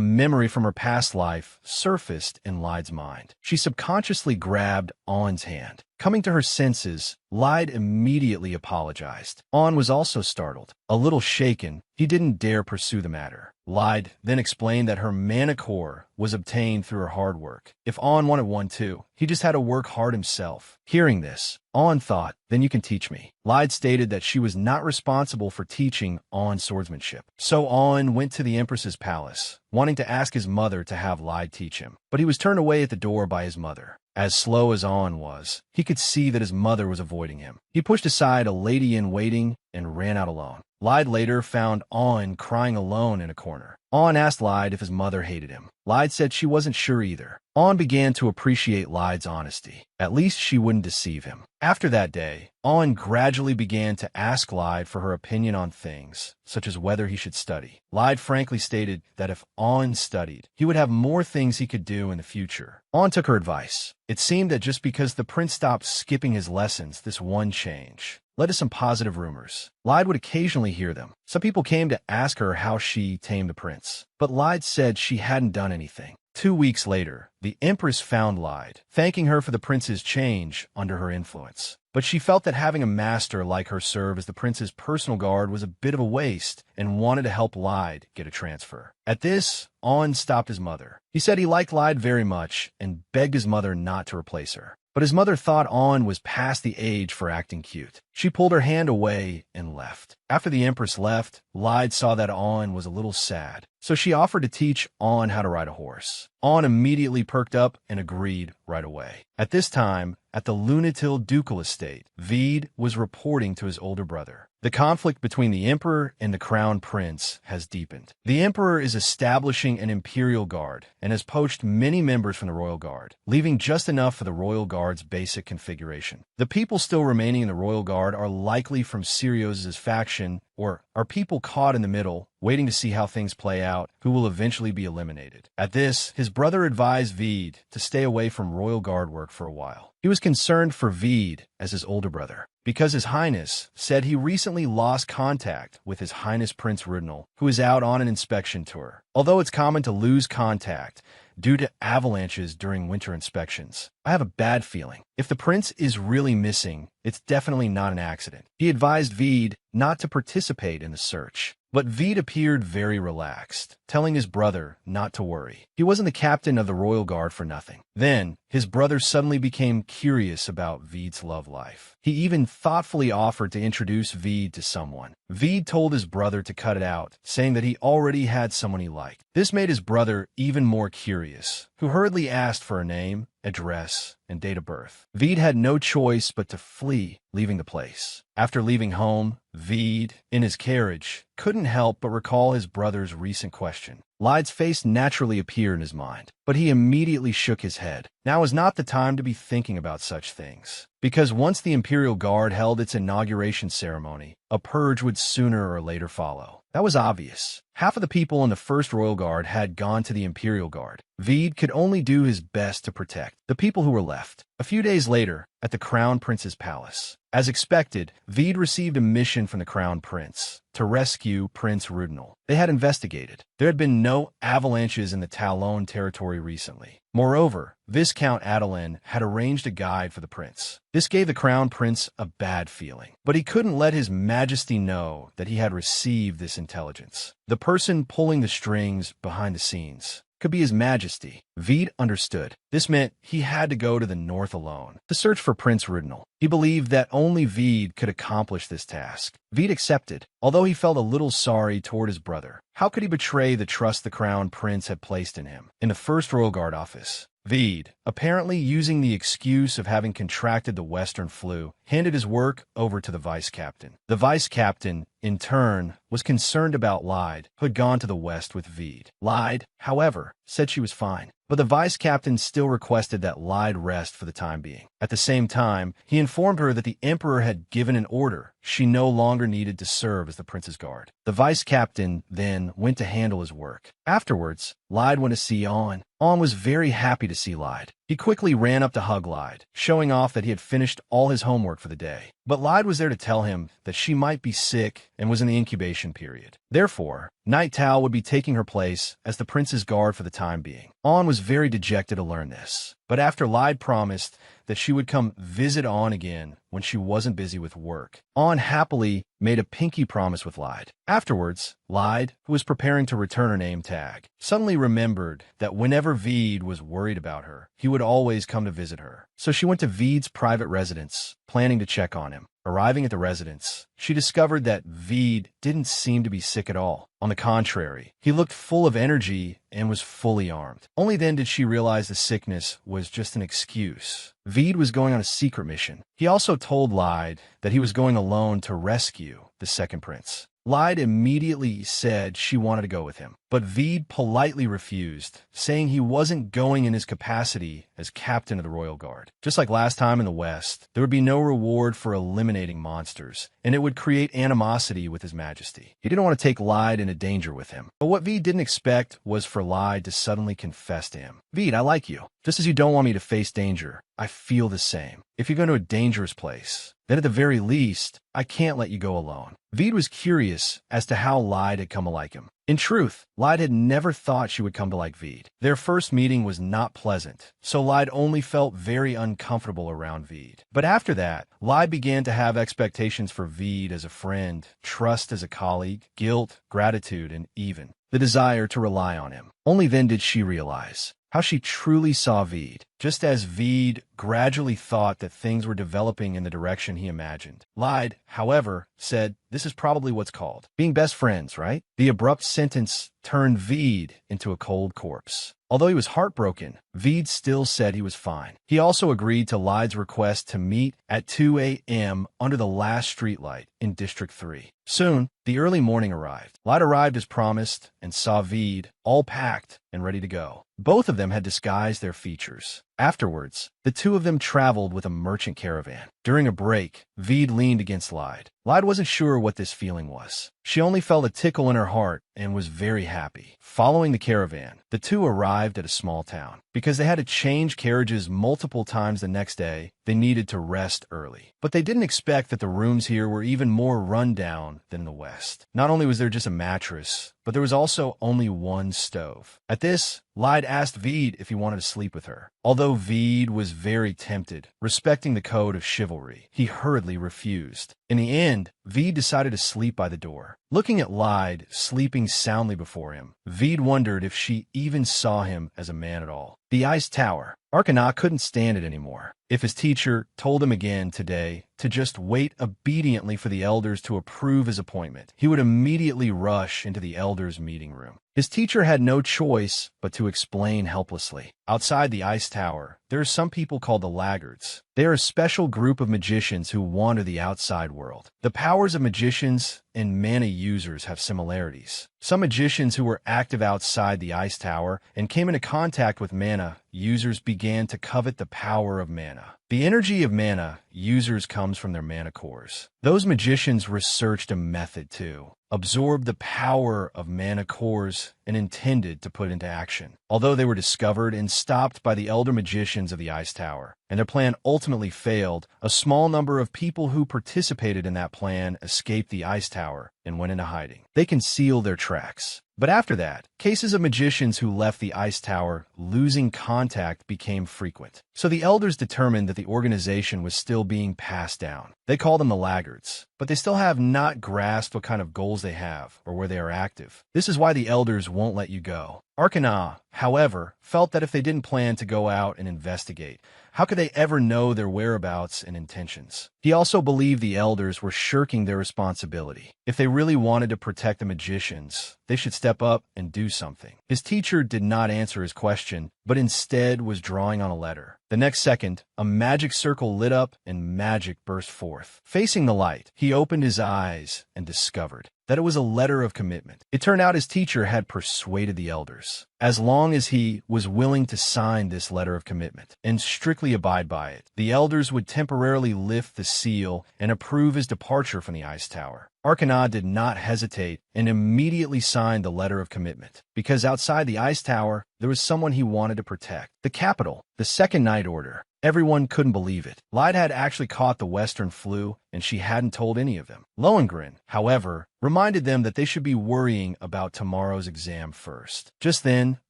Speaker 1: memory from her past life surfaced in Lyde's mind. She subconsciously grabbed On's hand. Coming to her senses, Lyde immediately apologized. On was also startled. A little shaken, he didn't dare pursue the matter. Lyde then explained that her mana core was obtained through her hard work. If On wanted one too, he just had to work hard himself. Hearing this, On thought, "Then you can teach me." Lyde stated that she was not responsible for teaching On swordsmanship. So On went to the Empress's palace, wanting to ask his mother to have Lyde teach him. But he was turned away at the door by his mother. As slow as On was, he could see that his mother was avoiding him. He pushed aside a lady-in-waiting and ran out alone. Lyde later found On crying alone in a corner. On asked Lyde if his mother hated him. Lyde said she wasn't sure either. On began to appreciate Lyde's honesty. At least she wouldn't deceive him. After that day, On gradually began to ask Lyde for her opinion on things, such as whether he should study. Lyde frankly stated that if On studied, he would have more things he could do in the future. On took her advice. It seemed that just because the prince stopped skipping his lessons, this one change led to some positive rumors. Lyde would occasionally hear them. Some people came to ask her how she tamed the prince, but Lyde said she hadn't done anything. 2 weeks later, the Empress found Lyde, thanking her for the prince's change under her influence. But she felt that having a master like her serve as the prince's personal guard was a bit of a waste and wanted to help Lyde get a transfer. At this, On stopped his mother. He said he liked Lyde very much and begged his mother not to replace her. But his mother thought On was past the age for acting cute. She pulled her hand away and left. After the Empress left, Lyde saw that On was a little sad. so she offered to teach On how to ride a horse. On immediately perked up and agreed right away. At this time, at the Lunatil ducal estate, Vede was reporting to his older brother. The conflict between the emperor and the crown prince has deepened. The emperor is establishing an imperial guard and has poached many members from the royal guard, leaving just enough for the royal guard's basic configuration. The people still remaining in the royal guard are likely from Syria's faction or are people caught in the middle, waiting to see how things play out, who will eventually be eliminated. At this, his brother advised Vede to stay away from royal guard work for a while. He was concerned for Vede as his older brother, because His Highness said he recently lost contact with His Highness Prince Rudol, who is out on an inspection tour. Although it's common to lose contact due to avalanches during winter inspections, I have a bad feeling. If the prince is really missing, it's definitely not an accident. He advised Vede not to participate in the search. But Vede appeared very relaxed, telling his brother not to worry. He wasn't the captain of the royal guard for nothing. Then, his brother suddenly became curious about Vede's love life. He even thoughtfully offered to introduce Vede to someone. Vede told his brother to cut it out, saying that he already had someone he liked. This made his brother even more curious, who hurriedly asked for a name, address, and date of birth. Vede had no choice but to flee, leaving the place. After leaving home, Vede, in his carriage, couldn't help but recall his brother's recent question. Lyde's face naturally appeared in his mind, but he immediately shook his head. Now is not the time to be thinking about such things, because once the Imperial Guard held its inauguration ceremony, a purge would sooner or later follow. That was obvious. Half of the people in the First Royal Guard had gone to the Imperial Guard. Vede could only do his best to protect the people who were left. A few days later, at the Crown Prince's palace, as expected, Vede received a mission from the Crown Prince to rescue Prince Rudol. They had investigated. There had been no avalanches in the Talon territory recently. Moreover, Viscount Adeline had arranged a guide for the prince. This gave the Crown Prince a bad feeling, but he couldn't let His Majesty know that he had received this intelligence. The person pulling the strings behind the scenes could be His Majesty. Vede understood. This meant he had to go to the north alone to search for Prince Rudol. He believed that only Vede could accomplish this task. Vede accepted, although he felt a little sorry toward his brother. How could he betray the trust the Crown Prince had placed in him? In the First Royal Guard office, Vede, apparently using the excuse of having contracted the Western flu, handed his work over to the vice captain. The vice captain, in turn, was concerned about Lyde, who had gone to the west with Vede. Lyde, however, said she was fine, but the vice captain still requested that Lyde rest for the time being. At the same time, he informed her that the emperor had given an order. She no longer needed to serve as the prince's guard. The vice captain then went to handle his work. Afterwards, Lyde went to see On. On was very happy to see Lyde. He quickly ran up to hug Lyde, showing off that he had finished all his homework for the day. But Lyde was there to tell him that she might be sick and was in the incubation period. Therefore, Night Tal would be taking her place as the prince's guard for the time being. On was very dejected to learn this, but after Lyde promised that she would come visit On again when she wasn't busy with work, On happily made a pinky promise with Lyde. Afterwards, Lyde, who was preparing to return her name tag, suddenly remembered that whenever Vede was worried about her, he would always come to visit her. So she went to Vede's private residence, planning to check on him. Arriving at the residence, she discovered that Vede didn't seem to be sick at all. On the contrary, he looked full of energy and was fully armed. Only then did she realize the sickness was just an excuse. Vede was going on a secret mission. He also told Lyde that he was going alone to rescue the second prince. Lyde immediately said she wanted to go with him, but Vede politely refused, saying he wasn't going in his capacity as captain of the Royal Guard. Just like last time in the West, there would be no reward for eliminating monsters, and it would create animosity with His Majesty. He didn't want to take Lyde into danger with him, but what Vede didn't expect was for Lyde to suddenly confess to him. Vede, I like you. Just as you don't want me to face danger, I feel the same. If you're going to a dangerous place, then at the very least, I can't let you go alone. Vede was curious as to how Lyde had come to like him. In truth, Lyde had never thought she would come to like Vede. Their first meeting was not pleasant, so Lyde only felt very uncomfortable around Vede. But after that, Lyde began to have expectations for Vede as a friend, trust as a colleague, guilt, gratitude, and even the desire to rely on him. Only then did she realize how she truly saw Vede. just as Veed gradually thought that things were developing in the direction he imagined. Lied, however, said, "This is probably what's called being best friends, right?" The abrupt sentence turned Veed into a cold corpse. Although he was heartbroken, Veed still said he was fine. He also agreed to Lied's request to meet at 2 a.m. under the last streetlight in District 3. Soon, the early morning arrived. Lied arrived as promised and saw Veed, all packed and ready to go. Both of them had disguised their features. Afterwards, the two of them traveled with a merchant caravan. During a break, Veed leaned against Lied. Lied wasn't sure what this feeling was. She only felt a tickle in her heart and was very happy. Following the caravan, the two arrived at a small town. Because they had to change carriages multiple times the next day, they needed to rest early. But they didn't expect that the rooms here were even more run down than the West. Not only was there just a mattress, but there was also only one stove. At this, Lied asked Veed if he wanted to sleep with her. Although Veed was very tempted, respecting the code of chivalry, he hurriedly refused. In the end, Veed decided to sleep by the door. Looking at Lied sleeping soundly before him, Veed wondered if she even saw him as a man at all. The ice tower. Arkana couldn't stand it anymore. If his teacher told him again today to just wait obediently for the elders to approve his appointment, he would immediately rush into the elders' meeting room. His teacher had no choice but to explain helplessly. Outside the ice tower, there are some people called the laggards. They are a special group of magicians who wander the outside world. The powers of magicians and mana users have similarities. Some magicians who were active outside the ice tower and came into contact with mana users began to covet the power of mana. The energy of mana users comes from their mana cores. Those magicians researched a method to absorb the power of mana cores and intended to put into action. Although they were discovered and stopped by the elder magicians of the ice tower, and their plan ultimately failed, a small number of people who participated in that plan escaped the ice tower and went into hiding. They concealed their tracks. But after that, cases of magicians who left the ice tower losing contact became frequent. So the elders determined that the organization was still being passed down. They call them the laggards, but they still have not grasped what kind of goals they have or where they are active. This is why the elders won't let you go. Arkana, however, felt that if they didn't plan to go out and investigate, how could they ever know their whereabouts and intentions? He also believed the elders were shirking their responsibility. If they really wanted to protect the magicians, they should step up and do something. His teacher did not answer his question, but instead was drawing on a letter. The next second, a magic circle lit up and magic burst forth. Facing the light, he opened his eyes and discovered that it was a letter of commitment. It turned out his teacher had persuaded the elders. As long as he was willing to sign this letter of commitment and strictly abide by it, the elders would temporarily lift the seal and approve his departure from the ice tower. Arkana did not hesitate and immediately signed the letter of commitment, because outside the ice tower, there was someone he wanted to protect. The capital, the Second Night Order. Everyone couldn't believe it. Lied had actually caught the Western flu, and she hadn't told any of them. Lohengrin, however, reminded them that they should be worrying about tomorrow's exam first. Just then,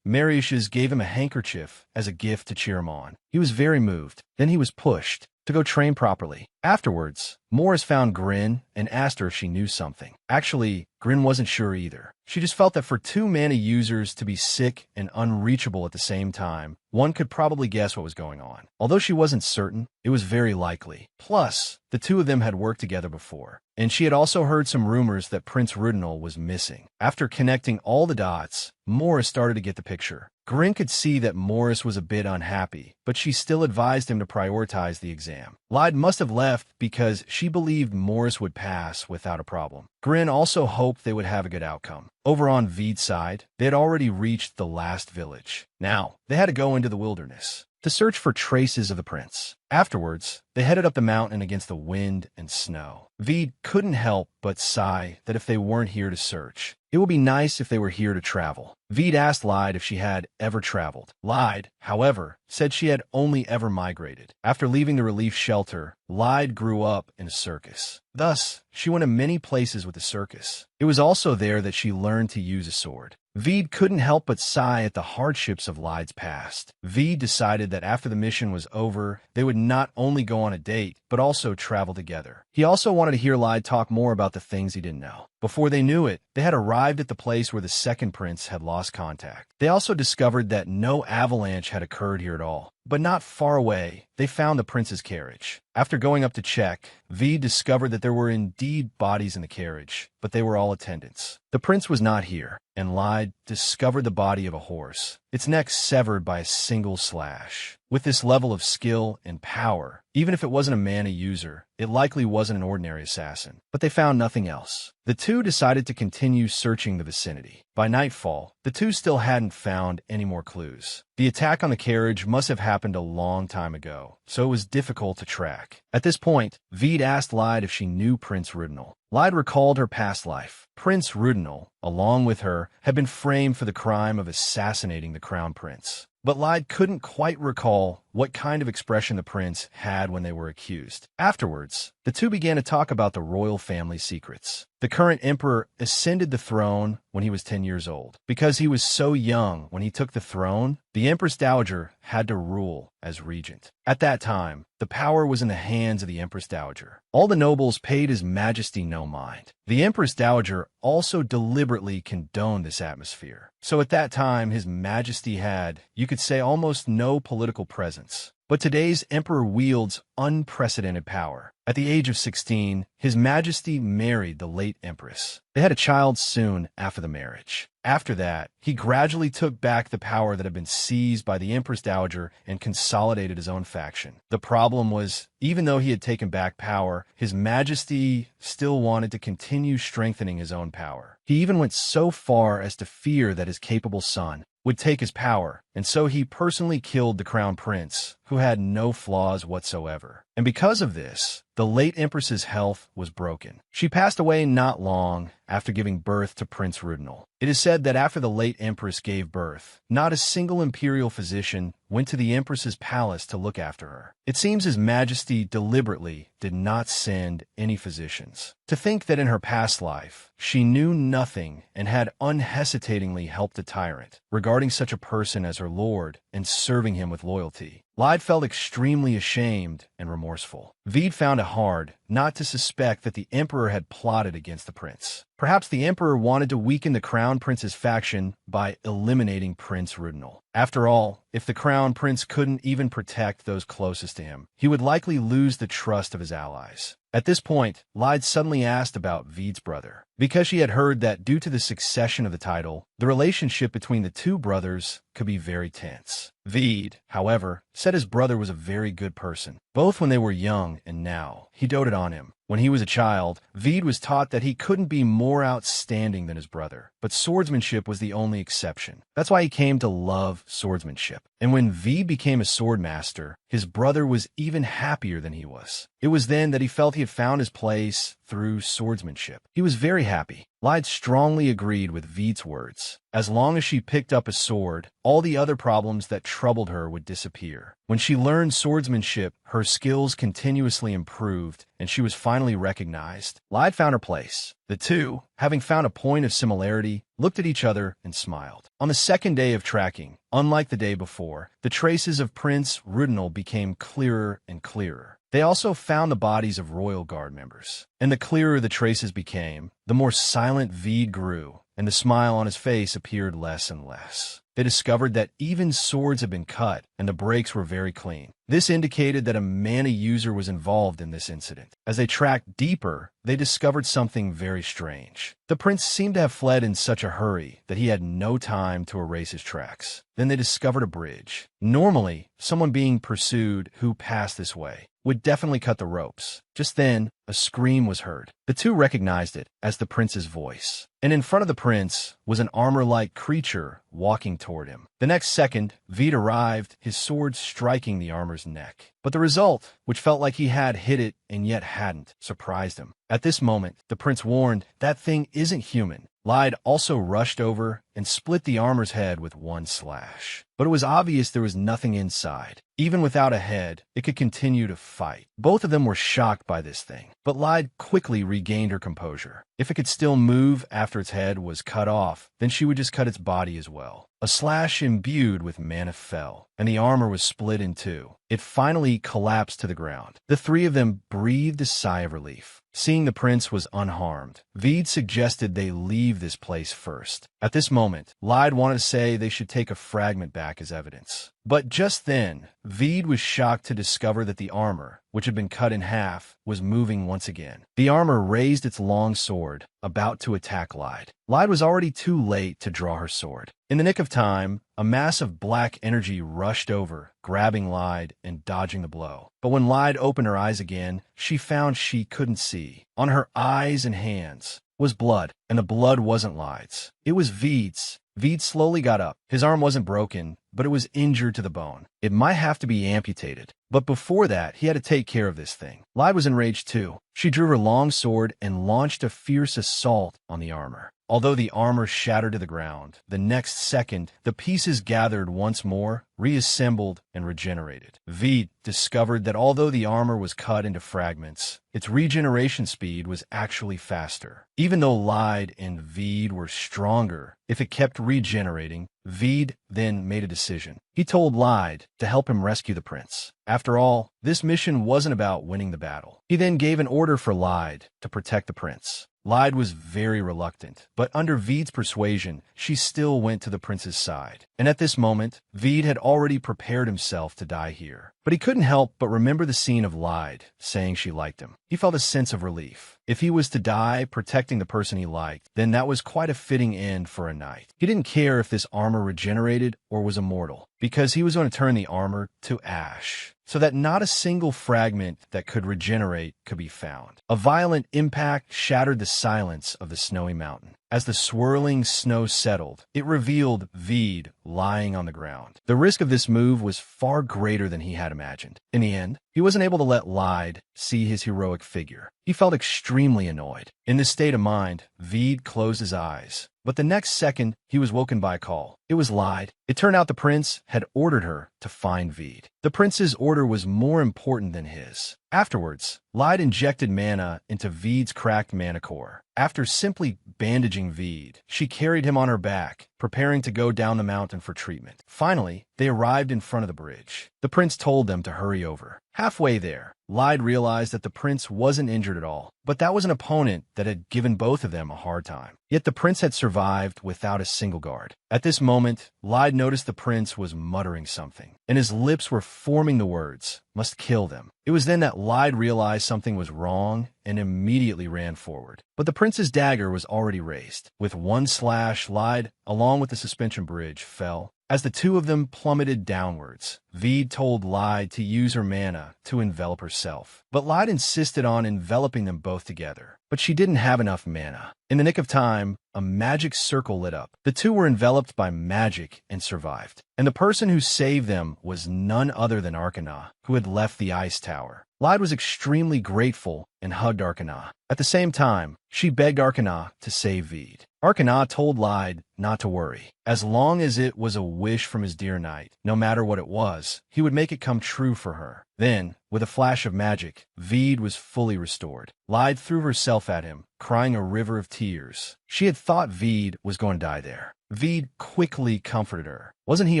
Speaker 1: Marius's gave him a handkerchief as a gift to cheer him on. He was very moved. Then he was pushed to go train properly. Afterwards, Morris found Grin and asked her if she knew something. Actually, Grin wasn't sure either. She just felt that for two mana users to be sick and unreachable at the same time, one could probably guess what was going on. Although she wasn't certain, it was very likely. Plus, the two of them had worked together before, and she had also heard some rumors that Prince Rudol was missing. After connecting all the dots, Morris started to get the picture. Grin could see that Morris was a bit unhappy, but she still advised him to prioritize the exam. Lied must have left because she believed Morris would pass without a problem. Grin also hoped they would have a good outcome. Over on Veed's side, they had already reached the last village. Now, they had to go into the wilderness to search for traces of the prince. Afterwards, they headed up the mountain against the wind and snow. Veed couldn't help but sigh that if they weren't here to search, it would be nice if they were here to travel. Veed asked Lied if she had ever traveled. Lied, however, said she had only ever migrated. After leaving the relief shelter, Lied grew up in a circus. Thus, she went to many places with the circus. It was also there that she learned to use a sword. Veed couldn't help but sigh at the hardships of Lied's past. Veed decided that after the mission was over, they would not only go on a date, but also travel together. He also wanted to hear Lied talk more about the things he didn't know. Before they knew it, they had arrived at the place where the second prince had lost contact. They also discovered that no avalanche had occurred here at all. But not far away, they found the prince's carriage. After going up to check, V discovered that there were indeed bodies in the carriage, but they were all attendants. The prince was not here, and Lyde discovered the body of a horse, its neck severed by a single slash. With this level of skill and power, even if it wasn't a mana user, it likely wasn't an ordinary assassin. But they found nothing else. The two decided to continue searching the vicinity. By nightfall, the two still hadn't found any more clues. The attack on the carriage must have happened a long time ago, so it was difficult to track. At this point, Veed asked Lyde if she knew Prince Rudol. Lyde recalled her past life. Prince Rudol, along with her, had been framed for the crime of assassinating the crown prince. But Lyde couldn't quite recall what kind of expression the prince had when they were accused. Afterwards, the two began to talk about the royal family secrets. The current emperor ascended the throne when he was 10 years old. Because he was so young when he took the throne, the Empress Dowager had to rule as regent. At that time, the power was in the hands of the Empress Dowager. All the nobles paid His Majesty no mind. The Empress Dowager also deliberately condoned this atmosphere. So at that time, His Majesty had, you could say, almost no political presence. But today's emperor wields unprecedented power. At the age of 16, His Majesty married the late empress. They had a child soon after the marriage. After that, he gradually took back the power that had been seized by the Empress Dowager and consolidated his own faction. The problem was, even though he had taken back power, His Majesty still wanted to continue strengthening his own power. He even went so far as to fear that his capable son would take his power, and so he personally killed the crown prince, who had no flaws whatsoever. And because of this, the late empress's health was broken. She passed away not long after giving birth to Prince Rudol. It is said that after the late empress gave birth, not a single imperial physician went to the empress's palace to look after her. It seems His Majesty deliberately did not send any physicians. To think that in her past life, she knew nothing and had unhesitatingly helped a tyrant, regarding such a person as her lord and serving him with loyalty. Lyde felt extremely ashamed and remorseful. Veed found it hard not to suspect that the emperor had plotted against the prince. Perhaps the emperor wanted to weaken the crown prince's faction by eliminating Prince Rudol. After all, if the crown prince couldn't even protect those closest to him, he would likely lose the trust of his allies. At this point, Lyde suddenly asked about Veed's brother, because she had heard that due to the succession of the title, the relationship between the two brothers could be very tense. Veed, however, said his brother was a very good person, both when they were young and now. He doted on him. When he was a child, Veed was taught that he couldn't be more outstanding than his brother, but swordsmanship was the only exception. That's why he came to love swordsmanship. And when Veed became a swordmaster, his brother was even happier than he was. It was then that he felt he had found his place through swordsmanship. He was very happy. Lyde strongly agreed with Veed's words. As long as she picked up a sword, all the other problems that troubled her would disappear. When she learned swordsmanship, her skills continuously improved, and she was finally recognized. Lyde found her place. The two, having found a point of similarity, looked at each other and smiled. On the second day of tracking, unlike the day before, the traces of Prince Rudol became clearer and clearer. They also found the bodies of royal guard members. And the clearer the traces became, the more silent Veed grew, and the smile on his face appeared less and less. They discovered that even swords had been cut, and the breaks were very clean. This indicated that a mana user was involved in this incident. As they tracked deeper, they discovered something very strange. The prince seemed to have fled in such a hurry that he had no time to erase his tracks. Then they discovered a bridge. Normally, someone being pursued who passed this way would definitely cut the ropes. Just then, a scream was heard. The two recognized it as the prince's voice. And in front of the prince was an armor-like creature walking toward him. The next second, Veed arrived, his sword striking the armor's neck. But the result, which felt like he had hit it and yet hadn't, surprised him. At this moment, the prince warned, "That thing isn't human." Lyde also rushed over and split the armor's head with one slash. But it was obvious there was nothing inside. Even without a head, it could continue to fight. Both of them were shocked by this thing, but Lyde quickly regained her composure. If it could still move after its head was cut off, then she would just cut its body as well. A slash imbued with mana fell, and the armor was split in two. It finally collapsed to the ground. The three of them breathed a sigh of relief. Seeing the prince was unharmed, Veed suggested they leave this place first. At this moment, Lyde wanted to say they should take a fragment back as evidence. But just then, Veed was shocked to discover that the armor, which had been cut in half, was moving once again. The armor raised its long sword, about to attack Lyde. Lyde was already too late to draw her sword. In the nick of time, a mass of black energy rushed over, grabbing Lyde and dodging the blow. But when Lyde opened her eyes again, she found she couldn't see. On her eyes and hands was blood, and the blood wasn't Lyde's. It was Veed's. Veed slowly got up. His arm wasn't broken, but it was injured to the bone. It might have to be amputated. But before that, he had to take care of this thing. Lyde was enraged too. She drew her long sword and launched a fierce assault on the armor. Although the armor shattered to the ground, the next second, the pieces gathered once more, reassembled, and regenerated. Veed discovered that although the armor was cut into fragments, its regeneration speed was actually faster. Even though Lyde and Veed were stronger, if it kept regenerating, Veed then made a decision. He told Lyde to help him rescue the prince. After all, this mission wasn't about winning the battle. He then gave an order for Lyde to protect the prince. Lyde was very reluctant, but under Veed's persuasion, she still went to the prince's side. And at this moment, Veed had already prepared himself to die here. But he couldn't help but remember the scene of Lyde saying she liked him. He felt a sense of relief. If he was to die protecting the person he liked, then that was quite a fitting end for a knight. He didn't care if this armor regenerated or was immortal, because he was going to turn the armor to ash, so that not a single fragment that could regenerate could be found. A violent impact shattered the silence of the snowy mountain. As the swirling snow settled, it revealed Veed lying on the ground. The risk of this move was far greater than he had imagined. In the end, he wasn't able to let Lyde see his heroic figure. He felt extremely annoyed. In this state of mind, Veed closed his eyes. But the next second, he was woken by a call. It was Lyde. It turned out the prince had ordered her to find Veed. The prince's order was more important than his. Afterwards, Lyde injected mana into Veed's cracked mana core. After simply bandaging Veed, she carried him on her back, preparing to go down the mountain for treatment. Finally, they arrived in front of the bridge. The prince told them to hurry over. Halfway there, Lyde realized that the prince wasn't injured at all, but that was an opponent that had given both of them a hard time. Yet the prince had survived without a single guard. At this moment, Lyde noticed the prince was muttering something, and his lips were forming the words, "Must kill them." It was then that Lyde realized something was wrong and immediately ran forward. But the prince's dagger was already raised. With one slash, Lyde, along with the suspension bridge, fell. As the two of them plummeted downwards, Veed told Lyde to use her mana to envelop herself. But Lyde insisted on enveloping them both together. But she didn't have enough mana. In the nick of time, a magic circle lit up. The two were enveloped by magic and survived. And the person who saved them was none other than Arcana, who had left the ice tower. Lyde was extremely grateful and hugged Arcana. At the same time, she begged Arcana to save Veed. Arcana told Lyde not to worry. As long as it was a wish from his dear knight, no matter what it was, he would make it come true for her. Then, with a flash of magic, Veed was fully restored. Lyde threw herself at him, crying a river of tears. She had thought Veed was going to die there. Veed quickly comforted her. Wasn't he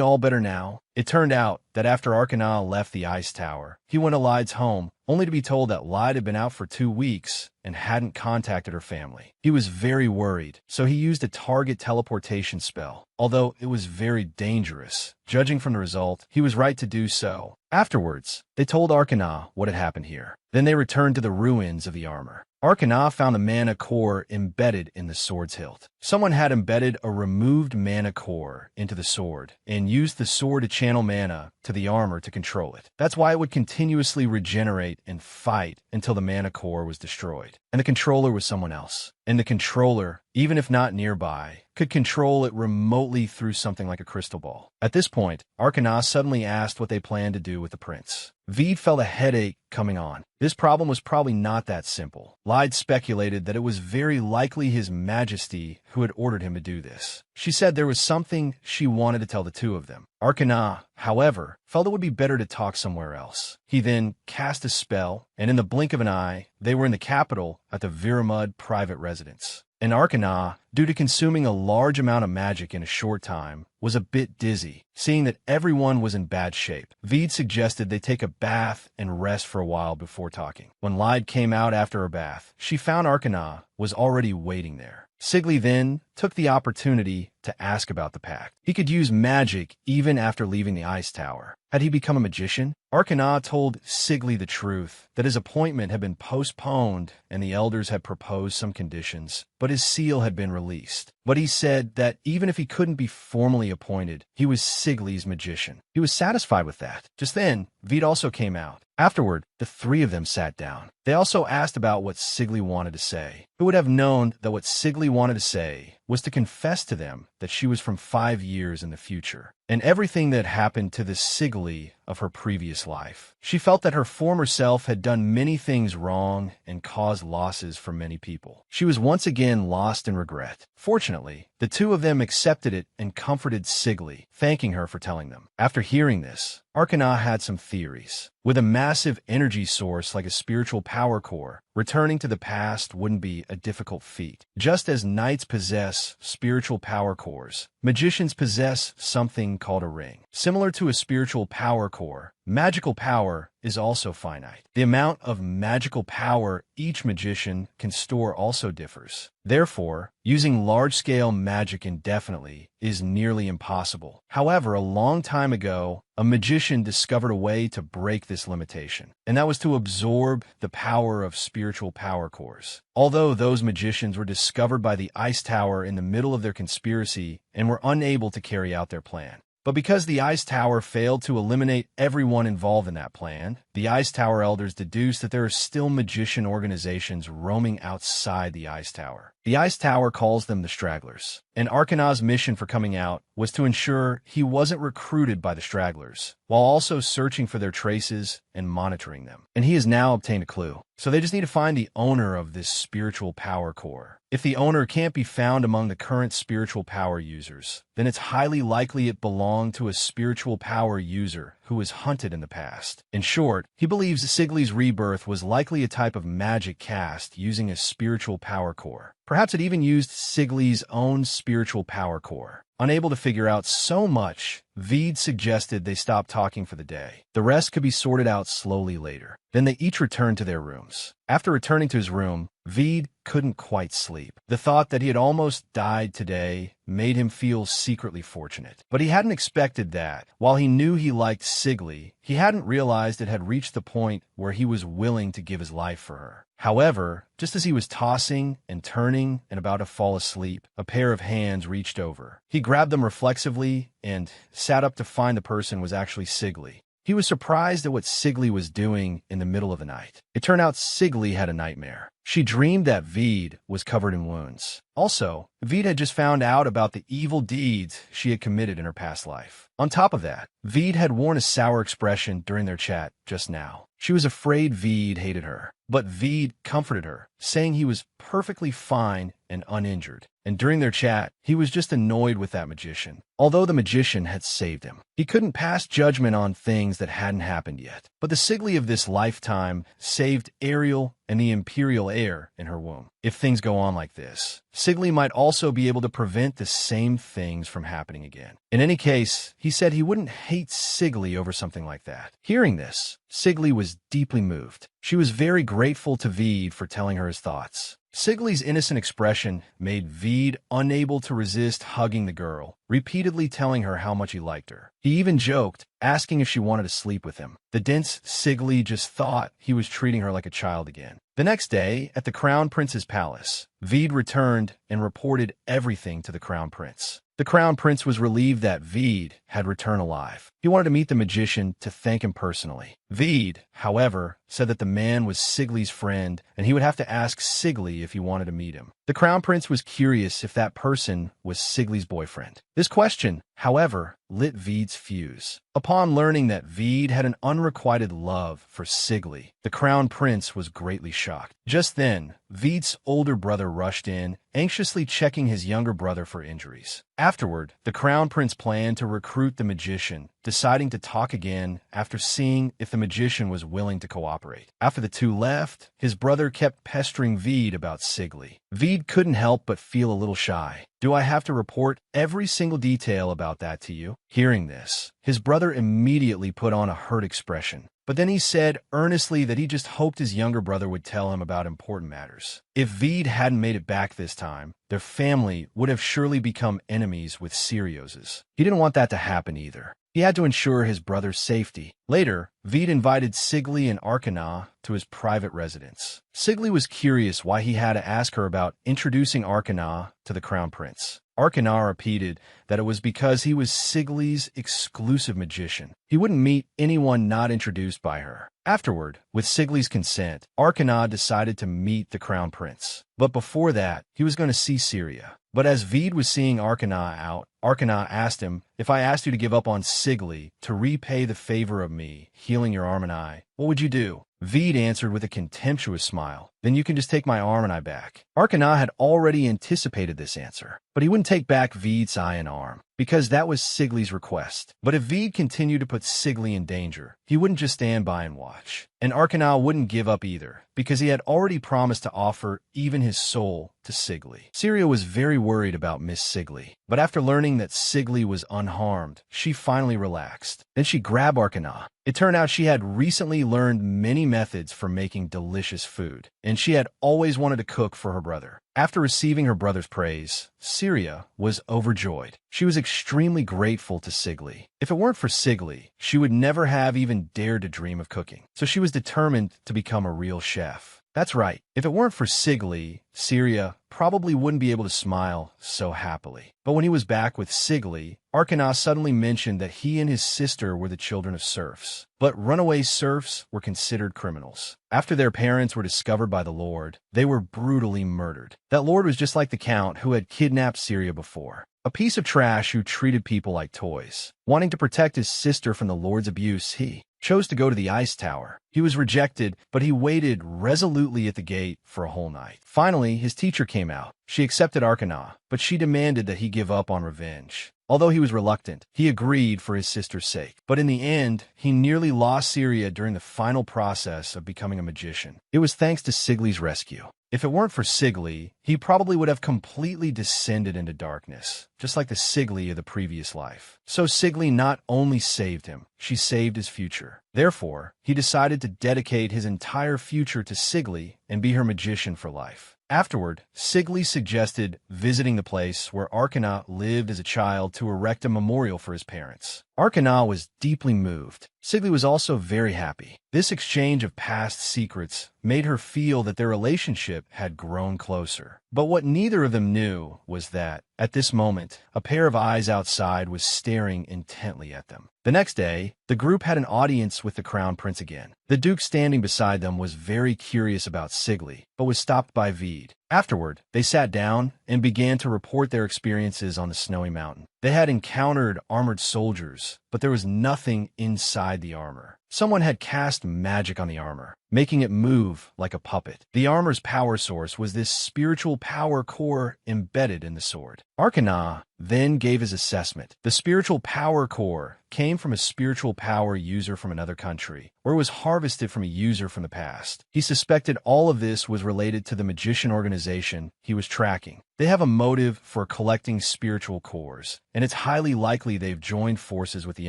Speaker 1: all better now? It turned out that after Arcana left the ice tower, he went to Lyde's home, only to be told that Lyde had been out for 2 weeks and hadn't contacted her family. He was very worried, so he used a target teleportation spell. Although it was very dangerous, judging from the result, he was right to do so. Afterwards, they told Arcana what had happened here. Then they returned to the ruins of the armor. Arcana found the mana core embedded in the sword's hilt. Someone had embedded a removed mana core into the sword and used the sword to channel mana to the armor to control it. That's why it would continuously regenerate and fight until the mana core was destroyed. And the controller was someone else. And the controller, even if not nearby, could control it remotely through something like a crystal ball. At this point, Arcana suddenly asked what they planned to do with the prince. Veed felt a headache coming on. This problem was probably not that simple. Lyde speculated that it was very likely His Majesty who had ordered him to do this. She said there was something she wanted to tell the two of them. Arcana, however, felt it would be better to talk somewhere else. He then cast a spell, and in the blink of an eye, they were in the capital at the Viramud private residence. And Arcana, due to consuming a large amount of magic in a short time, was a bit dizzy. Seeing that everyone was in bad shape, Veed suggested they take a bath and rest for a while before talking. When Lyde came out after her bath, she found Arcana was already waiting there. Sigli then took the opportunity to ask about the pact. He could use magic even after leaving the ice tower. Had he become a magician? Arcana told Sigli the truth, that his appointment had been postponed and the elders had proposed some conditions, but his seal had been released. But he said that even if he couldn't be formally appointed, he was Sigli's magician. He was satisfied with that. Just then, Veed also came out. Afterward, the three of them sat down. They also asked about what Sigli wanted to say. Who would have known that what Sigli wanted to say was to confess to them that she was from 5 years in the future, and everything that happened to the Sigli of her previous life. She felt that her former self had done many things wrong and caused losses for many people. She was once again lost in regret. Fortunately, the two of them accepted it and comforted Sigli, thanking her for telling them. After hearing this, Arcana had some theories. With a massive energy source like a spiritual power core, returning to the past wouldn't be a difficult feat. Just as knights possess spiritual power cores, magicians possess something called a ring. Similar to a spiritual power core, magical power is also finite. The amount of magical power each magician can store also differs. Therefore, using large-scale magic indefinitely is nearly impossible. However, a long time ago, a magician discovered a way to break this limitation, and that was to absorb the power of spiritual power cores. Although those magicians were discovered by the Ice Tower in the middle of their conspiracy and were unable to carry out their plan. But because the Ice Tower failed to eliminate everyone involved in that plan, the Ice Tower elders deduced that there are still magician organizations roaming outside the Ice Tower. The Ice Tower calls them the stragglers, and Arcana's mission for coming out was to ensure he wasn't recruited by the stragglers, while also searching for their traces and monitoring them. And he has now obtained a clue. So they just need to find the owner of this spiritual power core. If the owner can't be found among the current spiritual power users, then it's highly likely it belonged to a spiritual power user who was hunted in the past. In short, he believes Sigli's rebirth was likely a type of magic cast using a spiritual power core. Perhaps it even used Sigli's own spiritual power core. Unable to figure out so much, Veed suggested they stop talking for the day. The rest could be sorted out slowly later. Then they each returned to their rooms. After returning to his room, Veed couldn't quite sleep. The thought that he had almost died today made him feel secretly fortunate. But he hadn't expected that. While he knew he liked Sigli, he hadn't realized it had reached the point where he was willing to give his life for her. However, just as he was tossing and turning and about to fall asleep, a pair of hands reached over. He grabbed them reflexively and sat up to find the person was actually Sigli. He was surprised at what Sigli was doing in the middle of the night. It turned out Sigli had a nightmare. She dreamed that Veed was covered in wounds. Also, Veed had just found out about the evil deeds she had committed in her past life. On top of that, Veed had worn a sour expression during their chat just now. She was afraid Veed hated her, but Veed comforted her, saying he was perfectly fine and uninjured. And during their chat, he was just annoyed with that magician, although the magician had saved him. He couldn't pass judgment on things that hadn't happened yet. But the Sigli of this lifetime saved Ariel and the Imperial heir in her womb. If things go on like this, Sigli might also be able to prevent the same things from happening again. In any case, he said he wouldn't hate Sigli over something like that. Hearing this, Sigli was deeply moved. She was very grateful to Veed for telling her his thoughts. Sigli's innocent expression made Veed unable to resist hugging the girl, repeatedly telling her how much he liked her. He even joked, asking if she wanted to sleep with him. The dense Sigli just thought he was treating her like a child again. The next day, at the Crown Prince's palace, Veed returned and reported everything to the Crown Prince. The Crown Prince was relieved that Veed had returned alive. He wanted to meet the magician to thank him personally. Vede, however, said that the man was Sigli's friend, and he would have to ask Sigli if he wanted to meet him. The Crown Prince was curious if that person was Sigli's boyfriend. This question, however, lit Vede's fuse. Upon learning that Vede had an unrequited love for Sigli, the Crown Prince was greatly shocked. Just then, Vede's older brother rushed in, anxiously checking his younger brother for injuries. Afterward, the Crown Prince planned to recruit the magician, deciding to talk again after seeing if the magician was willing to cooperate. After the two left, his brother kept pestering Vede about Sigli. Vede couldn't help but feel a little shy. "Do I have to report every single detail about that to you?" Hearing this, his brother immediately put on a hurt expression. But then he said earnestly that he just hoped his younger brother would tell him about important matters. If Vede hadn't made it back this time, their family would have surely become enemies with Syrios. He didn't want that to happen either. He had to ensure his brother's safety. Later, Vede invited Sigli and Arkana to his private residence. Sigli was curious why he had to ask her about introducing Arkana to the Crown Prince. Arkana repeated that it was because he was Sigli's exclusive magician. He wouldn't meet anyone not introduced by her. Afterward, with Sigli's consent, Arkana decided to meet the Crown Prince. But before that, he was going to see Syria. But as Vede was seeing Arkana out, Arkana asked him, "If I asked you to give up on Sigli to repay the favor of me, healing your arm and eye, what would you do?" Vede answered with a contemptuous smile, "Then you can just take my arm and eye back." Arkana had already anticipated this answer, but he wouldn't take back Vede's eye and arm, because that was Sigli's request. But if Vede continued to put Sigli in danger, he wouldn't just stand by and watch. And Arkana wouldn't give up either, because he had already promised to offer even his soul to Sigli. Syria was very worried about Miss Sigli, but after learning that Sigli was unharmed, she finally relaxed. Then she grabbed Arkana. It turned out she had recently learned many methods for making delicious food, and she had always wanted to cook for her brother. After receiving her brother's praise, Syria was overjoyed. She was extremely grateful to Sigli. If it weren't for Sigli, she would never have even dared to dream of cooking. So she was determined to become a real chef. That's right. If it weren't for Sigli, Syria probably wouldn't be able to smile so happily. But when he was back with Sigli, Arkana suddenly mentioned that he and his sister were the children of serfs. But runaway serfs were considered criminals. After their parents were discovered by the Lord, they were brutally murdered. That Lord was just like the Count who had kidnapped Syria before. A piece of trash who treated people like toys. Wanting to protect his sister from the Lord's abuse, he chose to go to the ice tower. He was rejected, but he waited resolutely at the gate for a whole night. Finally, his teacher came out. She accepted Arkana, but she demanded that he give up on revenge. Although he was reluctant, he agreed for his sister's sake. But in the end, he nearly lost Syria during the final process of becoming a magician. It was thanks to Sigli's rescue. If it weren't for Sigli, he probably would have completely descended into darkness, just like the Sigli of the previous life. So Sigli not only saved him, she saved his future. Therefore, he decided to dedicate his entire future to Sigli and be her magician for life. Afterward, Sigli suggested visiting the place where Arkana lived as a child to erect a memorial for his parents. Arkana was deeply moved. Sigli was also very happy. This exchange of past secrets made her feel that their relationship had grown closer. But what neither of them knew was that, at this moment, a pair of eyes outside was staring intently at them. The next day, the group had an audience with the Crown Prince again. The Duke standing beside them was very curious about Sigli, but was stopped by Vede. Afterward, they sat down and began to report their experiences on the snowy mountain. They had encountered armored soldiers, but there was nothing inside the armor. Someone had cast magic on the armor, making it move like a puppet. The armor's power source was this spiritual power core embedded in the sword. Arkana then gave his assessment. The spiritual power core came from a spiritual power user from another country, or was harvested from a user from the past. He suspected all of this was related to the magician organization he was tracking. They have a motive for collecting spiritual cores, and it's highly likely they've joined forces with the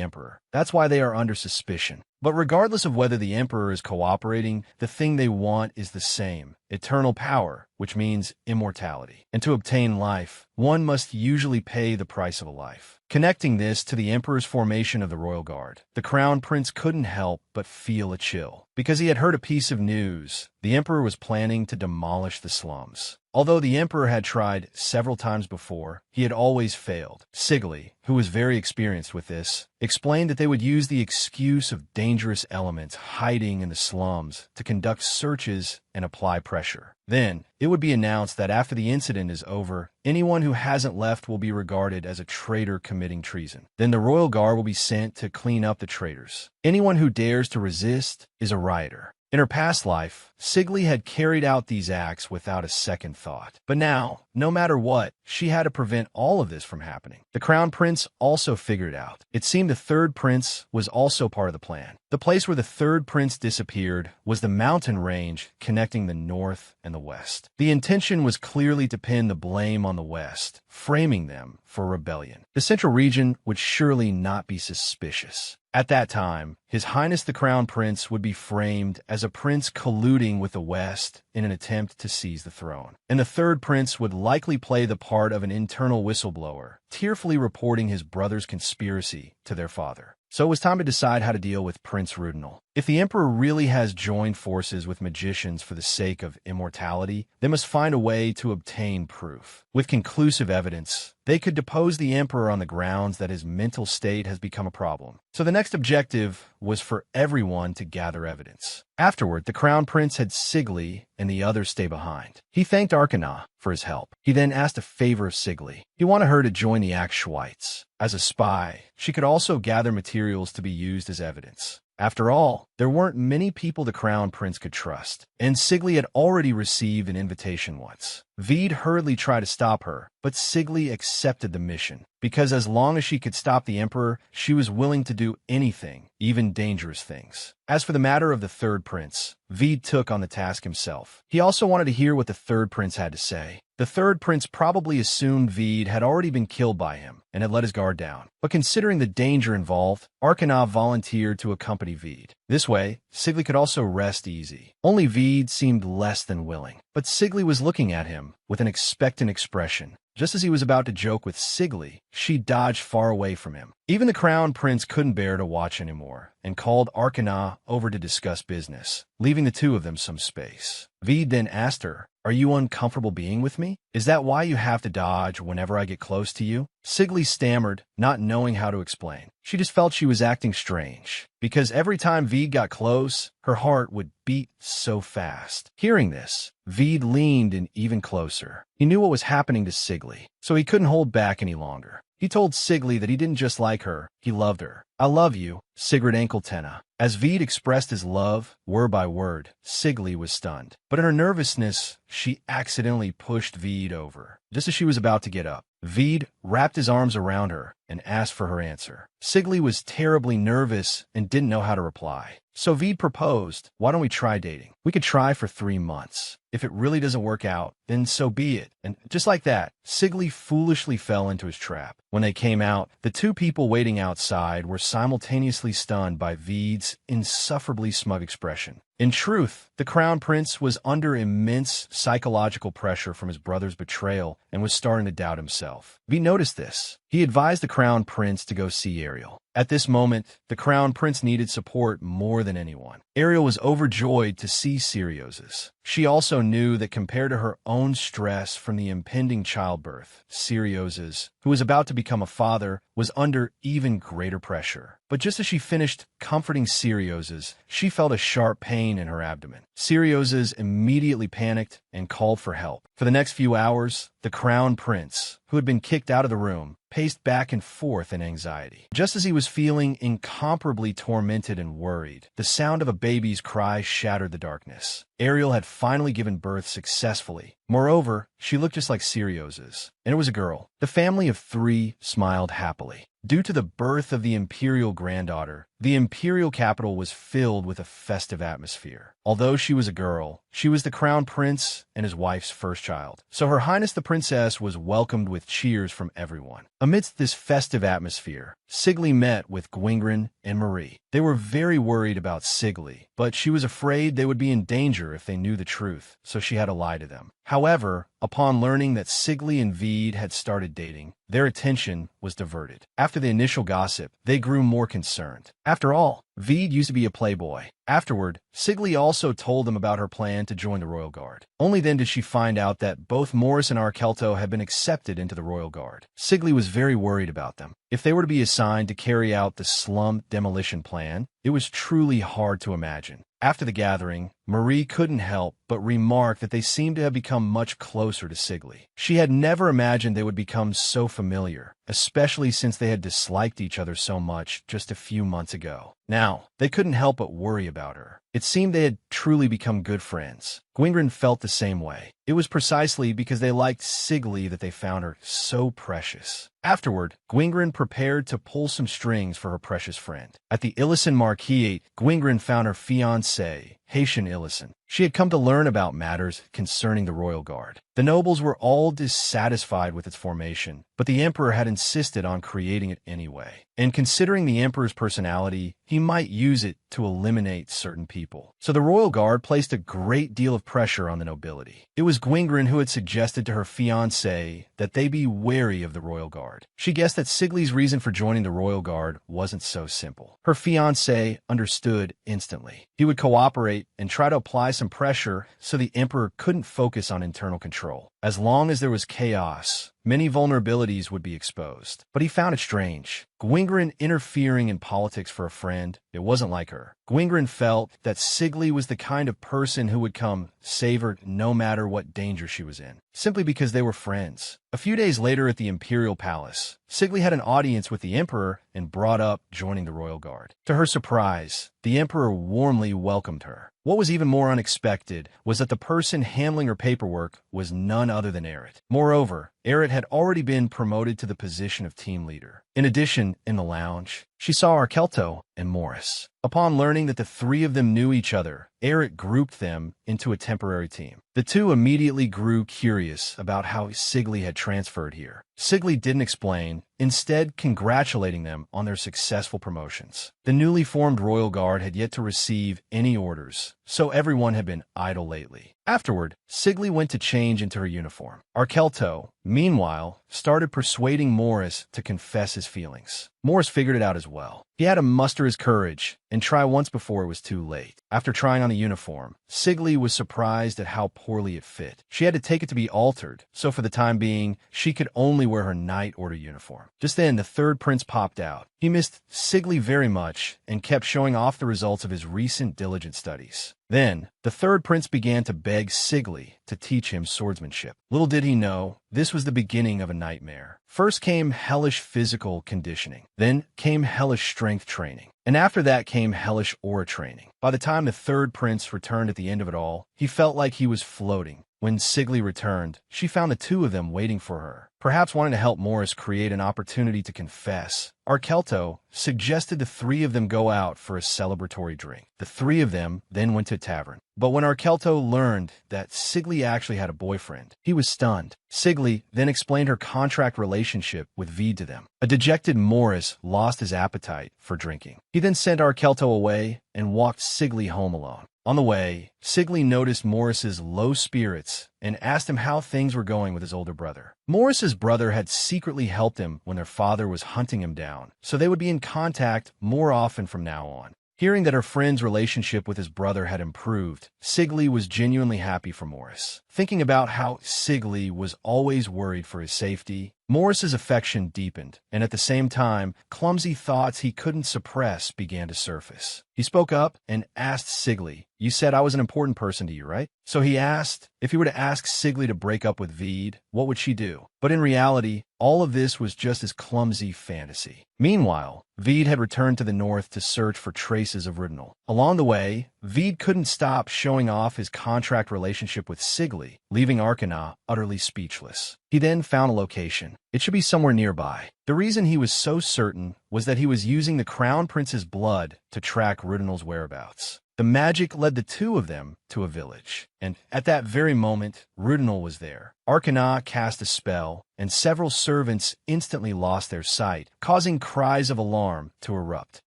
Speaker 1: Emperor. That's why they are under suspicion. But regardless of whether the Emperor is cooperating, the thing they want is the same: eternal power, which means immortality. And to obtain life, one must usually pay the price of a life. Connecting this to the Emperor's formation of the Royal Guard, the Crown Prince couldn't help but feel a chill, because he had heard a piece of news. The Emperor was planning to demolish the slums. Although the Emperor had tried several times before, he had always failed. Sigli, who was very experienced with this, explained that they would use the excuse of dangerous elements hiding in the slums to conduct searches and apply pressure. Then, it would be announced that after the incident is over, anyone who hasn't left will be regarded as a traitor committing treason. Then the royal guard will be sent to clean up the traitors. Anyone who dares to resist is a rioter. In her past life, Sigli had carried out these acts without a second thought. But now, no matter what, she had to prevent all of this from happening. The Crown Prince also figured it out. It seemed the third prince was also part of the plan. The place where the third prince disappeared was the mountain range connecting the north and the west. The intention was clearly to pin the blame on the west, framing them for rebellion. The central region would surely not be suspicious. At that time, His Highness the Crown Prince would be framed as a prince colluding with the West in an attempt to seize the throne. And the third prince would likely play the part of an internal whistleblower, tearfully reporting his brother's conspiracy to their father. So it was time to decide how to deal with Prince Rudol. If the Emperor really has joined forces with magicians for the sake of immortality, they must find a way to obtain proof. With conclusive evidence, they could depose the Emperor on the grounds that his mental state has become a problem. So the next objective was for everyone to gather evidence. Afterward, the Crown Prince had Sigli and the others stay behind. He thanked Arkana for his help. He then asked a favor of Sigli. He wanted her to join the Akshwites. As a spy, she could also gather materials to be used as evidence. After all, there weren't many people the Crown Prince could trust, and Sigli had already received an invitation once. Veed hurriedly tried to stop her, but Sigli accepted the mission, because as long as she could stop the Emperor, she was willing to do anything, even dangerous things. As for the matter of the third prince, Veed took on the task himself. He also wanted to hear what the third prince had to say. The third prince probably assumed Veed had already been killed by him and had let his guard down. But considering the danger involved, Arkana volunteered to accompany Veed. This way, Sigli could also rest easy. Only Veed seemed less than willing. But Sigli was looking at him with an expectant expression. Just as he was about to joke with Sigli, she dodged far away from him. Even the Crown Prince couldn't bear to watch anymore, and called Arkana over to discuss business, leaving the two of them some space. Veed then asked her, "Are you uncomfortable being with me? Is that why you have to dodge whenever I get close to you?" Sigli stammered, not knowing how to explain. She just felt she was acting strange, because every time Veed got close, her heart would beat so fast. Hearing this, Veed leaned in even closer. He knew what was happening to Sigli, so he couldn't hold back any longer. He told Sigli that he didn't just like her, he loved her. "I love you, Sigrid Enkeltenna." As Veed expressed his love, word by word, Sigli was stunned. But in her nervousness, she accidentally pushed Veed over, just as she was about to get up. Veed wrapped his arms around her and asked for her answer. Sigli was terribly nervous and didn't know how to reply. So Veed proposed, "Why don't we try dating? We could try for 3 months. If it really doesn't work out, then so be it." And just like that, Sigli foolishly fell into his trap. When they came out, the two people waiting outside were simultaneously stunned by Veed's insufferably smug expression. In truth, the Crown Prince was under immense psychological pressure from his brother's betrayal and was starting to doubt himself. Veed noticed this. He advised the Crown Prince to go see Ariel. At this moment, the Crown Prince needed support more than anyone. Ariel was overjoyed to see Syrios. She also knew that compared to her own stress from the impending childbirth, Syrios, who was about to become a father, was under even greater pressure. But just as she finished comforting Syrios, she felt a sharp pain in her abdomen. Syrios immediately panicked and called for help. For the next few hours, the Crown Prince, who had been kicked out of the room, paced back and forth in anxiety. Just as he was feeling incomparably tormented and worried, the sound of a baby's cry shattered the darkness. Ariel had finally given birth successfully. Moreover, she looked just like Syrios, and it was a girl. The family of 3 smiled happily. Due to the birth of the imperial granddaughter, the imperial capital was filled with a festive atmosphere. Although she was a girl, she was the Crown Prince and his wife's first child. So Her Highness the Princess was welcomed with cheers from everyone. Amidst this festive atmosphere, Sigli met with Gwingrin and Marie. They were very worried about Sigli, but she was afraid they would be in danger if they knew the truth, so she had to lie to them. However, upon learning that Sigli and Veed had started dating, their attention was diverted. After the initial gossip, they grew more concerned. After all, Veed used to be a playboy. Afterward, Sigly also told them about her plan to join the Royal Guard. Only then did she find out that both Morris and Akeelto had been accepted into the Royal Guard. Sigly was very worried about them. If they were to be assigned to carry out the slum demolition plan, it was truly hard to imagine. After the gathering, Marie couldn't help but remark that they seemed to have become much closer to Sigly. She had never imagined they would become so familiar, especially since they had disliked each other so much just a few months ago. Now, they couldn't help but worry about her. It seemed they had truly become good friends. Gwingrin felt the same way. It was precisely because they liked Sigly that they found her so precious. Afterward, Gwingrin prepared to pull some strings for her precious friend. At the Illison Marquis, Gwingrin found her fiancé, Haitian Illison. She had come to learn about matters concerning the Royal Guard. The nobles were all dissatisfied with its formation, but the Emperor had insisted on creating it anyway. And considering the Emperor's personality, he might use it to eliminate certain people. So the Royal Guard placed a great deal of pressure on the nobility. It was Gwingrin who had suggested to her fiancé that they be wary of the Royal Guard. She guessed that Sigly's reason for joining the Royal Guard wasn't so simple. Her fiancé understood instantly. He would cooperate and try to apply some pressure so the Emperor couldn't focus on internal control. As long as there was chaos, many vulnerabilities would be exposed. But he found it strange. Gwingrin interfering in politics for a friend, it wasn't like her. Gwingrin felt that Sigly was the kind of person who would come save her no matter what danger she was in, simply because they were friends. A few days later at the Imperial Palace, Sigly had an audience with the Emperor and brought up joining the Royal Guard. To her surprise, the Emperor warmly welcomed her. What was even more unexpected was that the person handling her paperwork was none other than Eret. Moreover, Eret had already been promoted to the position of team leader. In addition, in the lounge, she saw Akeelto and Morris. Upon learning that the three of them knew each other, Eret grouped them into a temporary team. The two immediately grew curious about how Sigly had transferred here. Sigly didn't explain, instead congratulating them on their successful promotions. The newly formed Royal Guard had yet to receive any orders, so everyone had been idle lately. Afterward, Sigly went to change into her uniform. Akeelto, meanwhile, started persuading Morris to confess his feelings. Morris figured it out as well. He had to muster his courage and try once before it was too late. After trying on the uniform, Sigly was surprised at how poorly it fit. She had to take it to be altered, so for the time being, she could only wear her Knight Order uniform. Just then, the third prince popped out. He missed Sigly very much and kept showing off the results of his recent diligent studies. Then, the third prince began to beg Sigly to teach him swordsmanship. Little did he know, this was the beginning of a nightmare. First came hellish physical conditioning. Then came hellish strength training. And after that came hellish aura training. By the time the third prince returned at the end of it all, he felt like he was floating. When Sigly returned, she found the two of them waiting for her. Perhaps wanting to help Morris create an opportunity to confess, Akeelto suggested the three of them go out for a celebratory drink. The three of them then went to a tavern. But when Akeelto learned that Sigly actually had a boyfriend, he was stunned. Sigly then explained her contract relationship with Veed to them. A dejected Morris lost his appetite for drinking. He then sent Akeelto away and walked Sigly home alone. On the way, Sigly noticed Morris's low spirits and asked him how things were going with his older brother. Morris's brother had secretly helped him when their father was hunting him down, so they would be in contact more often from now on. Hearing that her friend's relationship with his brother had improved, Sigly was genuinely happy for Morris. Thinking about how Sigly was always worried for his safety, Morris's affection deepened, and at the same time, clumsy thoughts he couldn't suppress began to surface. He spoke up and asked Sigly, "You said I was an important person to you, right?" So he asked, if he were to ask Sigly to break up with Veed, what would she do? But in reality, all of this was just his clumsy fantasy. Meanwhile, Veed had returned to the north to search for traces of Rudol. Along the way, Veed couldn't stop showing off his contract relationship with Sigly, leaving Arkana utterly speechless. He then found a location. It should be somewhere nearby. The reason he was so certain was that he was using the Crown Prince's blood to track Rudol's whereabouts. The magic led the two of them to a village, and at that very moment, Rudol was there. Arkana cast a spell, and several servants instantly lost their sight, causing cries of alarm to erupt.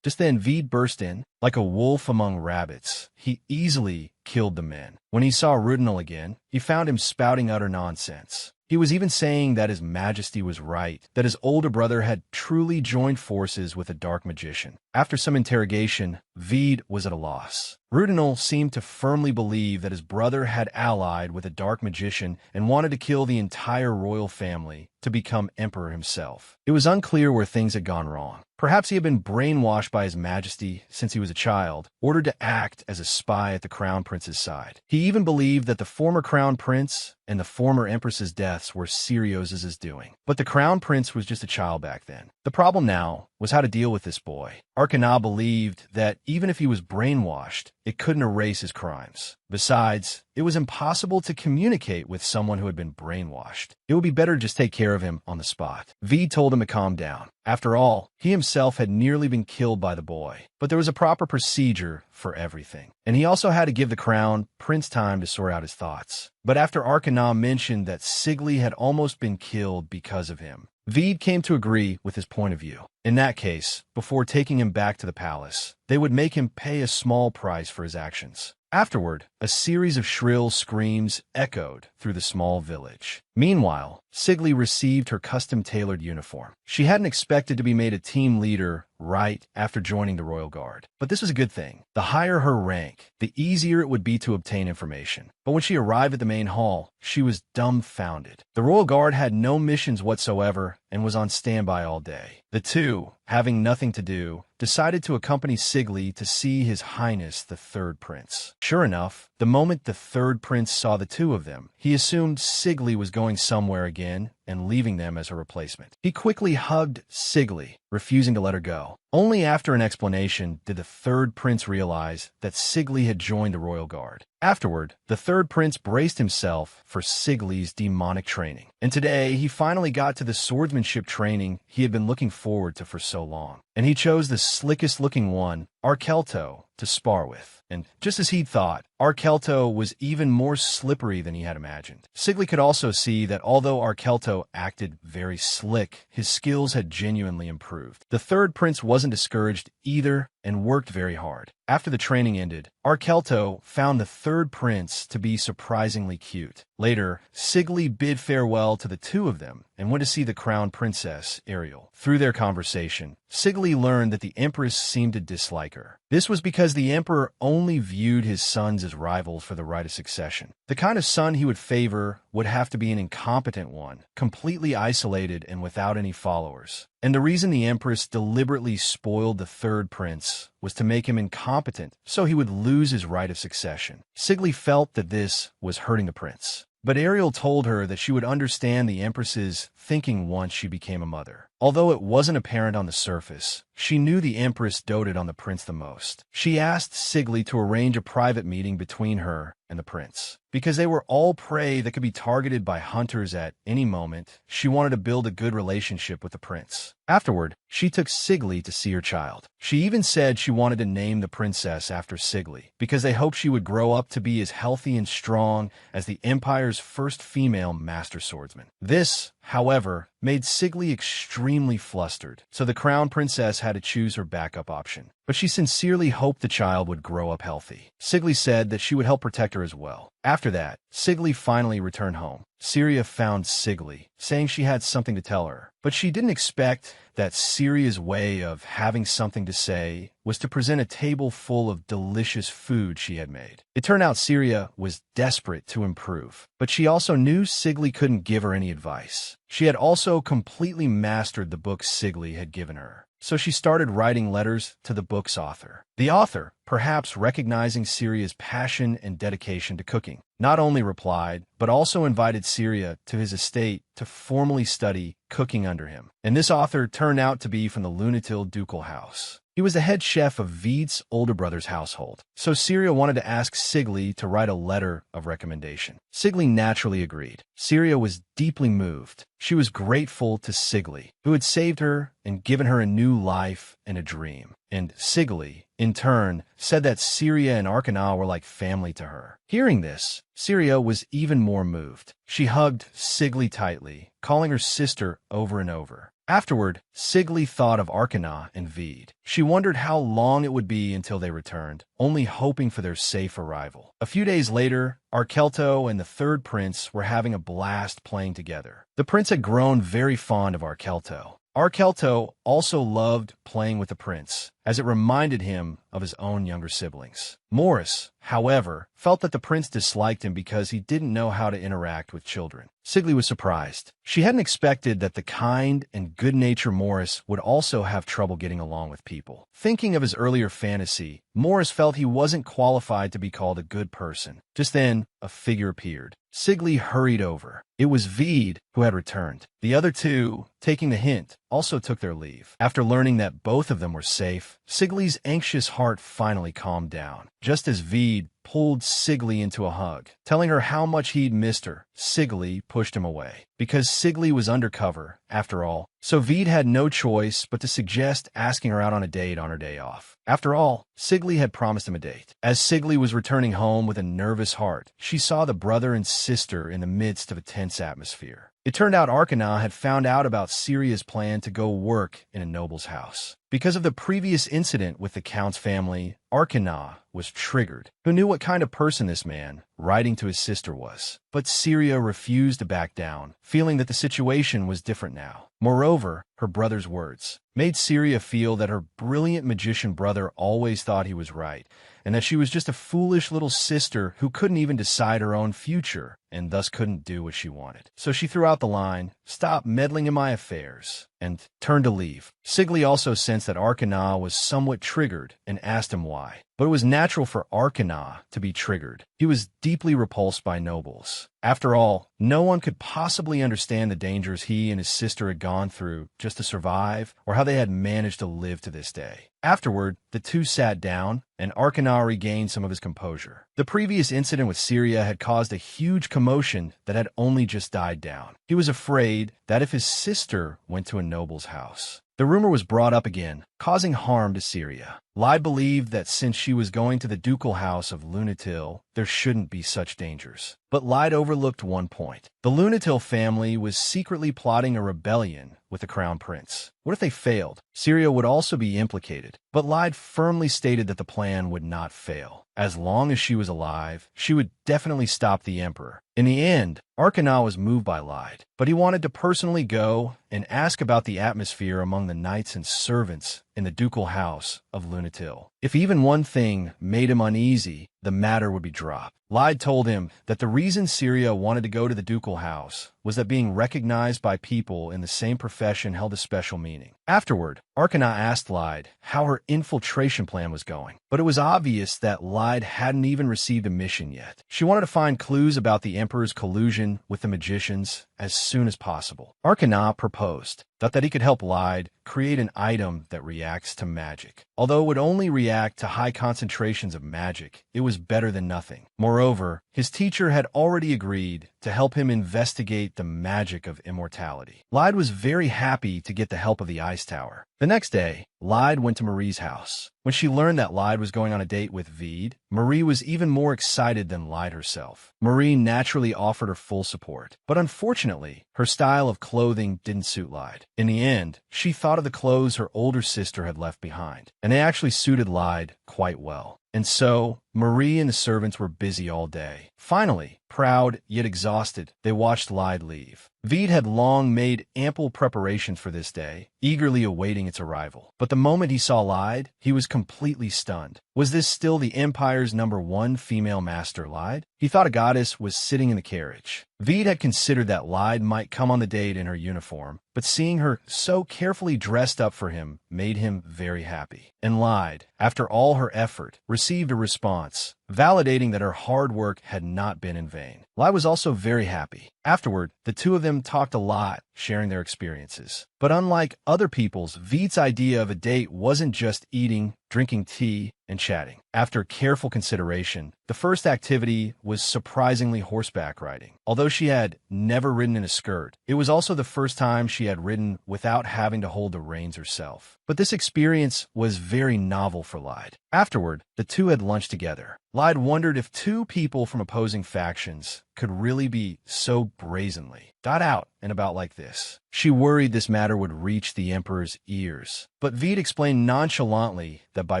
Speaker 1: Just then, Veed burst in. Like a wolf among rabbits, he easily killed the men. When he saw Rudol again, he found him spouting utter nonsense. He was even saying that His Majesty was right, that his older brother had truly joined forces with a dark magician. After some interrogation, Veed was at a loss. Rudol seemed to firmly believe that his brother had allied with a dark magician and wanted to kill the entire royal family to become emperor himself. It was unclear where things had gone wrong. Perhaps he had been brainwashed by His Majesty since he was a child, ordered to act as a spy at the Crown Prince's side. He even believed that the former Crown Prince and the former Empress's deaths were Sirius's doing. But the Crown Prince was just a child back then. The problem now was how to deal with this boy. Arkana believed that even if he was brainwashed, it couldn't erase his crimes. Besides, it was impossible to communicate with someone who had been brainwashed. It would be better to just take care of him on the spot. V told him to calm down. After all, he himself had nearly been killed by the boy. But there was a proper procedure for everything. And he also had to give the Crown Prince time to sort out his thoughts. But after Arkana mentioned that Sigli had almost been killed because of him, Veed came to agree with his point of view. In that case, before taking him back to the palace, they would make him pay a small price for his actions. Afterward, a series of shrill screams echoed through the small village. Meanwhile, Sigli received her custom-tailored uniform. She hadn't expected to be made a team leader right after joining the Royal Guard. But this was a good thing. The higher her rank, the easier it would be to obtain information. But when she arrived at the main hall, she was dumbfounded. The Royal Guard had no missions whatsoever and was on standby all day. The two, having nothing to do, decided to accompany Sigli to see His Highness the Third Prince. Sure enough, the moment the Third Prince saw the two of them, he assumed Sigli was going somewhere again and leaving them as a replacement. He quickly hugged Sigli, refusing to let her go. Only after an explanation did the Third Prince realize that Sigli had joined the Royal Guard. Afterward, the Third Prince braced himself for Sigli's demonic training. And today, he finally got to the swordsmanship training he had been looking forward to for so long. And he chose the slickest-looking one, Akeelto, to spar with. And just as he'd thought, Akeelto was even more slippery than he had imagined. Sigli could also see that although Akeelto acted very slick, his skills had genuinely improved. The Third Prince wasn't discouraged either and worked very hard. After the training ended, Akeelto found the Third Prince to be surprisingly cute. Later, Sigli bid farewell to the two of them and went to see the Crown Princess, Ariel. Through their conversation, Sigli learned that the Empress seemed to dislike her. This was because the Emperor only viewed his sons as rivals for the right of succession. The kind of son he would favor would have to be an incompetent one, completely isolated and without any followers. And the reason the Empress deliberately spoiled the Third Prince was to make him incompetent, so he would lose his right of succession. Sigli felt that this was hurting the prince. But Ariel told her that she would understand the Empress's thinking once she became a mother. Although it wasn't apparent on the surface, she knew the Empress doted on the prince the most. She asked Sigli to arrange a private meeting between her and the prince. Because they were all prey that could be targeted by hunters at any moment, she wanted to build a good relationship with the prince. Afterward, she took Sigli to see her child. She even said she wanted to name the princess after Sigli, because they hoped she would grow up to be as healthy and strong as the Empire's first female master swordsman. This, however, made Sigli extremely flustered, so the Crown Princess had to choose her backup option. But she sincerely hoped the child would grow up healthy. Sigli said that she would help protect her as well. After that, Sigli finally returned home. Syria found Sigli, saying she had something to tell her. But she didn't expect that Syria's way of having something to say was to present a table full of delicious food she had made. It turned out Syria was desperate to improve, but she also knew Sigli couldn't give her any advice. She had also completely mastered the book Sigli had given her. So she started writing letters to the book's author. The author, perhaps recognizing Syria's passion and dedication to cooking, not only replied, but also invited Syria to his estate to formally study cooking under him. And this author turned out to be from the Lunatil ducal house. He was the head chef of Veed's older brother's household, so Syria wanted to ask Sigli to write a letter of recommendation. Sigli naturally agreed. Syria was deeply moved. She was grateful to Sigli, who had saved her and given her a new life and a dream. And Sigli, in turn, said that Syria and Arkana were like family to her. Hearing this, Syria was even more moved. She hugged Sigli tightly, calling her sister over and over. Afterward, Sigli thought of Arkana and Veed. She wondered how long it would be until they returned, only hoping for their safe arrival. A few days later, Akeelto and the third prince were having a blast playing together. The prince had grown very fond of Akeelto. Akeelto also loved playing with the prince, as it reminded him of his own younger siblings. Morris, however, felt that the prince disliked him because he didn't know how to interact with children. Sigli was surprised. She hadn't expected that the kind and good-natured Morris would also have trouble getting along with people. Thinking of his earlier fantasy, Morris felt he wasn't qualified to be called a good person. Just then, a figure appeared. Sigli hurried over. It was Veed who had returned. The other two, taking the hint, also took their leave. After learning that both of them were safe, Sigli's anxious heart finally calmed down. Just as Veed pulled Sigli into a hug, telling her how much he'd missed her, Sigli pushed him away. Because Sigli was undercover, after all, so Veed had no choice but to suggest asking her out on a date on her day off. After all, Sigli had promised him a date. As Sigli was returning home with a nervous heart, she saw the brother and sister in the midst of a tense atmosphere. It turned out Arkana had found out about Syria's plan to go work in a noble's house. Because of the previous incident with the Count's family, Arkana was triggered. Who knew what kind of person this man, writing to his sister, was? But Syria refused to back down, feeling that the situation was different now. Moreover, her brother's words made Syria feel that her brilliant magician brother always thought he was right, and that she was just a foolish little sister who couldn't even decide her own future, and thus couldn't do what she wanted. So she threw out the line, "Stop meddling in my affairs," and turned to leave. Sigli also sensed that Arkana was somewhat triggered and asked him why. But it was natural for Arkana to be triggered. He was deeply repulsed by nobles. After all, no one could possibly understand the dangers he and his sister had gone through just to survive, or how they had managed to live to this day. Afterward, the two sat down, and Arkana regained some of his composure. The previous incident with Syria had caused a huge commotion that had only just died down. He was afraid that if his sister went to a noble's house, the rumor was brought up again, causing harm to Syria. Lyde believed that since she was going to the ducal house of Lunatil, there shouldn't be such dangers. But Lyde overlooked one point. The Lunatil family was secretly plotting a rebellion with the crown prince. What if they failed? Syria would also be implicated. But Lyde firmly stated that the plan would not fail. As long as she was alive, she would definitely stop the emperor. In the end, Arkana was moved by Lyde, but he wanted to personally go and ask about the atmosphere among the knights and servants in the ducal house of Lunatil. If even one thing made him uneasy, the matter would be dropped. Lyde told him that the reason Syria wanted to go to the ducal house was that being recognized by people in the same profession held a special meaning. Afterward, Arkana asked Lyde how her infiltration plan was going, but it was obvious that Lyde hadn't even received a mission yet. She wanted to find clues about the emperor's collusion with the magicians as soon as possible. Arkana proposed that he could help Lyde create an item that reacts to magic. Although it would only react to high concentrations of magic, it was better than nothing. Moreover, his teacher had already agreed to help him investigate the magic of immortality. Lyde was very happy to get the help of the Ice Tower. The next day, Lyde went to Marie's house. When she learned that Lyde was going on a date with Veed, Marie was even more excited than Lyde herself. Marie naturally offered her full support, but unfortunately, her style of clothing didn't suit Lyde. In the end, she thought of the clothes her older sister had left behind, and they actually suited Lyde quite well. And so, Marie and the servants were busy all day. Finally, proud yet exhausted, they watched Lyde leave. Veed had long made ample preparations for this day, eagerly awaiting its arrival. But the moment he saw Lyde, he was completely stunned. Was this still the Empire's #1 female master, Lyde? He thought a goddess was sitting in the carriage. Veed had considered that Lyde might come on the date in her uniform, but seeing her so carefully dressed up for him made him very happy. And Lyde, after all her effort, received a response, validating that her hard work had not been in vain. Lyde was also very happy. Afterward, the two of them talked a lot, sharing their experiences. But unlike other people's, Veed's idea of a date wasn't just eating, drinking tea, and chatting. After careful consideration, the first activity was surprisingly horseback riding. Although she had never ridden in a skirt, it was also the first time she had ridden without having to hold the reins herself. But this experience was very novel for Lyde. Afterward, the two had lunch together. Lyde wondered if two people from opposing factions could really be so brazenly out and about like this. She worried this matter would reach the Emperor's ears. But Veed explained nonchalantly that by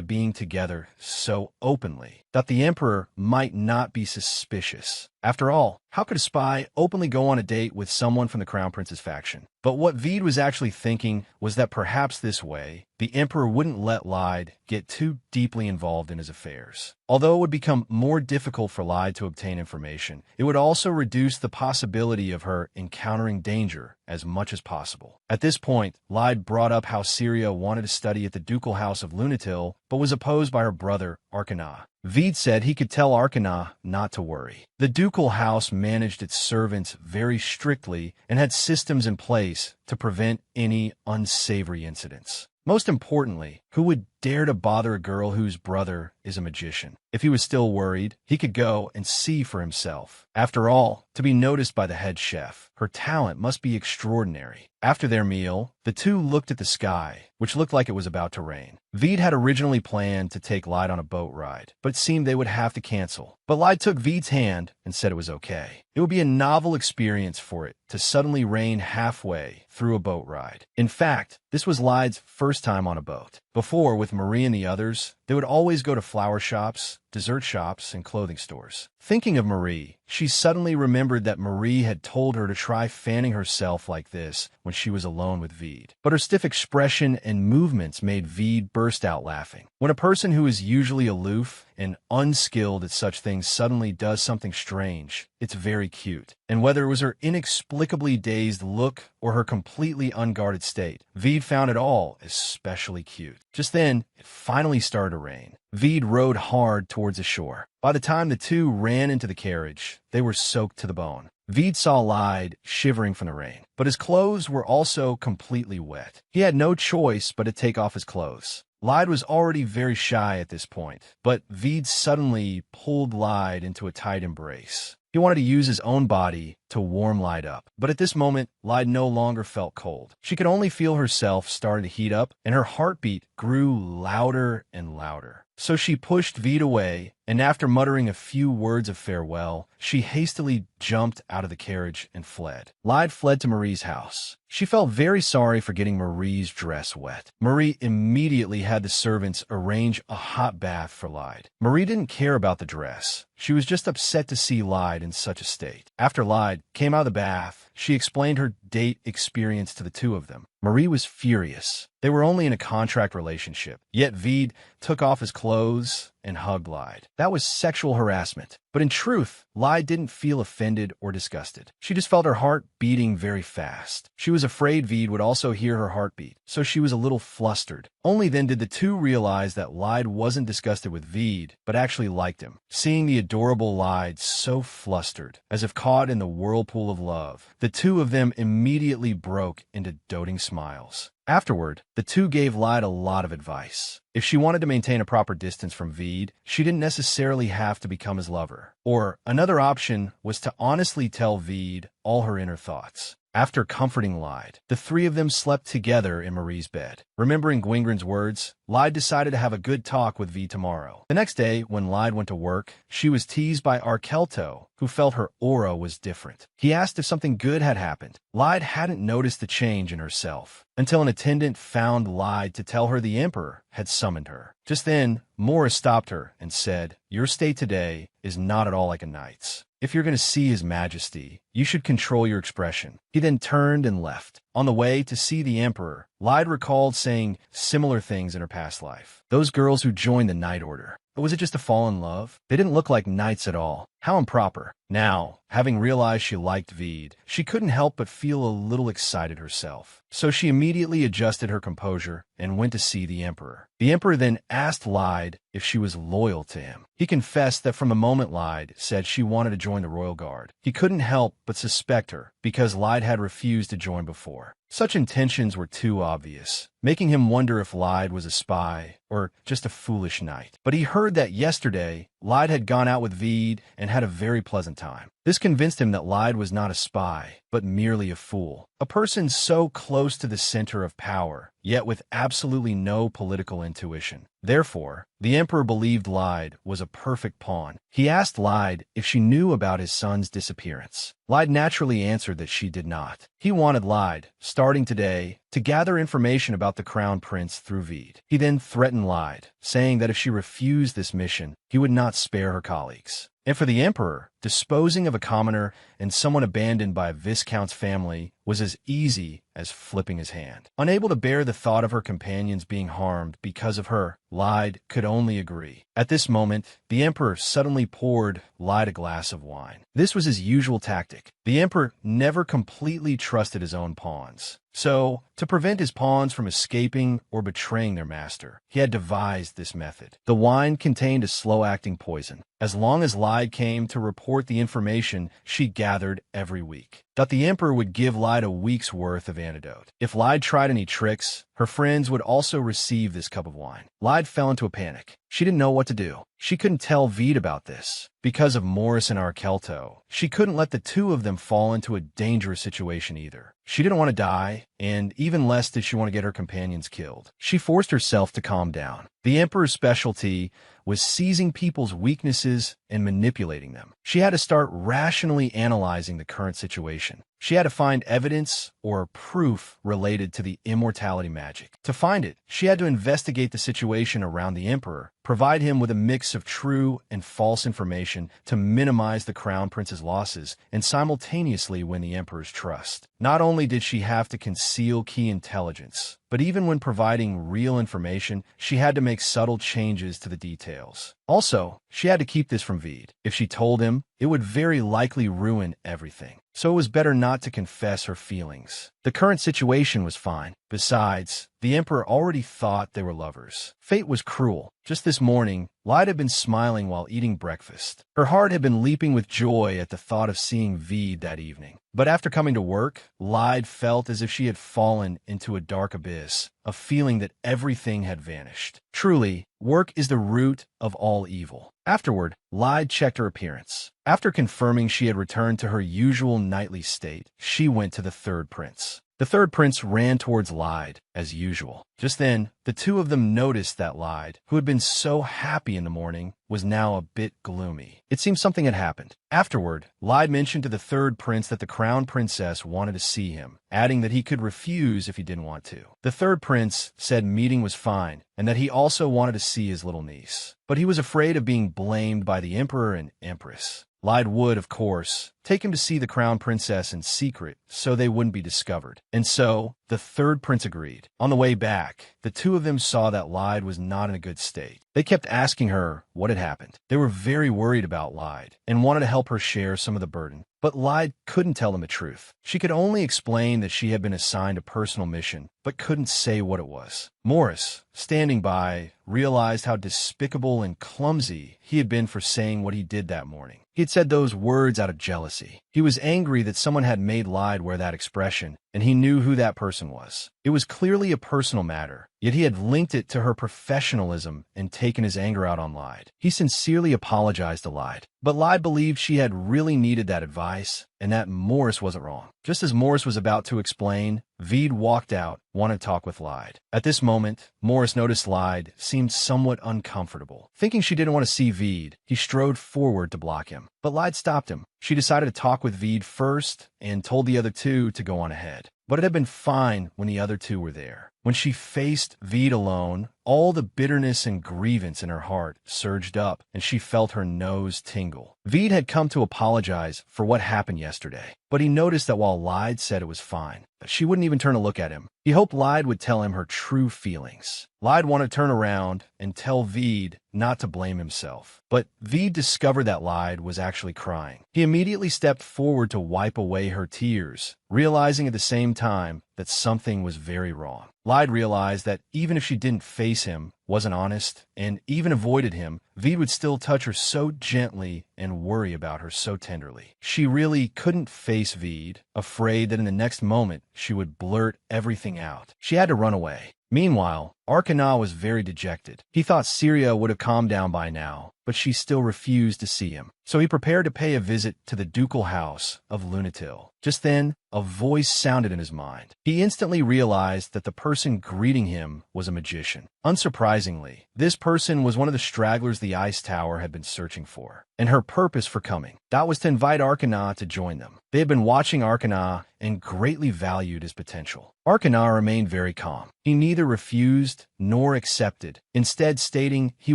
Speaker 1: being together so openly, that the Emperor might not be suspicious. After all, how could a spy openly go on a date with someone from the Crown Prince's faction? But what Veed was actually thinking was that perhaps this way, the Emperor wouldn't let Lyde get too deeply involved in his affairs. Although it would become more difficult for Lyde to obtain information, it would also reduce the possibility of her encountering danger as much as possible. At this point, Lyde brought up how Syria wanted to study at the ducal house of Lunatil, but was opposed by her brother, Arkana. Veed said he could tell Arkana not to worry. The ducal house managed its servants very strictly and had systems in place to prevent any unsavory incidents. Most importantly, who would dare to bother a girl whose brother is a magician? If he was still worried, he could go and see for himself. After all, to be noticed by the head chef, her talent must be extraordinary. After their meal, the two looked at the sky, which looked like it was about to rain. Veed had originally planned to take Lyde on a boat ride, but it seemed they would have to cancel. But Lyde took Veed's hand and said it was okay. It would be a novel experience for it to suddenly rain halfway through a boat ride. In fact, this was Lyde's first time on a boat. Before, with Marie and the others, they would always go to flower shops, dessert shops, and clothing stores. Thinking of Marie, she suddenly remembered that Marie had told her to try fanning herself like this when she was alone with Veed. But her stiff expression and movements made Veed burst out laughing. When a person who is usually aloof and unskilled at such things suddenly does something strange, it's very cute. And whether it was her inexplicably dazed look or her completely unguarded state, Veed found it all especially cute. Just then, it finally started to rain. Veed rowed hard towards the shore. By the time the two ran into the carriage, they were soaked to the bone. Veed saw Lyde shivering from the rain, but his clothes were also completely wet. He had no choice but to take off his clothes. Lyde was already very shy at this point, but Veed suddenly pulled Lyde into a tight embrace. He wanted to use his own body to warm Lyde up. But at this moment, Lyde no longer felt cold. She could only feel herself starting to heat up, and her heartbeat grew louder and louder. So she pushed Veed away, and after muttering a few words of farewell, she hastily jumped out of the carriage and fled. Lyde fled to Marie's house. She felt very sorry for getting Marie's dress wet. Marie immediately had the servants arrange a hot bath for Lyde. Marie didn't care about the dress. She was just upset to see Lyde in such a state. After Lyde came out of the bath, she explained her date experience to the two of them. Marie was furious. They were only in a contract relationship, yet Veed took off his clothes and hugged Lyde. That was sexual harassment. But in truth, Lyde didn't feel offended or disgusted. She just felt her heart beating very fast. She was afraid Veed would also hear her heartbeat, so she was a little flustered. Only then did the two realize that Lyde wasn't disgusted with Veed, but actually liked him. Seeing the adorable Lyde so flustered, as if caught in the whirlpool of love, the two of them immediately broke into doting smiles. Afterward, the two gave Lyde a lot of advice. If she wanted to maintain a proper distance from Veed, she didn't necessarily have to become his lover. Or another option was to honestly tell Veed all her inner thoughts. After comforting Lyde, the three of them slept together in Marie's bed. Remembering Gwingren's words, Lyde decided to have a good talk with Veed tomorrow. The next day, when Lyde went to work, she was teased by Akeelto, who felt her aura was different. He asked if something good had happened. Lyde hadn't noticed the change in herself, until an attendant found Lyde to tell her the Emperor had summoned her. Just then, Morris stopped her and said, "Your state today is not at all like a knight's. If you're going to see His Majesty, you should control your expression." He then turned and left. On the way to see the Emperor, Lyde recalled saying similar things in her past life. Those girls who joined the Knight Order, was it just to fall in love? They didn't look like knights at all. How improper. Now, having realized she liked Veed, she couldn't help but feel a little excited herself. So she immediately adjusted her composure and went to see the Emperor. The Emperor then asked Lyde if she was loyal to him. He confessed that from the moment Lyde said she wanted to join the Royal Guard, he couldn't help but suspect her because Lyde had refused to join before. Such intentions were too obvious, making him wonder if Lyde was a spy or just a foolish knight. But he heard that yesterday, Lyde had gone out with Veed and had a very pleasant time. This convinced him that Lyde was not a spy, but merely a fool. A person so close to the center of power, yet with absolutely no political intuition. Therefore, the emperor believed Lyde was a perfect pawn. He asked Lyde if she knew about his son's disappearance. Lyde naturally answered that she did not. He wanted Lyde, starting today, to gather information about the crown prince through Vede. He then threatened Lyde, saying that if she refused this mission, he would not spare her colleagues. And for the emperor, disposing of a commoner and someone abandoned by a viscount's family was as easy as flipping his hand. Unable to bear the thought of her companions being harmed because of her, Lyde could only agree. At this moment, the emperor suddenly poured Lyde a glass of wine. This was his usual tactic. The emperor never completely trusted his own pawns. So, to prevent his pawns from escaping or betraying their master, he had devised this method. The wine contained a slow-acting poison. As long as Lyde came to report the information she gathered every week, that the emperor would give Lyde a week's worth of antidote. If Lyde tried any tricks, her friends would also receive this cup of wine. Lyde fell into a panic. She didn't know what to do. She couldn't tell Vede about this. Because of Morris and Akeelto, she couldn't let the two of them fall into a dangerous situation either. She didn't want to die, and even less did she want to get her companions killed. She forced herself to calm down. The emperor's specialty was seizing people's weaknesses and manipulating them. She had to start rationally analyzing the current situation. She had to find evidence or proof related to the immortality magic. To find it, she had to investigate the situation around the emperor, provide him with a mix of true and false information to minimize the crown prince's losses, and simultaneously win the emperor's trust. Not only did she have to conceal key intelligence, but even when providing real information, she had to make subtle changes to the details. Also, she had to keep this from Vede. If she told him, it would very likely ruin everything. So it was better not to confess her feelings. The current situation was fine. Besides, the emperor already thought they were lovers. Fate was cruel. Just this morning, Lyde had been smiling while eating breakfast. Her heart had been leaping with joy at the thought of seeing Vede that evening. But after coming to work, Lyde felt as if she had fallen into a dark abyss, a feeling that everything had vanished. Truly, work is the root of all evil. Afterward, Lyde checked her appearance. After confirming she had returned to her usual nightly state, she went to the third prince. The third prince ran towards Lyde, as usual. Just then, the two of them noticed that Lyde, who had been so happy in the morning, was now a bit gloomy. It seemed something had happened. Afterward, Lyde mentioned to the third prince that the crown princess wanted to see him, adding that he could refuse if he didn't want to. The third prince said meeting was fine, and that he also wanted to see his little niece. But he was afraid of being blamed by the emperor and empress. Lyde would, of course, take him to see the crown princess in secret so they wouldn't be discovered. And so, the third prince agreed. On the way back, the two of them saw that Lyde was not in a good state. They kept asking her what had happened. They were very worried about Lyde and wanted to help her share some of the burden. But Lyde couldn't tell them the truth. She could only explain that she had been assigned a personal mission, but couldn't say what it was. Morris, standing by, realized how despicable and clumsy he had been for saying what he did that morning. He had said those words out of jealousy. He was angry that someone had made Lyde wear that expression, and he knew who that person was. It was clearly a personal matter, yet he had linked it to her professionalism and taken his anger out on Lyde. He sincerely apologized to Lyde, but Lyde believed she had really needed that advice, and that Morris wasn't wrong. Just as Morris was about to explain, Vede walked out, wanted to talk with Lyde. At this moment, Morris noticed Lyde seemed somewhat uncomfortable. Thinking she didn't want to see Vede, he strode forward to block him. But Lyde stopped him. She decided to talk with Vede first and told the other two to go on ahead. But it had been fine when the other two were there. When she faced Vede alone, all the bitterness and grievance in her heart surged up, and she felt her nose tingle. Vede had come to apologize for what happened yesterday, but he noticed that while Lyde said it was fine, that she wouldn't even turn to look at him. He hoped Lyde would tell him her true feelings. Lyde wanted to turn around and tell Vede not to blame himself. But Vede discovered that Lyde was actually crying. He immediately stepped forward to wipe away her tears, realizing at the same time that something was very wrong. Lyde realized that even if she didn't face him, wasn't honest, and even avoided him, Vede would still touch her so gently and worry about her so tenderly. She really couldn't face Vede, afraid that in the next moment she would blurt everything out. She had to run away. Meanwhile, Arkana was very dejected. He thought Syria would have calmed down by now, but she still refused to see him. So he prepared to pay a visit to the ducal house of Lunatil. Just then, a voice sounded in his mind. He instantly realized that the person greeting him was a magician. Unsurprisingly, this person was one of the stragglers the Ice Tower had been searching for, and her purpose for coming, that was to invite Arkana to join them. They had been watching Arkana and greatly valued his potential. Arkana remained very calm. He neither refused nor accepted, instead stating he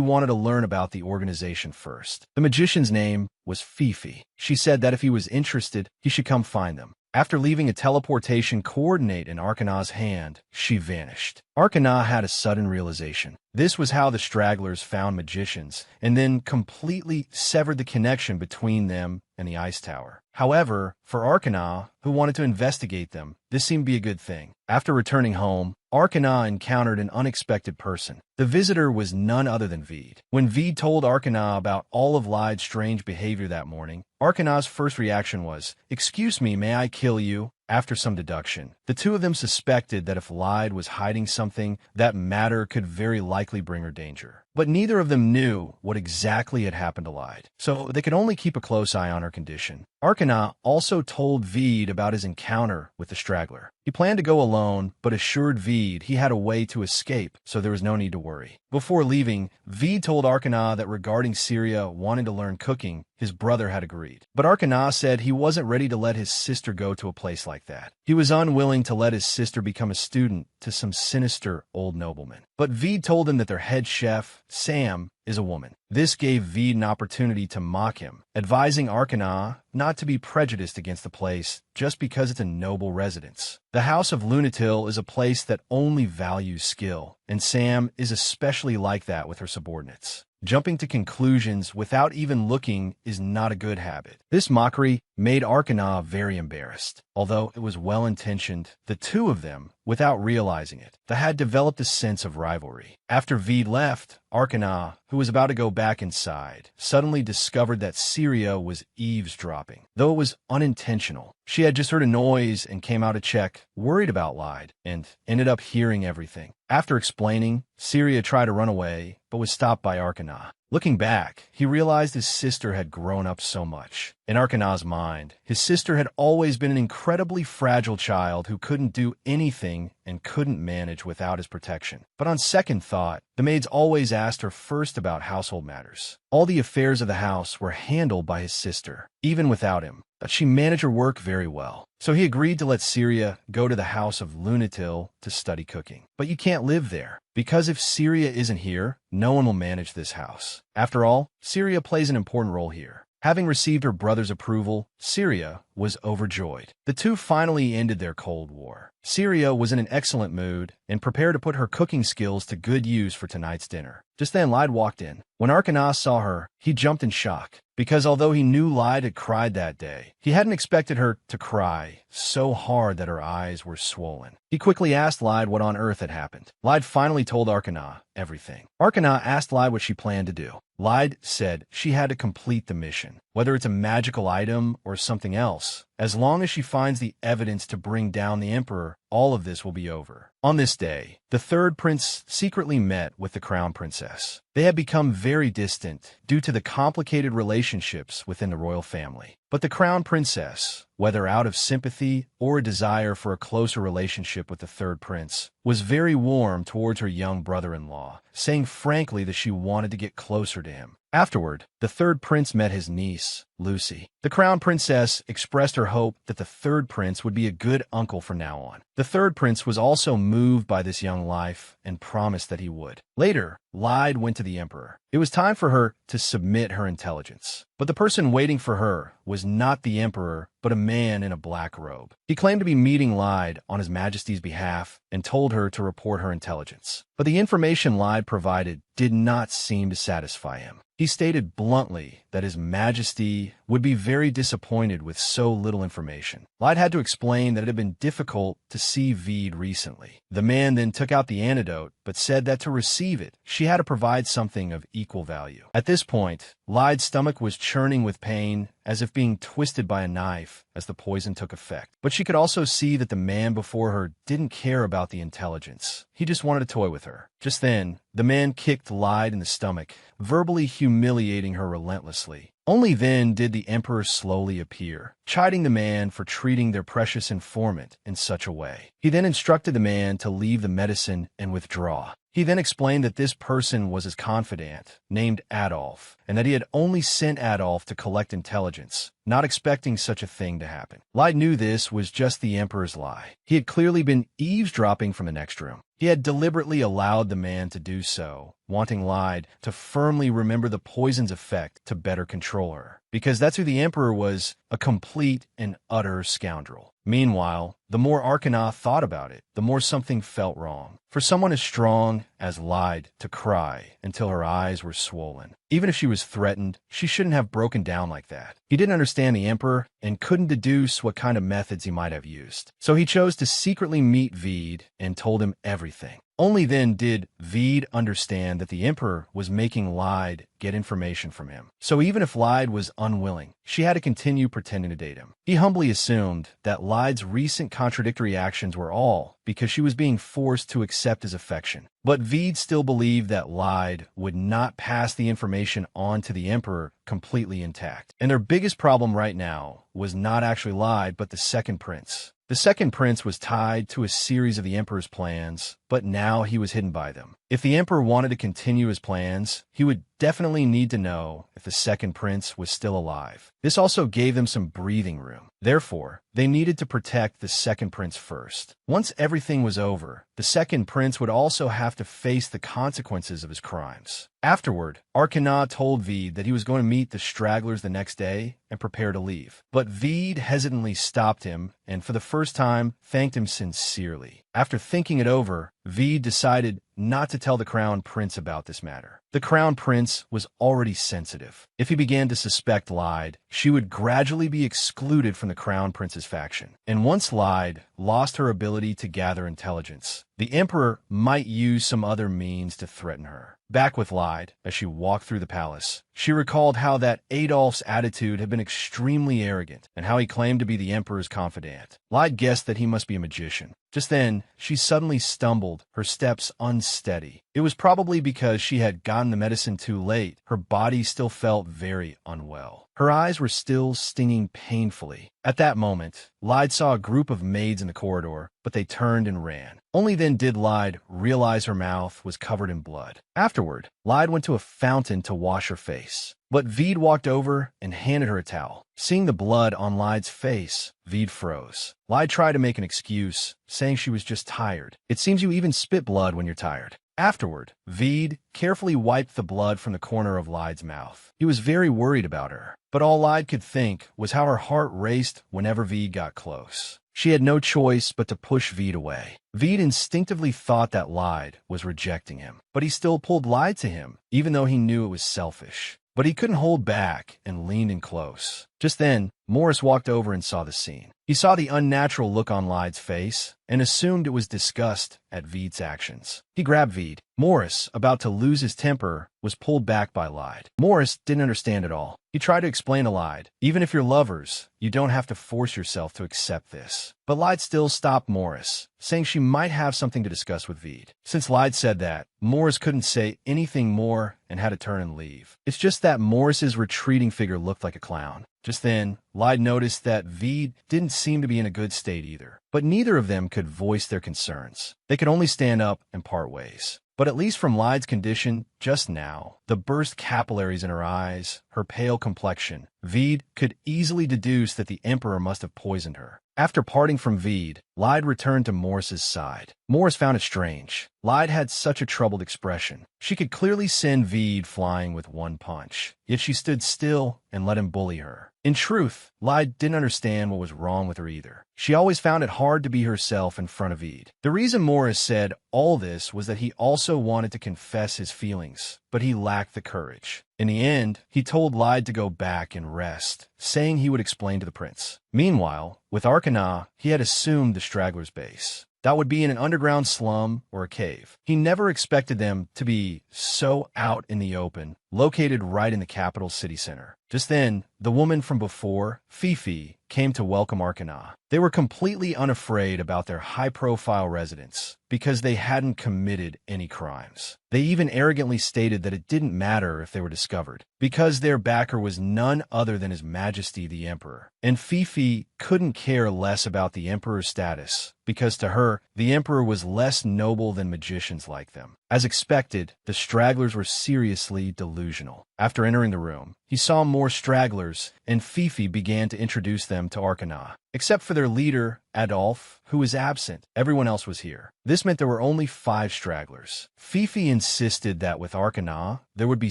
Speaker 1: wanted to learn about the organization first. The magician's name was Fifi. She said that if he was interested, he should come find them. After leaving a teleportation coordinate in Arkana's hand, she vanished. Arkana had a sudden realization. This was how the stragglers found magicians, and then completely severed the connection between them and the Ice Tower. However, for Arkana, who wanted to investigate them, this seemed to be a good thing. After returning home, Arkana encountered an unexpected person. The visitor was none other than Veed. When Veed told Arkana about all of Lyde's strange behavior that morning, Arkana's first reaction was, "Excuse me, may I kill you?" After some deduction, the two of them suspected that if Lyde was hiding something, that matter could very likely bring her danger. But neither of them knew what exactly had happened to Lyde, so they could only keep a close eye on her condition. Arkana also told Veed about his encounter with the straggler. He planned to go alone, but assured Veed he had a way to escape, so there was no need to worry. Before leaving, Veed told Arkana that regarding Syria wanting to learn cooking, his brother had agreed. But Arkana said he wasn't ready to let his sister go to a place like that. He was unwilling to let his sister become a student to some sinister old nobleman. But Veed told him that their head chef, Sam, is a woman. This gave Veed an opportunity to mock him, advising Arkana not to be prejudiced against the place just because it's a noble residence. The House of Lunatil is a place that only values skill, and Sam is especially like that with her subordinates. Jumping to conclusions without even looking is not a good habit. This mockery made Arkana very embarrassed. Although it was well-intentioned, the two of them, without realizing it, they had developed a sense of rivalry. After Veed left, Arkana, who was about to go back inside, suddenly discovered that Syria was eavesdropping. Though it was unintentional, she had just heard a noise and came out to check, worried about Lyde, and ended up hearing everything. After explaining, Syria tried to run away, but was stopped by Arkana. Looking back, he realized his sister had grown up so much. In Arkana's mind, his sister had always been an incredibly fragile child who couldn't do anything and couldn't manage without his protection. But on second thought, the maids always asked her first about household matters. All the affairs of the house were handled by his sister, even without him. But she managed her work very well. So he agreed to let Syria go to the House of Lunatil to study cooking. But you can't live there, because if Syria isn't here, no one will manage this house. After all, Syria plays an important role here. Having received her brother's approval, Syria was overjoyed. The two finally ended their Cold War. Syria was in an excellent mood and prepared to put her cooking skills to good use for tonight's dinner. Just then, Lyde walked in. When Arkana saw her, he jumped in shock, because although he knew Lyde had cried that day, he hadn't expected her to cry so hard that her eyes were swollen. He quickly asked Lyde what on earth had happened. Lyde finally told Arkana everything. Arkana asked Lyde what she planned to do. Lyde said she had to complete the mission, whether it's a magical item or something else. As long as she finds the evidence to bring down the Emperor, all of this will be over. On this day, the third prince secretly met with the crown princess. They had become very distant due to the complicated relationships within the royal family. But the crown princess, whether out of sympathy or a desire for a closer relationship with the third prince, was very warm towards her young brother-in-law, saying frankly that she wanted to get closer to him. Afterward, the third prince met his niece, Lucy. The crown princess expressed her hope that the third prince would be a good uncle from now on. The third prince was also moved by this young life and promised that he would. Later, Lyde went to the emperor. It was time for her to submit her intelligence. But the person waiting for her was not the emperor, but a man in a black robe. He claimed to be meeting Lyde on his majesty's behalf and told her to report her intelligence. But the information Lyde provided did not seem to satisfy him. He stated bluntly that His Majesty would be very disappointed with so little information. Lyde had to explain that it had been difficult to see Veed recently. The man then took out the antidote, but said that to receive it, she had to provide something of equal value. At this point, Lyde's stomach was churning with pain, as if being twisted by a knife as the poison took effect. But she could also see that the man before her didn't care about the intelligence. He just wanted to toy with her. Just then, the man kicked Lyde in the stomach, verbally humiliating her relentlessly. Only then did the Emperor slowly appear, chiding the man for treating their precious informant in such a way. He then instructed the man to leave the medicine and withdraw. He then explained that this person was his confidant, named Adolf, and that he had only sent Adolf to collect intelligence, not expecting such a thing to happen. Lyde knew this was just the Emperor's lie. He had clearly been eavesdropping from the next room. He had deliberately allowed the man to do so, wanting Lyde to firmly remember the poison's effect to better control her, because that's who the Emperor was, a complete and utter scoundrel. Meanwhile, the more Arkana thought about it, the more something felt wrong. For someone as strong as Lyde to cry until her eyes were swollen. Even if she was threatened, she shouldn't have broken down like that. He didn't understand the Emperor and couldn't deduce what kind of methods he might have used. So he chose to secretly meet Veed and told him everything. Only then did Veed understand that the Emperor was making Lyde get information from him. So even if Lyde was unwilling, she had to continue pretending to date him. He humbly assumed that Lyde's recent contradictory actions were all because she was being forced to accept his affection. But Veed still believed that Lyde would not pass the information on to the Emperor completely intact. And their biggest problem right now was not actually Lyde, but the second prince. The second prince was tied to a series of the Emperor's plans, but now he was hidden by them. If the Emperor wanted to continue his plans, he would definitely need to know if the second prince was still alive. This also gave them some breathing room. Therefore, they needed to protect the second prince first. Once everything was over, the second prince would also have to face the consequences of his crimes. Afterward, Arkana told Veed that he was going to meet the stragglers the next day and prepare to leave. But Veed hesitantly stopped him and for the first time thanked him sincerely. After thinking it over, Veed decided not to tell the Crown Prince about this matter. The Crown Prince was already sensitive. If he began to suspect Lyde, she would gradually be excluded from the Crown Prince's faction. And once Lyde lost her ability to gather intelligence, the Emperor might use some other means to threaten her. Back with Lyde, as she walked through the palace, she recalled how that Adolf's attitude had been extremely arrogant and how he claimed to be the Emperor's confidant. Lyde guessed that he must be a magician. Just then, she suddenly stumbled, her steps unsteady. It was probably because she had gotten the medicine too late. Her body still felt very unwell. Her eyes were still stinging painfully. At that moment, Lyde saw a group of maids in the corridor, but they turned and ran. Only then did Lyde realize her mouth was covered in blood. Afterward, Lyde went to a fountain to wash her face. But Veed walked over and handed her a towel. Seeing the blood on Lyde's face, Veed froze. Lyde tried to make an excuse, saying she was just tired. It seems you even spit blood when you're tired. Afterward, Veed carefully wiped the blood from the corner of Lyde's mouth. He was very worried about her, but all Lyde could think was how her heart raced whenever Veed got close. She had no choice but to push Veed away. Veed instinctively thought that Lyde was rejecting him, but he still pulled Lyde to him, even though he knew it was selfish. But he couldn't hold back and leaned in close. Just then, Morris walked over and saw the scene. He saw the unnatural look on Lyde's face and assumed it was disgust at Veed's actions. He grabbed Veed. Morris, about to lose his temper, was pulled back by Lyde. Morris didn't understand at all. He tried to explain to Lyde, even if you're lovers, you don't have to force yourself to accept this. But Lyde still stopped Morris, saying she might have something to discuss with Veed. Since Lyde said that, Morris couldn't say anything more and had to turn and leave. It's just that Morris's retreating figure looked like a clown. Just then, Lyde noticed that Veed didn't seem to be in a good state either. But neither of them could voice their concerns. They could only stand up and part ways. But at least from Lyde's condition just now, the burst capillaries in her eyes, her pale complexion, Veed could easily deduce that the Emperor must have poisoned her. After parting from Veed, Lyde returned to Morris's side. Morris found it strange. Lyde had such a troubled expression. She could clearly send Veed flying with one punch, yet she stood still and let him bully her. In truth, Lyde didn't understand what was wrong with her either. She always found it hard to be herself in front of Veed. The reason Morris said all this was that he also wanted to confess his feelings, but he lacked the courage. In the end, he told Lyde to go back and rest, saying he would explain to the prince. Meanwhile, with Arcana, he had assumed the stragglers' base. That would be in an underground slum or a cave. He never expected them to be so out in the open, located right in the capital city center. Just then, the woman from before, Fifi, came to welcome Arcana. They were completely unafraid about their high-profile residence because they hadn't committed any crimes. They even arrogantly stated that it didn't matter if they were discovered, because their backer was none other than His Majesty the Emperor. And Fifi couldn't care less about the Emperor's status, because to her, the Emperor was less noble than magicians like them. As expected, the stragglers were seriously delusional. After entering the room, he saw more stragglers, and Fifi began to introduce them to Arcana. Except for their leader, Adolphe, who was absent, everyone else was here. This meant there were only 5 stragglers. Fifi insisted that with Arcana, there would be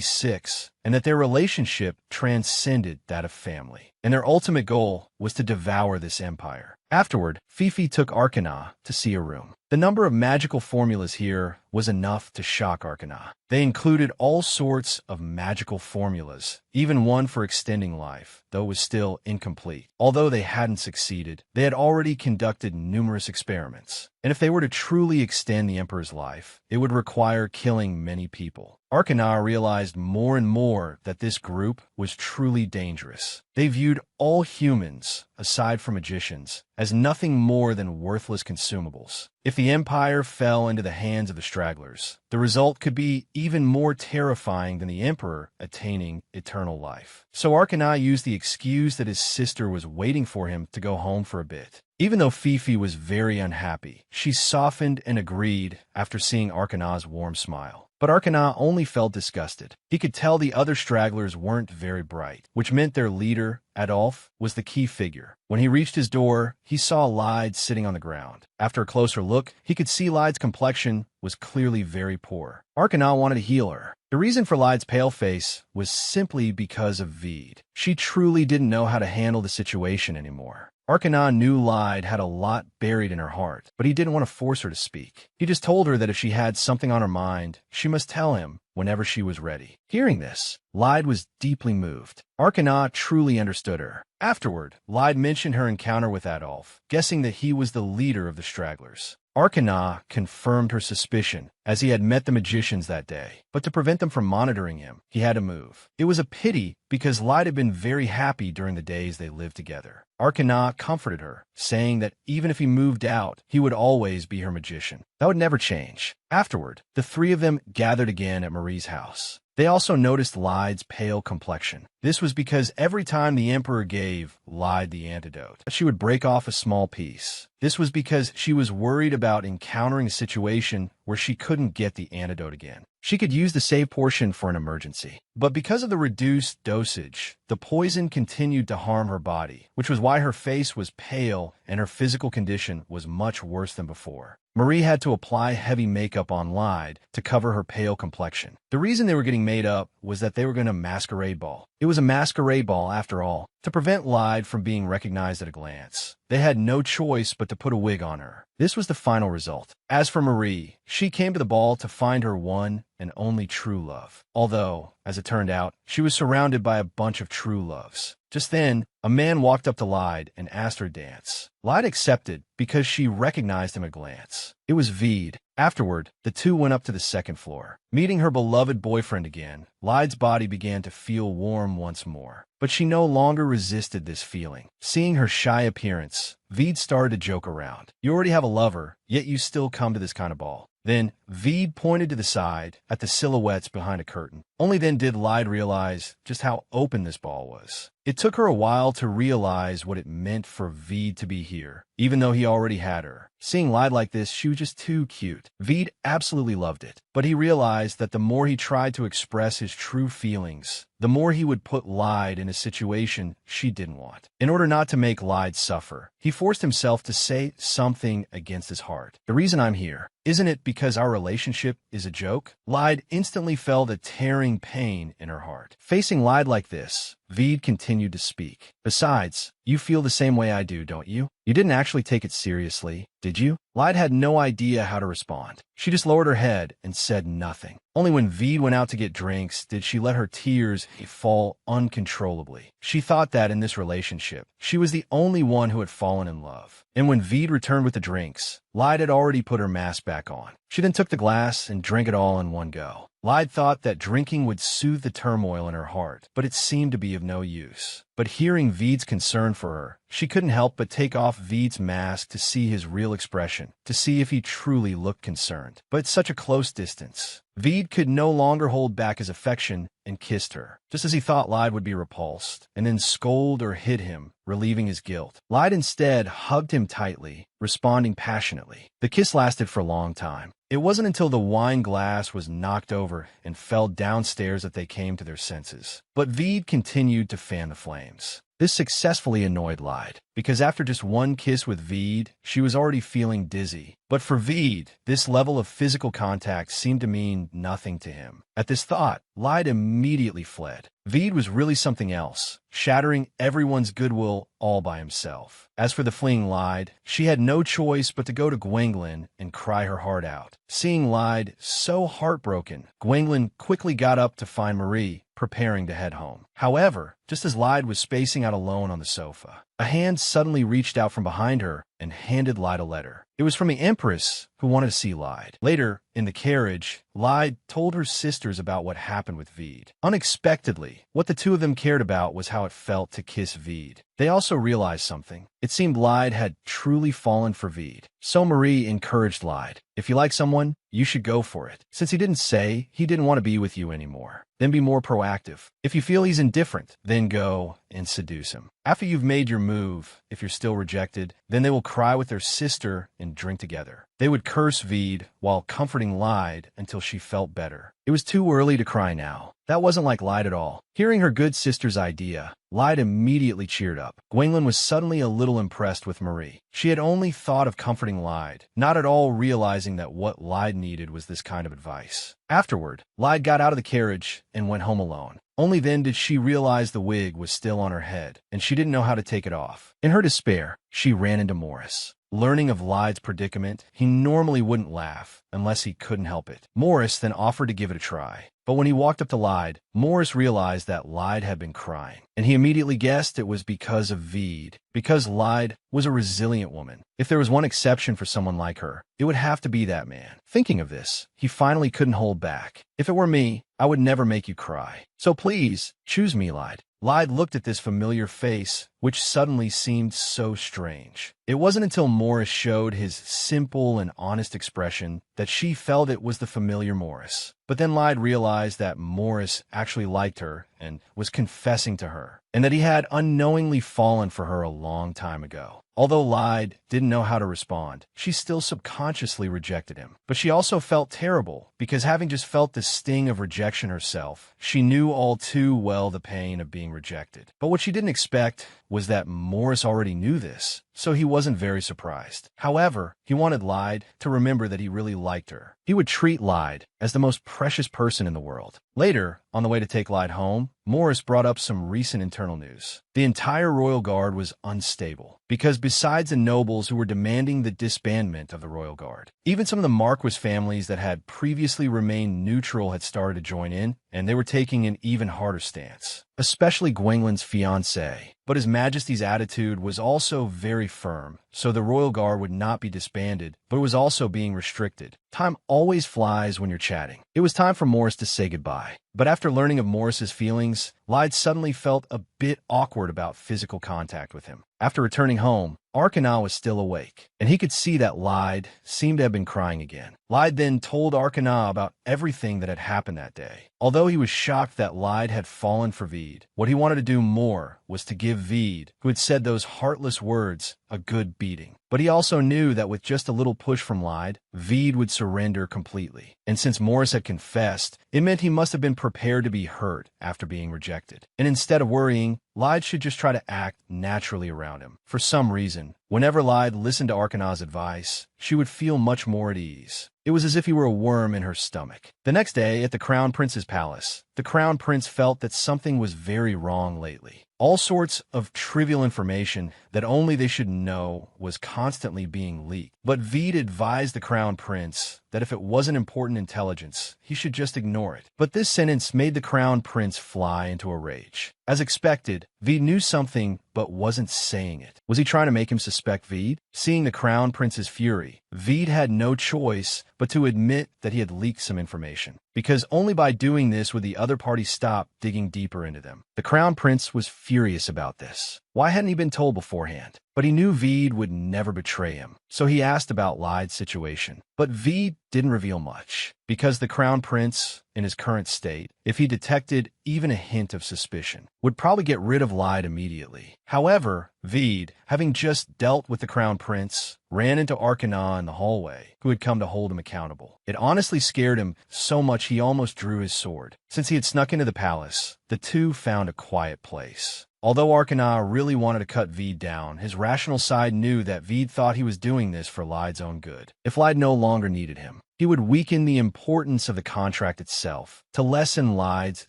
Speaker 1: 6, and that their relationship transcended that of family. And their ultimate goal was to devour this empire. Afterward, Fifi took Arcana to see a room. The number of magical formulas here was enough to shock Arcana. They included all sorts of magical formulas, even one for extending life, though it was still incomplete. Although they hadn't succeeded, they had already conducted numerous experiments. And if they were to truly extend the Emperor's life, it would require killing many people. Arcana realized more and more that this group was truly dangerous. They viewed all humans, aside from magicians, as nothing more than worthless consumables. If the Empire fell into the hands of the stragglers, the result could be even more terrifying than the Emperor attaining eternal life. So Arcana used the excuse that his sister was waiting for him to go home for a bit. Even though Fifi was very unhappy, she softened and agreed after seeing Arcana's warm smile. But Arcana only felt disgusted. He could tell the other stragglers weren't very bright, which meant their leader, Adolphe, was the key figure. When he reached his door, he saw Lyde sitting on the ground. After a closer look, he could see Lyde's complexion was clearly very poor. Arcana wanted to heal her. The reason for Lyde's pale face was simply because of Veed. She truly didn't know how to handle the situation anymore. Arcana knew Lyde had a lot buried in her heart, but he didn't want to force her to speak. He just told her that if she had something on her mind, she must tell him whenever she was ready. Hearing this, Lyde was deeply moved. Arcana truly understood her. Afterward, Lyde mentioned her encounter with Adolphe, guessing that he was the leader of the stragglers. Arcana confirmed her suspicion, as he had met the magicians that day. But to prevent them from monitoring him, he had to move. It was a pity, because Lyde had been very happy during the days they lived together. Arcana comforted her, saying that even if he moved out, he would always be her magician. That would never change. Afterward, the 3 of them gathered again at Marie's house. They also noticed Lyde's pale complexion. This was because every time the Emperor gave Lyde the antidote, she would break off a small piece. This was because she was worried about encountering a situation where she couldn't get the antidote again. She could use the saved portion for an emergency. But because of the reduced dosage, the poison continued to harm her body, which was why her face was pale and her physical condition was much worse than before. Marie had to apply heavy makeup on Lyde to cover her pale complexion. The reason they were getting made up was that they were going to masquerade ball. It was a masquerade ball, after all, to prevent Lyde from being recognized at a glance. They had no choice but to put a wig on her. This was the final result. As for Marie, she came to the ball to find her one and only true love. Although, as it turned out, she was surrounded by a bunch of true loves. Just then, a man walked up to Lyde and asked her to dance. Lyde accepted because she recognized him at a glance. It was Veed. Afterward, the 2 went up to the 2nd floor. Meeting her beloved boyfriend again, Lyde's body began to feel warm once more. But she no longer resisted this feeling. Seeing her shy appearance, Veed started to joke around. You already have a lover, yet you still come to this kind of ball. Then, Veed pointed to the side, at the silhouettes behind a curtain. Only then did Lyde realize just how open this ball was. It took her a while to realize what it meant for Veed to be here, even though he already had her. Seeing Lyde like this, she was just too cute. Veed absolutely loved it, but he realized that the more he tried to express his true feelings, the more he would put Lyde in a situation she didn't want. In order not to make Lyde suffer, he forced himself to say something against his heart. The reason I'm here, isn't it because our relationship is a joke? Lyde instantly felt a tearing pain in her heart. Facing Lyde like this, Veed continued to speak. Besides, you feel the same way I do, don't you? You didn't actually take it seriously, did you? Lyde had no idea how to respond. She just lowered her head and said nothing. Only when Veed went out to get drinks did she let her tears fall uncontrollably. She thought that in this relationship, she was the only one who had fallen in love. And when Veed returned with the drinks, Lyde had already put her mask back on. She then took the glass and drank it all in one go. Lyde thought that drinking would soothe the turmoil in her heart, but it seemed to be of no use. But hearing Veed's concern for her, she couldn't help but take off Veed's mask to see his real expression, to see if he truly looked concerned. But at such a close distance, Veed could no longer hold back his affection and kissed her, just as he thought Lyde would be repulsed, and then scold or hit him, relieving his guilt. Lyde instead hugged him tightly, responding passionately. The kiss lasted for a long time. It wasn't until the wine glass was knocked over and fell downstairs that they came to their senses. But Veed continued to fan the flames. This successfully annoyed Lyde, because after just one kiss with Veed, she was already feeling dizzy. But for Veed, this level of physical contact seemed to mean nothing to him. At this thought, Lyde immediately fled. Veed was really something else, shattering everyone's goodwill all by himself. As for the fleeing Lyde, she had no choice but to go to Gwendolyn and cry her heart out. Seeing Lyde so heartbroken, Gwendolyn quickly got up to find Marie, preparing to head home. However, just as Lyde was spacing out alone on the sofa, a hand suddenly reached out from behind her and handed Lyde a letter. It was from the Empress, who wanted to see Lyde. Later, in the carriage, Lyde told her sisters about what happened with Veed. Unexpectedly, what the two of them cared about was how it felt to kiss Veed. They also realized something. It seemed Lyde had truly fallen for Veed. So Marie encouraged Lyde. If you like someone, you should go for it. Since he didn't say he didn't want to be with you anymore, then be more proactive. If you feel he's indifferent, then go and seduce him. After you've made your move, if you're still rejected, then they will cry with their sister and drink together. They would curse Veed while comforting Lyde until she felt better. It was too early to cry now. That wasn't like Lyde at all. Hearing her good sister's idea, Lyde immediately cheered up. Gwendolyn was suddenly a little impressed with Marie. She had only thought of comforting Lyde, not at all realizing that what Lyde needed was this kind of advice. Afterward, Lyde got out of the carriage and went home alone. Only then did she realize the wig was still on her head, and she didn't know how to take it off. In her despair, she ran into Morris. Learning of Lyde's predicament, he normally wouldn't laugh unless he couldn't help it. Morris then offered to give it a try. But when he walked up to Lyde, Morris realized that Lyde had been crying, and he immediately guessed it was because of Veed, because Lyde was a resilient woman. If there was one exception for someone like her, it would have to be that man. Thinking of this, he finally couldn't hold back. If it were me, I would never make you cry. So please, choose me, Lyde. Lyde looked at this familiar face, which suddenly seemed so strange. It wasn't until Morris showed his simple and honest expression that she felt it was the familiar Morris. But then Lyde realized that Morris actually liked her and was confessing to her, and that he had unknowingly fallen for her a long time ago. Although Lyde didn't know how to respond, she still subconsciously rejected him. But she also felt terrible, because having just felt the sting of rejection herself, she knew all too well the pain of being rejected. But what she didn't expect was that Morris already knew this, so he wasn't very surprised. However, he wanted Lyde to remember that he really liked her. He would treat Lyde as the most precious person in the world. Later, on the way to take Lyde home, Morris brought up some recent internal news. The entire royal guard was unstable, because besides the nobles who were demanding the disbandment of the royal guard, even some of the Marquis families that had previously remained neutral had started to join in, and they were taking an even harder stance, especially Gwendolyn's fiancé. But His Majesty's attitude was also very firm, so the royal guard would not be disbanded but it was also being restricted. Time always flies when you're chatting. It was time for Morris to say goodbye. But after learning of Morris's feelings, Lyde suddenly felt a bit awkward about physical contact with him. After returning home, Arcana was still awake, and he could see that Lyde seemed to have been crying again. Lyde then told Arcana about everything that had happened that day. Although he was shocked that Lyde had fallen for Veed, what he wanted to do more was to give Veed, who had said those heartless words, a good beating. But he also knew that with just a little push from Lyde, Veed would surrender completely. And since Morris had confessed, it meant he must have been prepared to be hurt after being rejected. And instead of worrying, Lyde should just try to act naturally around him. For some reason, whenever Lyde listened to Arcana's advice, she would feel much more at ease. It was as if he were a worm in her stomach. The next day, at the Crown Prince's palace, the Crown Prince felt that something was very wrong lately. All sorts of trivial information that only they should know was constantly being leaked. But Veed advised the Crown Prince that if it wasn't important intelligence, he should just ignore it. But this sentence made the Crown Prince fly into a rage. As expected, Veed knew something but wasn't saying it. Was he trying to make him suspect Veed? Seeing the Crown Prince's fury, Veed had no choice but to admit that he had leaked some information, because only by doing this would the other party stop digging deeper into them. The Crown Prince was furious about this. Why hadn't he been told beforehand? But he knew Veed would never betray him, so he asked about Lyde's situation. But Veed didn't reveal much, because the Crown Prince, in his current state, if he detected even a hint of suspicion, would probably get rid of Lyde immediately. However, Veed, having just dealt with the Crown Prince, ran into Arcana in the hallway, who had come to hold him accountable. It honestly scared him so much he almost drew his sword. Since he had snuck into the palace, the two found a quiet place. Although Arcana really wanted to cut Veed down, his rational side knew that Veed thought he was doing this for Lyde's own good. If Lyde no longer needed him, he would weaken the importance of the contract itself to lessen Lyde's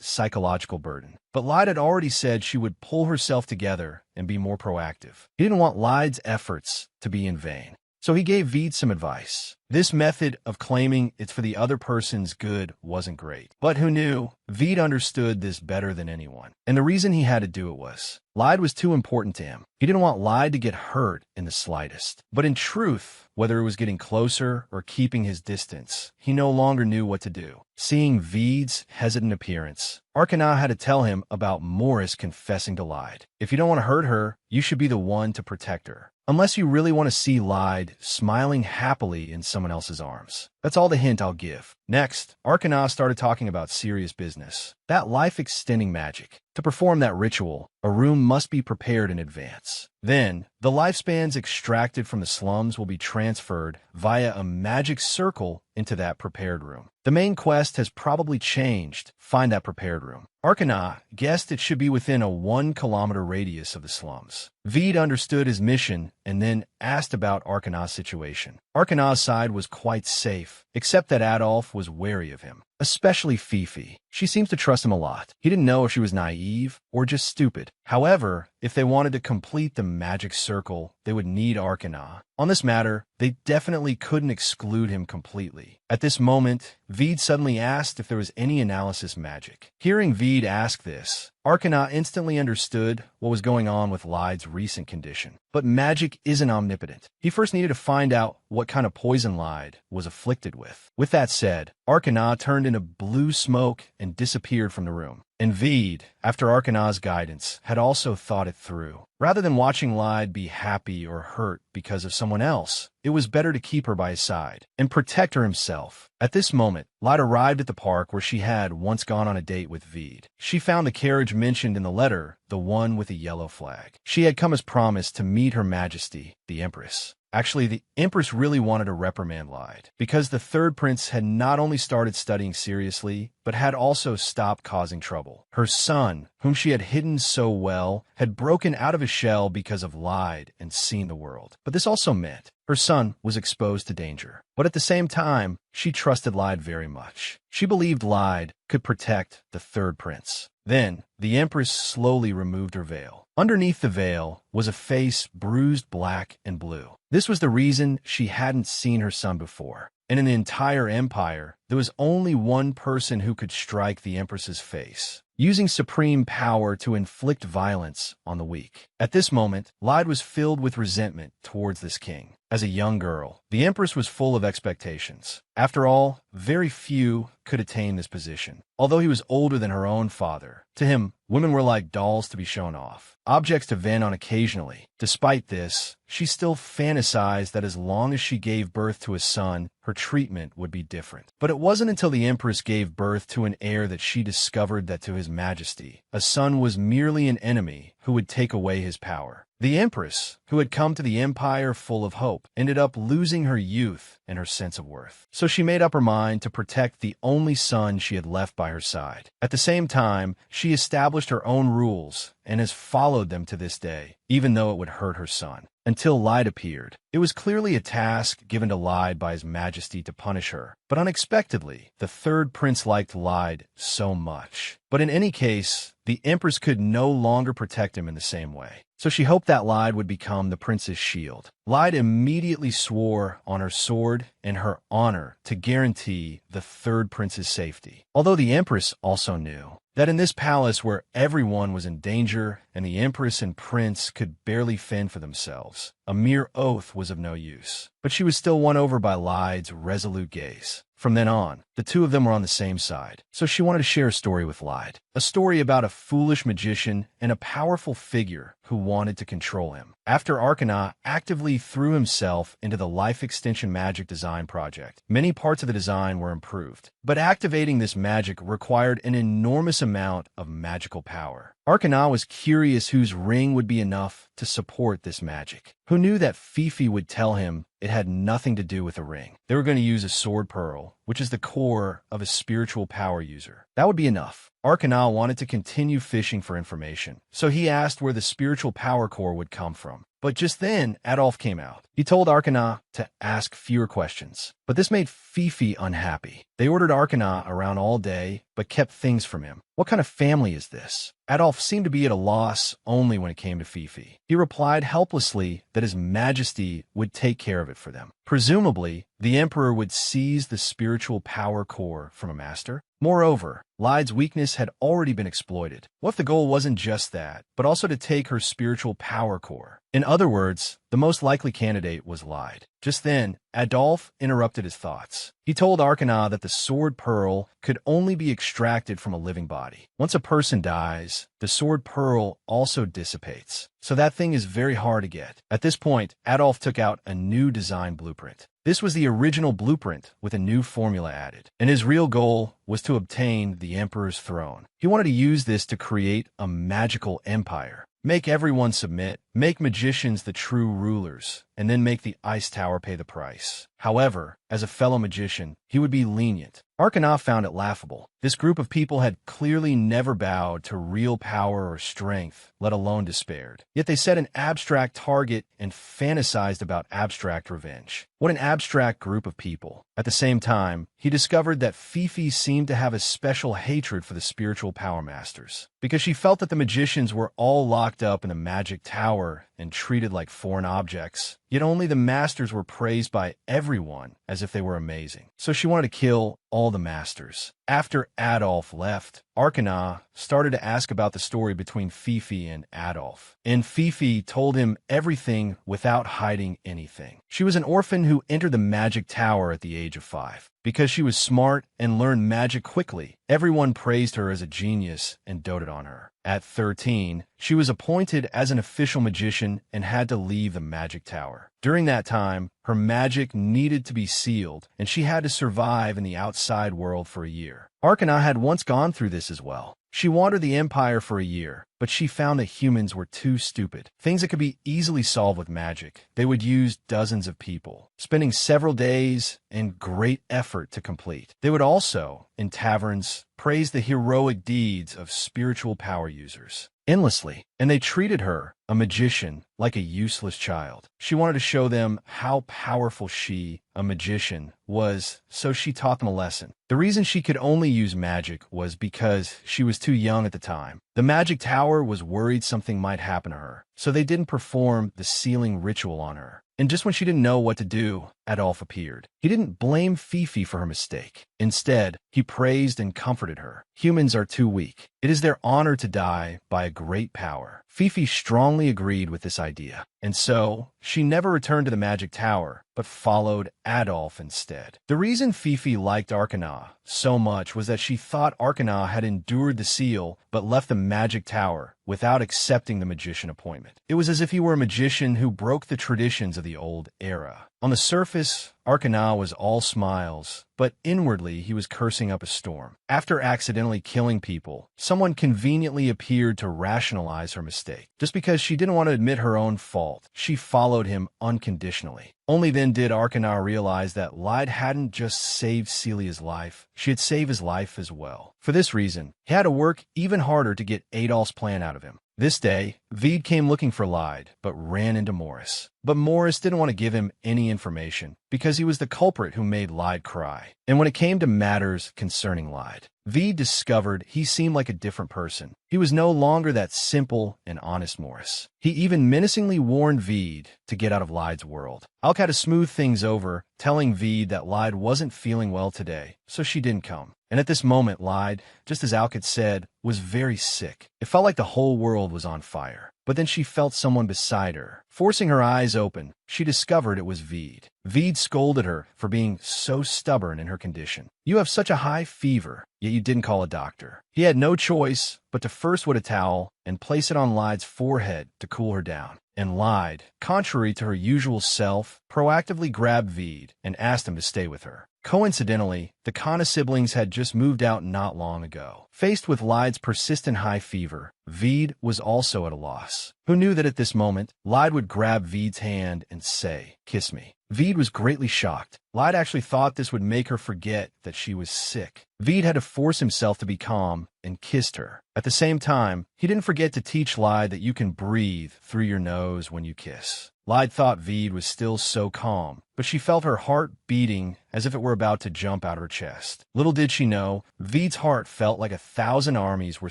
Speaker 1: psychological burden. But Lyde had already said she would pull herself together and be more proactive. He didn't want Lyde's efforts to be in vain. So he gave Veed some advice. This method of claiming it's for the other person's good wasn't great. But who knew? Veed understood this better than anyone. And the reason he had to do it was, Lyde was too important to him. He didn't want Lyde to get hurt in the slightest. But in truth, whether it was getting closer or keeping his distance, he no longer knew what to do. Seeing Veed's hesitant appearance, Arcana had to tell him about Morris confessing to Lyde. If you don't want to hurt her, you should be the one to protect her. Unless you really want to see Lyde smiling happily in someone else's arms. That's all the hint I'll give. Next, Arcana started talking about serious business. That life-extending magic. To perform that ritual, a room must be prepared in advance. Then, the lifespans extracted from the slums will be transferred via a magic circle into that prepared room. The main quest has probably changed. Find that prepared room. Arcana guessed it should be within a 1-kilometer radius of the slums. Veed understood his mission and then asked about Arcana's situation. Arcana's side was quite safe, except that Adolf was wary of him. Especially Fifi. She seems to trust him a lot. He didn't know if she was naive or just stupid. However, if they wanted to complete the magic circle, they would need Arcana. On this matter, they definitely couldn't exclude him completely. At this moment, Veed suddenly asked if there was any analysis magic. Hearing Veed ask this, Arcana instantly understood what was going on with Lyde's recent condition. But magic isn't omnipotent. He first needed to find out what kind of poison Lyde was afflicted with. With that said, Arcana turned into blue smoke and disappeared from the room. And Veed, after Arcana's guidance, had also thought it through. Rather than watching Lyde be happy or hurt because of someone else, it was better to keep her by his side and protect her himself. At this moment, Lyde arrived at the park where she had once gone on a date with Veed. She found the carriage mentioned in the letter, the one with a yellow flag. She had come as promised to meet Her Majesty, the Empress. Actually, the Empress really wanted to reprimand Lyde, because the third prince had not only started studying seriously, but had also stopped causing trouble. Her son, whom she had hidden so well, had broken out of his shell because of Lyde and seen the world. But this also meant her son was exposed to danger. But at the same time, she trusted Lyde very much. She believed Lyde could protect the third prince. Then, the Empress slowly removed her veil. Underneath the veil was a face bruised black and blue. This was the reason she hadn't seen her son before. And in the entire empire, there was only one person who could strike the Empress's face, using supreme power to inflict violence on the weak. At this moment, Lyde was filled with resentment towards this king. As a young girl, the Empress was full of expectations. After all, very few could attain this position. Although he was older than her own father, to him, women were like dolls to be shown off, objects to vent on occasionally. Despite this, she still fantasized that as long as she gave birth to a son, her treatment would be different. But it wasn't until the Empress gave birth to an heir that she discovered that to His Majesty, a son was merely an enemy who would take away his power. The Empress, who had come to the empire full of hope, ended up losing her youth and her sense of worth. So she made up her mind to protect the only son she had left by her side. At the same time, she established her own rules and has followed them to this day, even though it would hurt her son. Until Lyde appeared. It was clearly a task given to Lyde by His Majesty to punish her, but unexpectedly, the third prince liked Lyde so much. But in any case, the Empress could no longer protect him in the same way. So she hoped that Lyde would become the prince's shield. Lyde immediately swore on her sword and her honor to guarantee the third prince's safety. Although the Empress also knew that in this palace where everyone was in danger and the Empress and prince could barely fend for themselves, a mere oath was of no use. But she was still won over by Lyde's resolute gaze. From then on, the two of them were on the same side, so she wanted to share a story with Lyde. A story about a foolish magician and a powerful figure who wanted to control him. After Arcana actively threw himself into the life extension magic design project, many parts of the design were improved. But activating this magic required an enormous amount of magical power. Arcana was curious whose ring would be enough to support this magic. Who knew that Fifi would tell him it had nothing to do with a ring? They were going to use a sword pearl, which is the core of a spiritual power user. That would be enough. Arcana wanted to continue fishing for information, so he asked where the spiritual power core would come from. But just then, Adolf came out. He told Arcana to ask fewer questions. But this made Fifi unhappy. They ordered Arcana around all day, but kept things from him. What kind of family is this? Adolf seemed to be at a loss only when it came to Fifi. He replied helplessly that His Majesty would take care of it for them. Presumably, the Emperor would seize the spiritual power core from a master. Moreover, Lyde's weakness had already been exploited. What if the goal wasn't just that, but also to take her spiritual power core? In other words, the most likely candidate was Lyde. Just then, Adolf interrupted his thoughts. He told Arcana that the sword pearl could only be extracted from a living body. Once a person dies, the sword pearl also dissipates. So that thing is very hard to get. At this point, Adolf took out a new design blueprint. This was the original blueprint with a new formula added, and his real goal was to obtain the Emperor's throne. He wanted to use this to create a magical empire. Make everyone submit, make magicians the true rulers, and then make the ice tower pay the price. However, as a fellow magician, he would be lenient. Arcana found it laughable. This group of people had clearly never bowed to real power or strength, let alone despaired. Yet they set an abstract target and fantasized about abstract revenge. What an abstract group of people. At the same time, he discovered that Fifi seemed to have a special hatred for the spiritual power masters, because she felt that the magicians were all locked up in a magic tower and treated like foreign objects. Yet only the masters were praised by everyone as if they were amazing. So she wanted to kill all the masters. After Adolf left, Arcana started to ask about the story between Fifi and Adolf. And Fifi told him everything without hiding anything. She was an orphan who entered the magic tower at the age of 5. Because she was smart and learned magic quickly, everyone praised her as a genius and doted on her. At 13, she was appointed as an official magician and had to leave the magic tower. During that time, her magic needed to be sealed, and she had to survive in the outside world for a year. Arcana had once gone through this as well. She wandered the Empire for a year, but she found that humans were too stupid. Things that could be easily solved with magic, they would use dozens of people, spending several days and great effort to complete. They would also, in taverns, praise the heroic deeds of spiritual power users endlessly, and they treated her, a magician, like a useless child. She wanted to show them how powerful she, a magician, was, so she taught them a lesson. The reason she could only use magic was because she was too young at the time. The magic tower was worried something might happen to her, so they didn't perform the sealing ritual on her. And just when she didn't know what to do, Adolf appeared. He didn't blame Fifi for her mistake. Instead, he praised and comforted her. Humans are too weak. It is their honor to die by a great power. Fifi strongly agreed with this idea, and so she never returned to the magic tower, but followed Adolf instead. The reason Fifi liked Arcana so much was that she thought Arcana had endured the seal but left the magic tower without accepting the magician appointment. It was as if he were a magician who broke the traditions of the old era. On the surface, Arcana was all smiles, but inwardly he was cursing up a storm. After accidentally killing people, someone conveniently appeared to rationalize her mistake. Just because she didn't want to admit her own fault, she followed him unconditionally. Only then did Arcana realize that Lyde hadn't just saved Celia's life, she had saved his life as well. For this reason, he had to work even harder to get Adolf's plan out of him. This day, Veed came looking for Lyde, but ran into Morris. But Morris didn't want to give him any information, because he was the culprit who made Lyde cry. And when it came to matters concerning Lyde, Veed discovered he seemed like a different person. He was no longer that simple and honest Morris. He even menacingly warned Veed to get out of Lyde's world. Alk had to smooth things over, telling Veed that Lyde wasn't feeling well today, so she didn't come. And at this moment, Lyde, just as Alk had said, was very sick. It felt like the whole world was on fire. But then she felt someone beside her. Forcing her eyes open, she discovered it was Veed. Veed scolded her for being so stubborn in her condition. "You have such a high fever, yet you didn't call a doctor." He had no choice but to first wet a towel and place it on Lyde's forehead to cool her down. And Lyde, contrary to her usual self, proactively grabbed Veed and asked him to stay with her. Coincidentally, the Kana siblings had just moved out not long ago. Faced with Lyde's persistent high fever, Veed was also at a loss. Who knew that at this moment, Lyde would grab Veed's hand and say, "Kiss me." Veed was greatly shocked. Lyde actually thought this would make her forget that she was sick. Veed had to force himself to be calm and kissed her. At the same time, he didn't forget to teach Lyde that you can breathe through your nose when you kiss. Lyde thought Veed was still so calm, but she felt her heart beating as if it were about to jump out of her chest. Little did she know, Veed's heart felt like 1,000 armies were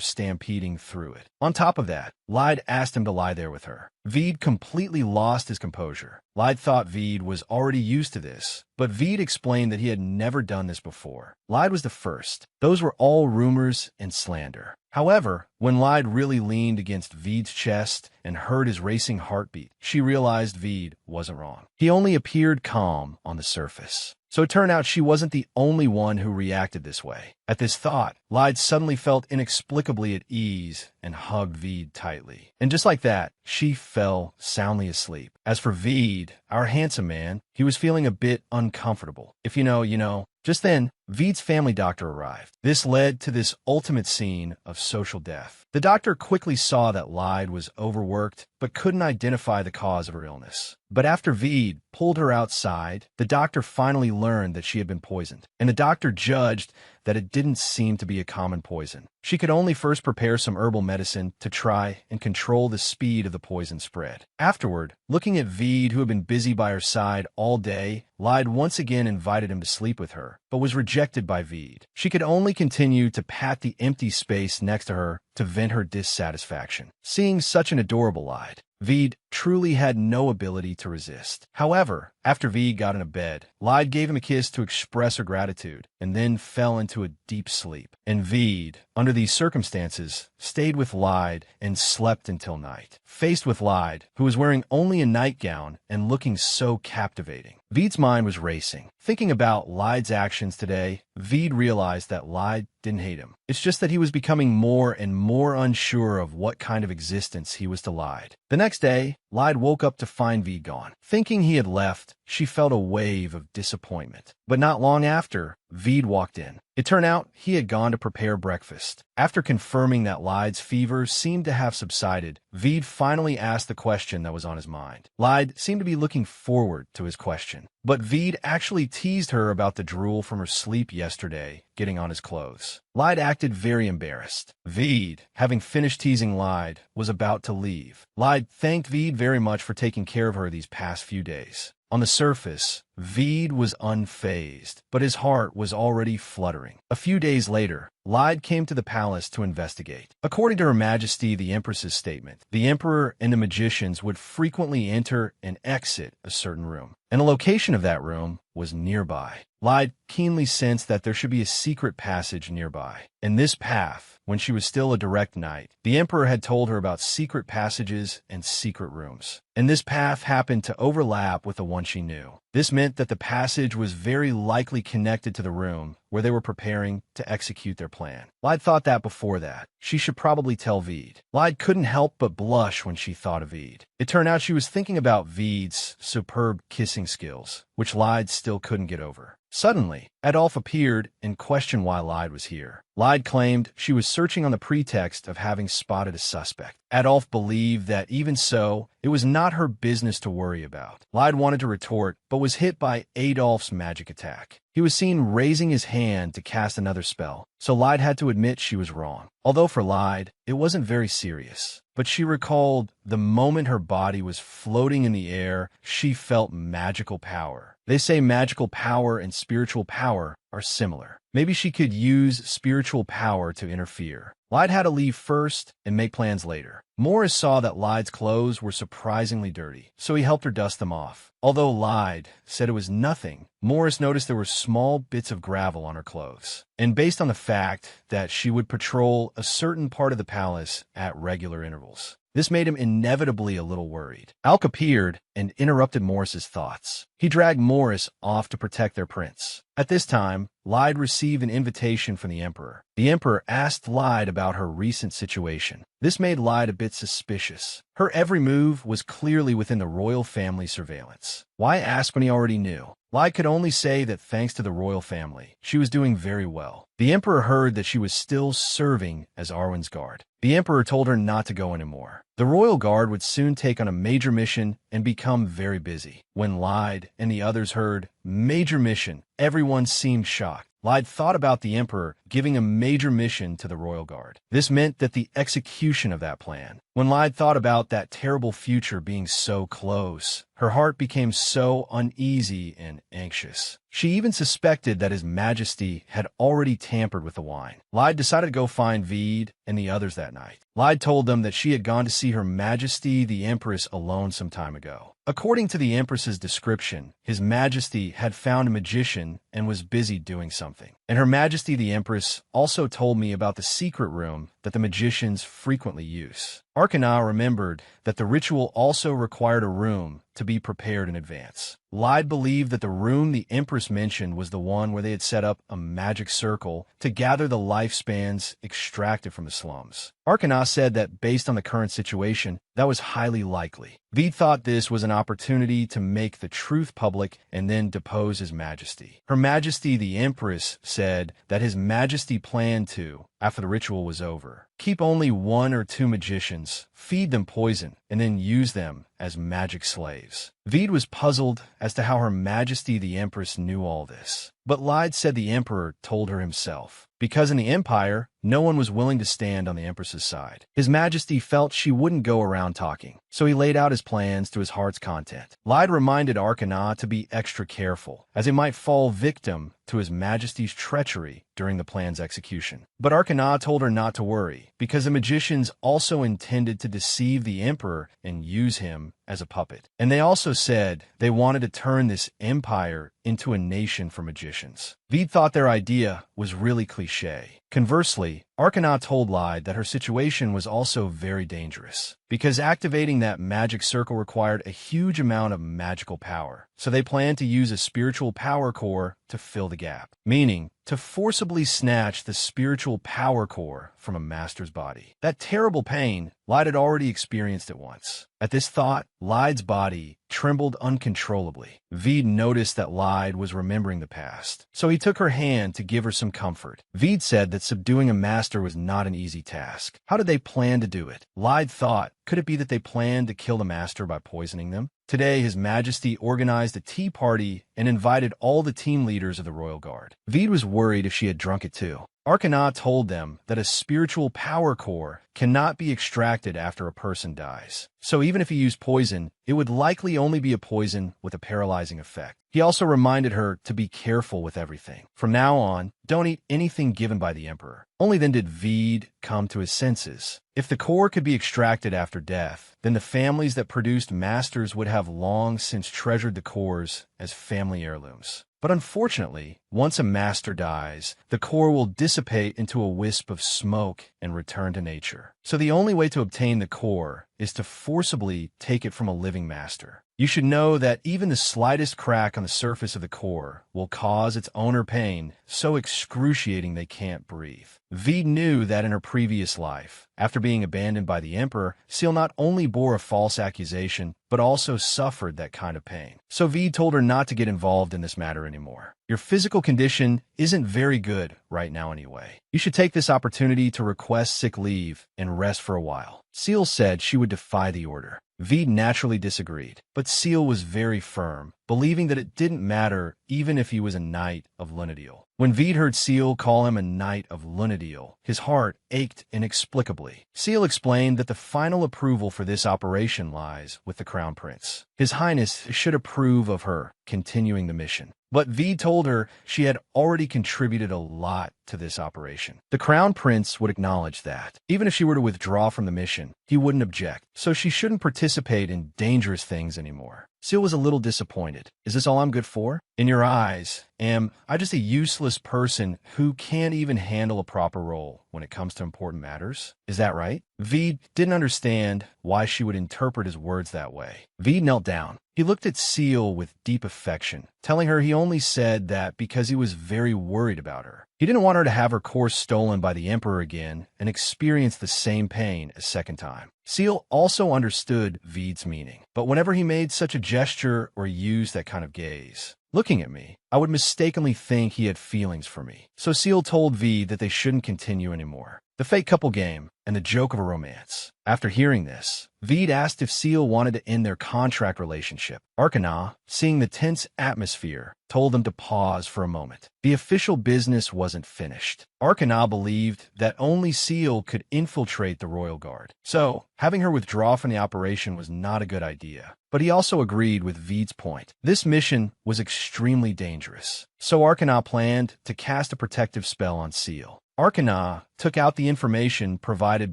Speaker 1: stampeding through it. On top of that, Lyde asked him to lie there with her. Veed completely lost his composure. Lyde thought Veed was already used to this, but Veed explained that he had never done this before. Lyde was the first. Those were all rumors and slander. However, when Lyde really leaned against Veed's chest and heard his racing heartbeat, she realized Veed wasn't wrong. He only appeared calm on the surface. So it turned out she wasn't the only one who reacted this way. At this thought, Lyde suddenly felt inexplicably at ease and hugged Veed tightly. And just like that, she fell soundly asleep. As for Veed, our handsome man, he was feeling a bit uncomfortable. If you know. Just then, Veed's family doctor arrived. This led to this ultimate scene of social death. The doctor quickly saw that Lyde was overworked, but couldn't identify the cause of her illness. But after Veed pulled her outside, the doctor finally learned that she had been poisoned. And the doctor judged that it didn't seem to be a common poison. She could only first prepare some herbal medicine to try and control the speed of the poison spread. Afterward, looking at Veed, who had been busy by her side all day, Lyde once again invited him to sleep with her, but was rejected by Veed. She could only continue to pat the empty space next to her to vent her dissatisfaction. Seeing such an adorable Lyde, Veed truly had no ability to resist. However, after Veed got into bed, Lyde gave him a kiss to express her gratitude, and then fell into a deep sleep. And Veed, under these circumstances, stayed with Lyde and slept until night. Faced with Lyde, who was wearing only a nightgown and looking so captivating, Veed's mind was racing. Thinking about Lyde's actions today, Veed realized that Lyde didn't hate him. It's just that he was becoming more and more unsure of what kind of existence he was to Lyde. The next day, Lyde woke up to find Veed gone. Thinking he had left, she felt a wave of disappointment. But not long after, Veed walked in. It turned out he had gone to prepare breakfast. After confirming that Lyde's fever seemed to have subsided, Veed finally asked the question that was on his mind. Lyde seemed to be looking forward to his question, but Veed actually teased her about the drool from her sleep yesterday getting on his clothes. Lyde acted very embarrassed. Veed, having finished teasing Lyde, was about to leave. Lyde thanked Veed very much for taking care of her these past few days. On the surface, Veed was unfazed, but his heart was already fluttering. A few days later, Lyde came to the palace to investigate. According to Her Majesty the Empress's statement, the Emperor and the magicians would frequently enter and exit a certain room, and the location of that room was nearby. Lyde keenly sensed that there should be a secret passage nearby. In this path, when she was still a direct knight, the Emperor had told her about secret passages and secret rooms. And this path happened to overlap with the one she knew. This meant that the passage was very likely connected to the room where they were preparing to execute their plan. Lyde thought that before that, she should probably tell Veed. Lyde couldn't help but blush when she thought of Veed. It turned out she was thinking about Veed's superb kissing skills, which Lyde still couldn't get over. Suddenly, Adolphe appeared and questioned why Lyde was here. Lyde claimed she was searching on the pretext of having spotted a suspect. Adolphe believed that even so, it was not her business to worry about. Lyde wanted to retort, but was hit by Adolphe's magic attack. He was seen raising his hand to cast another spell, so Lyde had to admit she was wrong. Although for Lyde, it wasn't very serious. But she recalled the moment her body was floating in the air, she felt magical power. They say magical power and spiritual power are similar. Maybe she could use spiritual power to interfere. Lyde had to leave first and make plans later. Morris saw that Lyde's clothes were surprisingly dirty, so he helped her dust them off. Although Lyde said it was nothing, Morris noticed there were small bits of gravel on her clothes. And based on the fact that she would patrol a certain part of the palace at regular intervals, this made him inevitably a little worried. Alk appeared and interrupted Morris's thoughts. He dragged Morris off to protect their prince. At this time, Lyde received an invitation from the Emperor. The Emperor asked Lyde about her recent situation. This made Lyde a bit suspicious. Her every move was clearly within the royal family surveillance. Why ask when he already knew? Lyde could only say that thanks to the royal family, she was doing very well. The Emperor heard that she was still serving as Arwen's guard. The Emperor told her not to go anymore. The royal guard would soon take on a major mission and become very busy. When Lyde and the others heard major mission, everyone seemed shocked. Lyde thought about the Emperor giving a major mission to the royal guard. This meant that the execution of that plan. When Lyde thought about that terrible future being so close, her heart became so uneasy and anxious. She even suspected that His Majesty had already tampered with the wine. Lyde decided to go find Veed and the others that night. Lyde told them that she had gone to see Her Majesty the Empress alone some time ago. According to the Empress's description, His Majesty had found a magician and was busy doing something. And Her Majesty the Empress also told me about the secret room that the magicians frequently use. Arcana remembered that the ritual also required a room to be prepared in advance. Lyde believed that the room the Empress mentioned was the one where they had set up a magic circle to gather the lifespans extracted from the slums. Arcana said that based on the current situation, that was highly likely. Veed thought this was an opportunity to make the truth public and then depose His Majesty. Her Majesty the Empress said that His Majesty planned to, after the ritual was over, keep only 1 or 2 magicians, feed them poison, and then use them as magic slaves. Veed was puzzled as to how Her Majesty the Empress knew all this. But Lyde said the Emperor told her himself, because in the Empire, no one was willing to stand on the Empress's side. His Majesty felt she wouldn't go around talking, so he laid out his plans to his heart's content. Lyde reminded Arcana to be extra careful, as he might fall victim to His Majesty's treachery during the plan's execution. But Arcana told her not to worry, because the magicians also intended to deceive the Emperor and use him as a puppet. And they also said they wanted to turn this empire into a nation for magicians. Veed thought their idea was really cliché. Conversely, Arcana told Lyde that her situation was also very dangerous, because activating that magic circle required a huge amount of magical power. So they planned to use a spiritual power core to fill the gap, meaning to forcibly snatch the spiritual power core from a master's body. That terrible pain, Lyde had already experienced it once. At this thought, Lyde's body trembled uncontrollably. Veed noticed that Lyde was remembering the past, so he took her hand to give her some comfort. Veed said that subduing a master was not an easy task. How did they plan to do it? Lyde thought, could it be that they planned to kill the master by poisoning them? Today, His Majesty organized a tea party and invited all the team leaders of the Royal Guard. Veed was worried if she had drunk it too. Arcana told them that a spiritual power core cannot be extracted after a person dies. So even if he used poison, it would likely only be a poison with a paralyzing effect. He also reminded her to be careful with everything. From now on, don't eat anything given by the Emperor. Only then did Veed come to his senses. If the core could be extracted after death, then the families that produced masters would have long since treasured the cores as family heirlooms. But unfortunately, once a master dies, the core will dissipate into a wisp of smoke and return to nature. So the only way to obtain the core is to forcibly take it from a living master. You should know that even the slightest crack on the surface of the core will cause its owner pain so excruciating they can't breathe. V knew that in her previous life, after being abandoned by the Emperor, Seal not only bore a false accusation, but also suffered that kind of pain. So V told her not to get involved in this matter anymore. Your physical condition isn't very good right now anyway. You should take this opportunity to request sick leave and rest for a while. Seal said she would defy the order. Veed naturally disagreed, but Seal was very firm, believing that it didn't matter even if he was a knight of Lunadil. When Veed heard Seal call him a knight of Lunadil, his heart ached inexplicably. Seal explained that the final approval for this operation lies with the Crown Prince. His Highness should approve of her continuing the mission. But Veed told her she had already contributed a lot to this operation. The Crown Prince would acknowledge that. Even if she were to withdraw from the mission, he wouldn't object, so she shouldn't participate in dangerous things anymore. Seal was a little disappointed. Is this all I'm good for? In your eyes, am I just a useless person who can't even handle a proper role when it comes to important matters? Is that right? Veed didn't understand why she would interpret his words that way. Veed knelt down. He looked at Seal with deep affection, telling her he only said that because he was very worried about her. He didn't want her to have her course stolen by the Emperor again and experience the same pain a second time. Seal also understood Veed's meaning, but whenever he made such a gesture or used that kind of gaze, looking at me, I would mistakenly think he had feelings for me. So Seal told Veed that they shouldn't continue anymore. The fake couple game and the joke of a romance. After hearing this, Veed asked if Seal wanted to end their contract relationship. Arcana, seeing the tense atmosphere, told them to pause for a moment. The official business wasn't finished. Arcana believed that only Seal could infiltrate the Royal Guard, so having her withdraw from the operation was not a good idea. But he also agreed with Veed's point. This mission was extremely dangerous, so Arcana planned to cast a protective spell on Seal. Arcana took out the information provided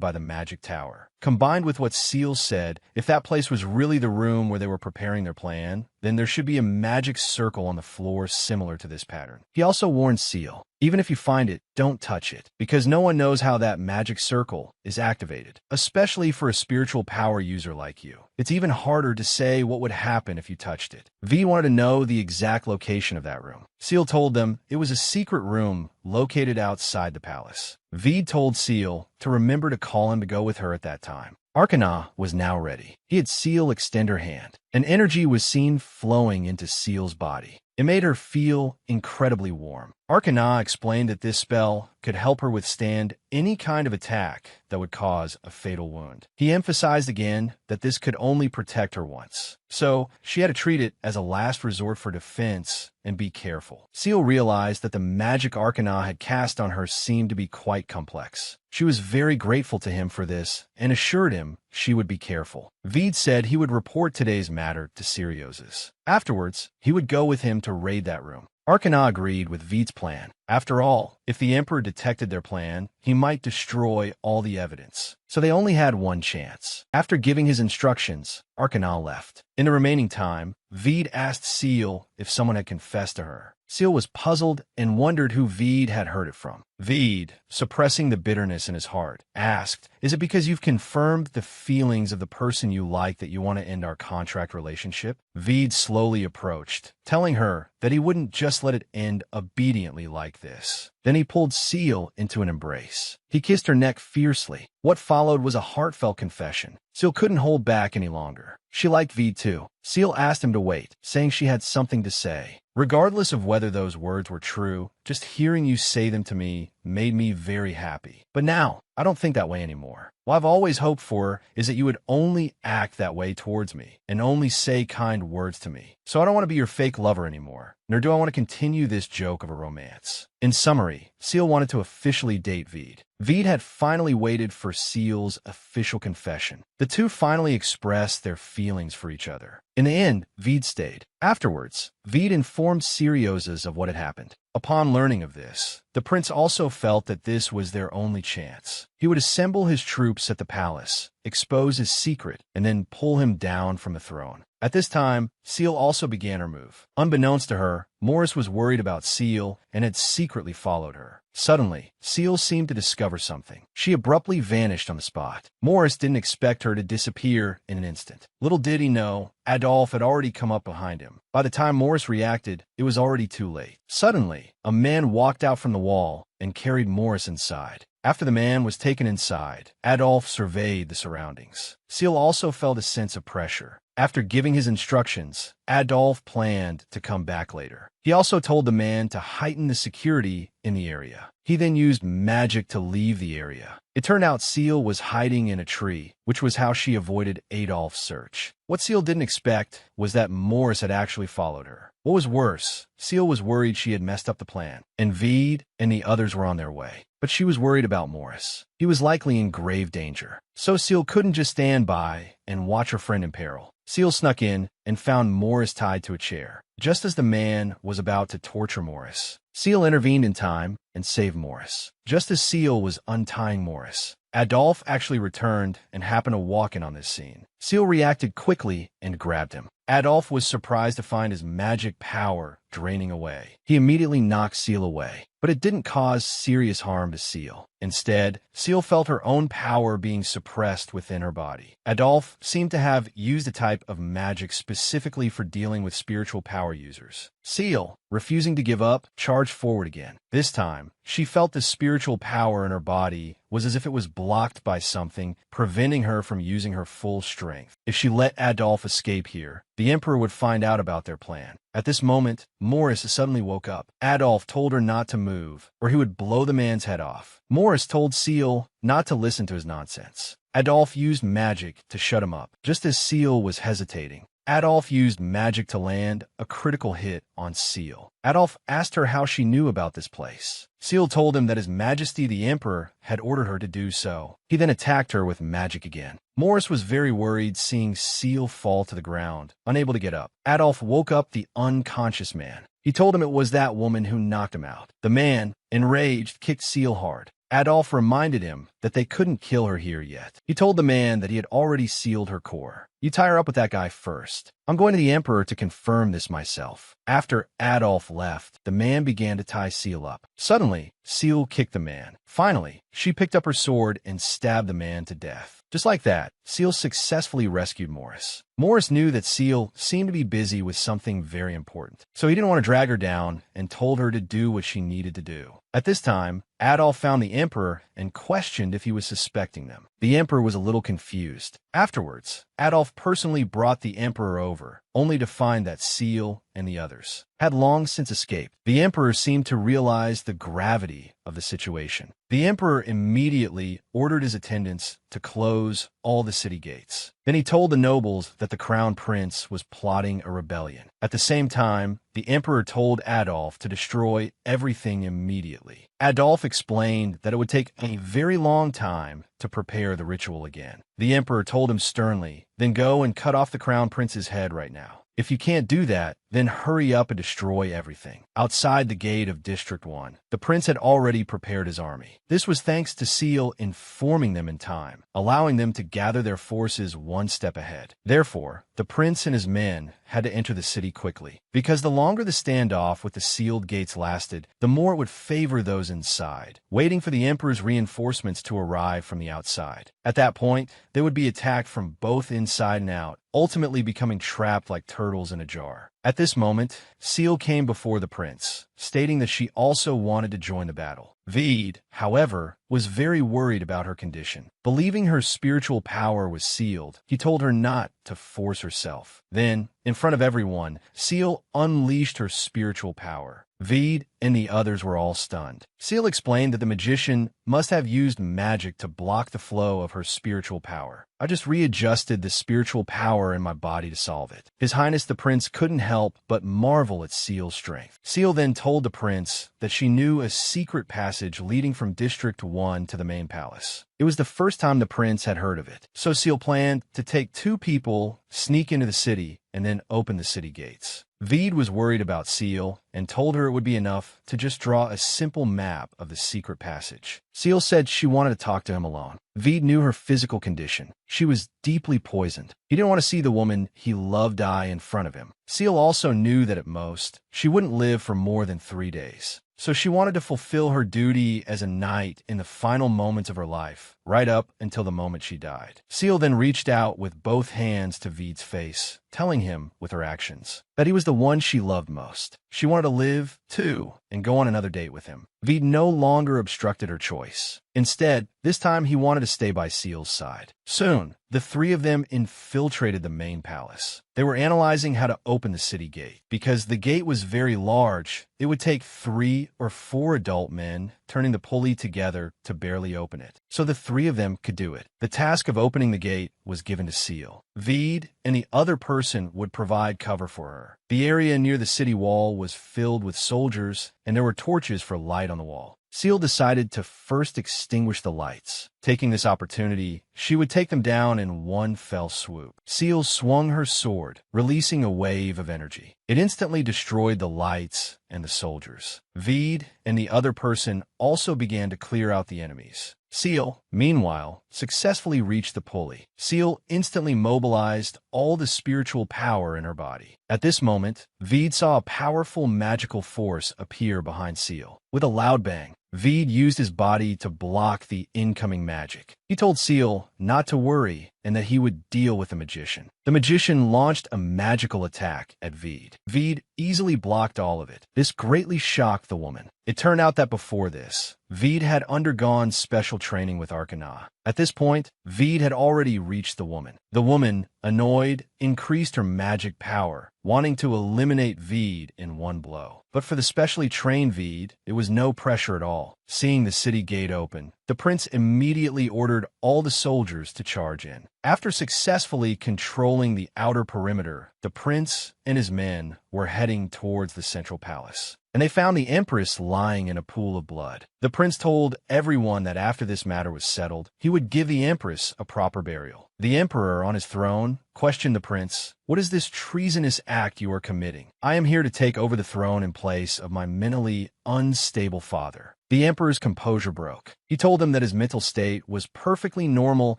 Speaker 1: by the magic tower. Combined with what Seal said, if that place was really the room where they were preparing their plan, then there should be a magic circle on the floor similar to this pattern. He also warned Seal, even if you find it, don't touch it, because no one knows how that magic circle is activated, especially for a spiritual power user like you. It's even harder to say what would happen if you touched it. V wanted to know the exact location of that room. Seal told them it was a secret room located outside the palace. Veed told Seal to remember to call him to go with her at that time. Arcana was now ready. He had Seal extend her hand. An energy was seen flowing into Seal's body. It made her feel incredibly warm. Arcana explained that this spell could help her withstand any kind of attack that would cause a fatal wound. He emphasized again that this could only protect her once, so she had to treat it as a last resort for defense and be careful. Seal realized that the magic Arcana had cast on her seemed to be quite complex. She was very grateful to him for this and assured him she would be careful. Veed said he would report today's matter to Sirios's. Afterwards, he would go with him to raid that room. Arcana agreed with Veed's plan. After all, if the Emperor detected their plan, he might destroy all the evidence. So they only had one chance. After giving his instructions, Arcana left. In the remaining time, Veed asked Seal if someone had confessed to her. Seal was puzzled and wondered who Veed had heard it from. Veed, suppressing the bitterness in his heart, asked, "Is it because you've confirmed the feelings of the person you like that you want to end our contract relationship?" Veed slowly approached, telling her that he wouldn't just let it end obediently like this. Then he pulled Seal into an embrace. He kissed her neck fiercely. What followed was a heartfelt confession. Seal couldn't hold back any longer. She liked Veed too. Seal asked him to wait, saying she had something to say. "Regardless of whether those words were true, just hearing you say them to me made me very happy. But now, I don't think that way anymore. What I've always hoped for is that you would only act that way towards me and only say kind words to me. So I don't want to be your fake lover anymore, nor do I want to continue this joke of a romance. In summary, Seal wanted to officially date Veed. Veed had finally waited for Seal's official confession. The two finally expressed their feelings for each other. In the end, Veed stayed. Afterwards, Veed informed Syriozas of what had happened. Upon learning of this, the prince also felt that this was their only chance. He would assemble his troops at the palace, expose his secret, and then pull him down from the throne. At this time, Seal also began her move. Unbeknownst to her, Morris was worried about Seal and had secretly followed her. Suddenly, Seal seemed to discover something. She abruptly vanished on the spot. Morris didn't expect her to disappear in an instant. Little did he know, Adolphe had already come up behind him. By the time Morris reacted, it was already too late. Suddenly, a man walked out from the wall and carried Morris inside. After the man was taken inside, Adolphe surveyed the surroundings. Seal also felt a sense of pressure. After giving his instructions, Adolphe planned to come back later. He also told the man to heighten the security in the area. He then used magic to leave the area. It turned out Seal was hiding in a tree, which was how she avoided Adolphe's search. What Seal didn't expect was that Morris had actually followed her. What was worse, Seal was worried she had messed up the plan, and Veed and the others were on their way. But she was worried about Morris. He was likely in grave danger. So Seal couldn't just stand by and watch her friend in peril. Seal snuck in and found Morris tied to a chair. Just as the man was about to torture Morris, Seal intervened in time and saved Morris. Just as Seal was untying Morris, Adolphe actually returned and happened to walk in on this scene. Seal reacted quickly and grabbed him. Adolphe was surprised to find his magic power draining away. He immediately knocked Seal away, but it didn't cause serious harm to Seal. Instead, Seal felt her own power being suppressed within her body. Adolphe seemed to have used a type of magic specifically for dealing with spiritual power users. Seal, refusing to give up, charged forward again. This time, she felt the spiritual power in her body was as if it was blocked by something, preventing her from using her full strength. If she let Adolphe escape here, the Emperor would find out about their plan. At this moment, Morris suddenly woke up. Adolphe told her not to move, or he would blow the man's head off. Morris told Seal not to listen to his nonsense. Adolphe used magic to shut him up. Just as Seal was hesitating, Adolphe used magic to land a critical hit on Seal. Adolphe asked her how she knew about this place. Seal told him that His Majesty the Emperor had ordered her to do so. He then attacked her with magic again. Morris was very worried seeing Seal fall to the ground, unable to get up. Adolphe woke up the unconscious man. He told him it was that woman who knocked him out. The man, enraged, kicked Seal hard. Adolphe reminded him that they couldn't kill her here yet. He told the man that he had already sealed her core. You tie her up with that guy first. I'm going to the Emperor to confirm this myself. After Adolphe left, the man began to tie Seal up. Suddenly, Seal kicked the man. Finally, she picked up her sword and stabbed the man to death. Just like that, Seal successfully rescued Morris. Morris knew that Seal seemed to be busy with something very important, so he didn't want to drag her down and told her to do what she needed to do. At this time, Adolphe found the Emperor and questioned if he was suspecting them. The Emperor was a little confused. Afterwards, Adolphe personally brought the Emperor over, only to find that Seal and the others had long since escaped. The Emperor seemed to realize the gravity of the situation. The Emperor immediately ordered his attendants to close all the city gates. Then he told the nobles that the Crown Prince was plotting a rebellion. At the same time, the Emperor told Adolphe to destroy everything immediately. Adolphe explained that it would take a very long time to prepare the ritual again. The Emperor told him sternly, then go and cut off the Crown Prince's head right now. If you can't do that, then hurry up and destroy everything. Outside the gate of District 1, the prince had already prepared his army. This was thanks to Seal informing them in time, allowing them to gather their forces one step ahead. Therefore, the prince and his men had to enter the city quickly, because the longer the standoff with the sealed gates lasted, the more it would favor those inside, waiting for the Emperor's reinforcements to arrive from the outside. At that point, they would be attacked from both inside and out, ultimately becoming trapped like turtles in a jar. At this moment, Seal came before the prince, stating that she also wanted to join the battle. Veed, however, was was very worried about her condition. Believing her spiritual power was sealed, he told her not to force herself. Then, in front of everyone, Seal unleashed her spiritual power. Veed and the others were all stunned. Seal explained that the magician must have used magic to block the flow of her spiritual power. I just readjusted the spiritual power in my body to solve it. His Highness the Prince couldn't help but marvel at Seal's strength. Seal then told the prince that she knew a secret passage leading from District 1 to the main palace. It was the first time the prince had heard of it, so Seal planned to take 2 people, sneak into the city, and then open the city gates. Veed was worried about Seal and told her it would be enough to just draw a simple map of the secret passage. Seal said she wanted to talk to him alone. Veed knew her physical condition. She was deeply poisoned. He didn't want to see the woman he loved die in front of him. Seal also knew that at most, she wouldn't live for more than 3 days. So she wanted to fulfill her duty as a knight in the final moments of her life, right up until the moment she died. Seal then reached out with both hands to Veed's face, telling him, with her actions, that he was the one she loved most. She wanted to live, too, and go on another date with him. Veed no longer obstructed her choice. Instead, this time he wanted to stay by Seal's side. Soon, the 3 of them infiltrated the main palace. They were analyzing how to open the city gate. Because the gate was very large, it would take 3 or 4 adult men turning the pulley together to barely open it. So the 3 of them could do it. The task of opening the gate was given to Seal. Veed and the other person would provide cover for her. The area near the city wall was filled with soldiers, and there were torches for light on the wall. Seal decided to first extinguish the lights. Taking this opportunity, she would take them down in one fell swoop. Seal swung her sword, releasing a wave of energy. It instantly destroyed the lights and the soldiers. Veed and the other person also began to clear out the enemies. Seal, meanwhile, successfully reached the pulley. Seal instantly mobilized all the spiritual power in her body. At this moment, Veed saw a powerful magical force appear behind Seal. With a loud bang, Veed used his body to block the incoming magic. He told Seal not to worry and that he would deal with the magician. The magician launched a magical attack at Veed. Veed easily blocked all of it. This greatly shocked the woman. It turned out that before this, Veed had undergone special training with Arcana. At this point, Veed had already reached the woman. The woman, annoyed, increased her magic power, wanting to eliminate Veed in one blow. But for the specially trained Veed, it was no pressure at all. Seeing the city gate open, the prince immediately ordered all the soldiers to charge in. After successfully controlling the outer perimeter, the prince and his men were heading towards the central palace, and they found the empress lying in a pool of blood. The prince told everyone that after this matter was settled, he would give the empress a proper burial. The emperor, on his throne, questioned the prince, "What is this treasonous act you are committing? I am here to take over the throne in place of my mentally unstable father." The emperor's composure broke. He told them that his mental state was perfectly normal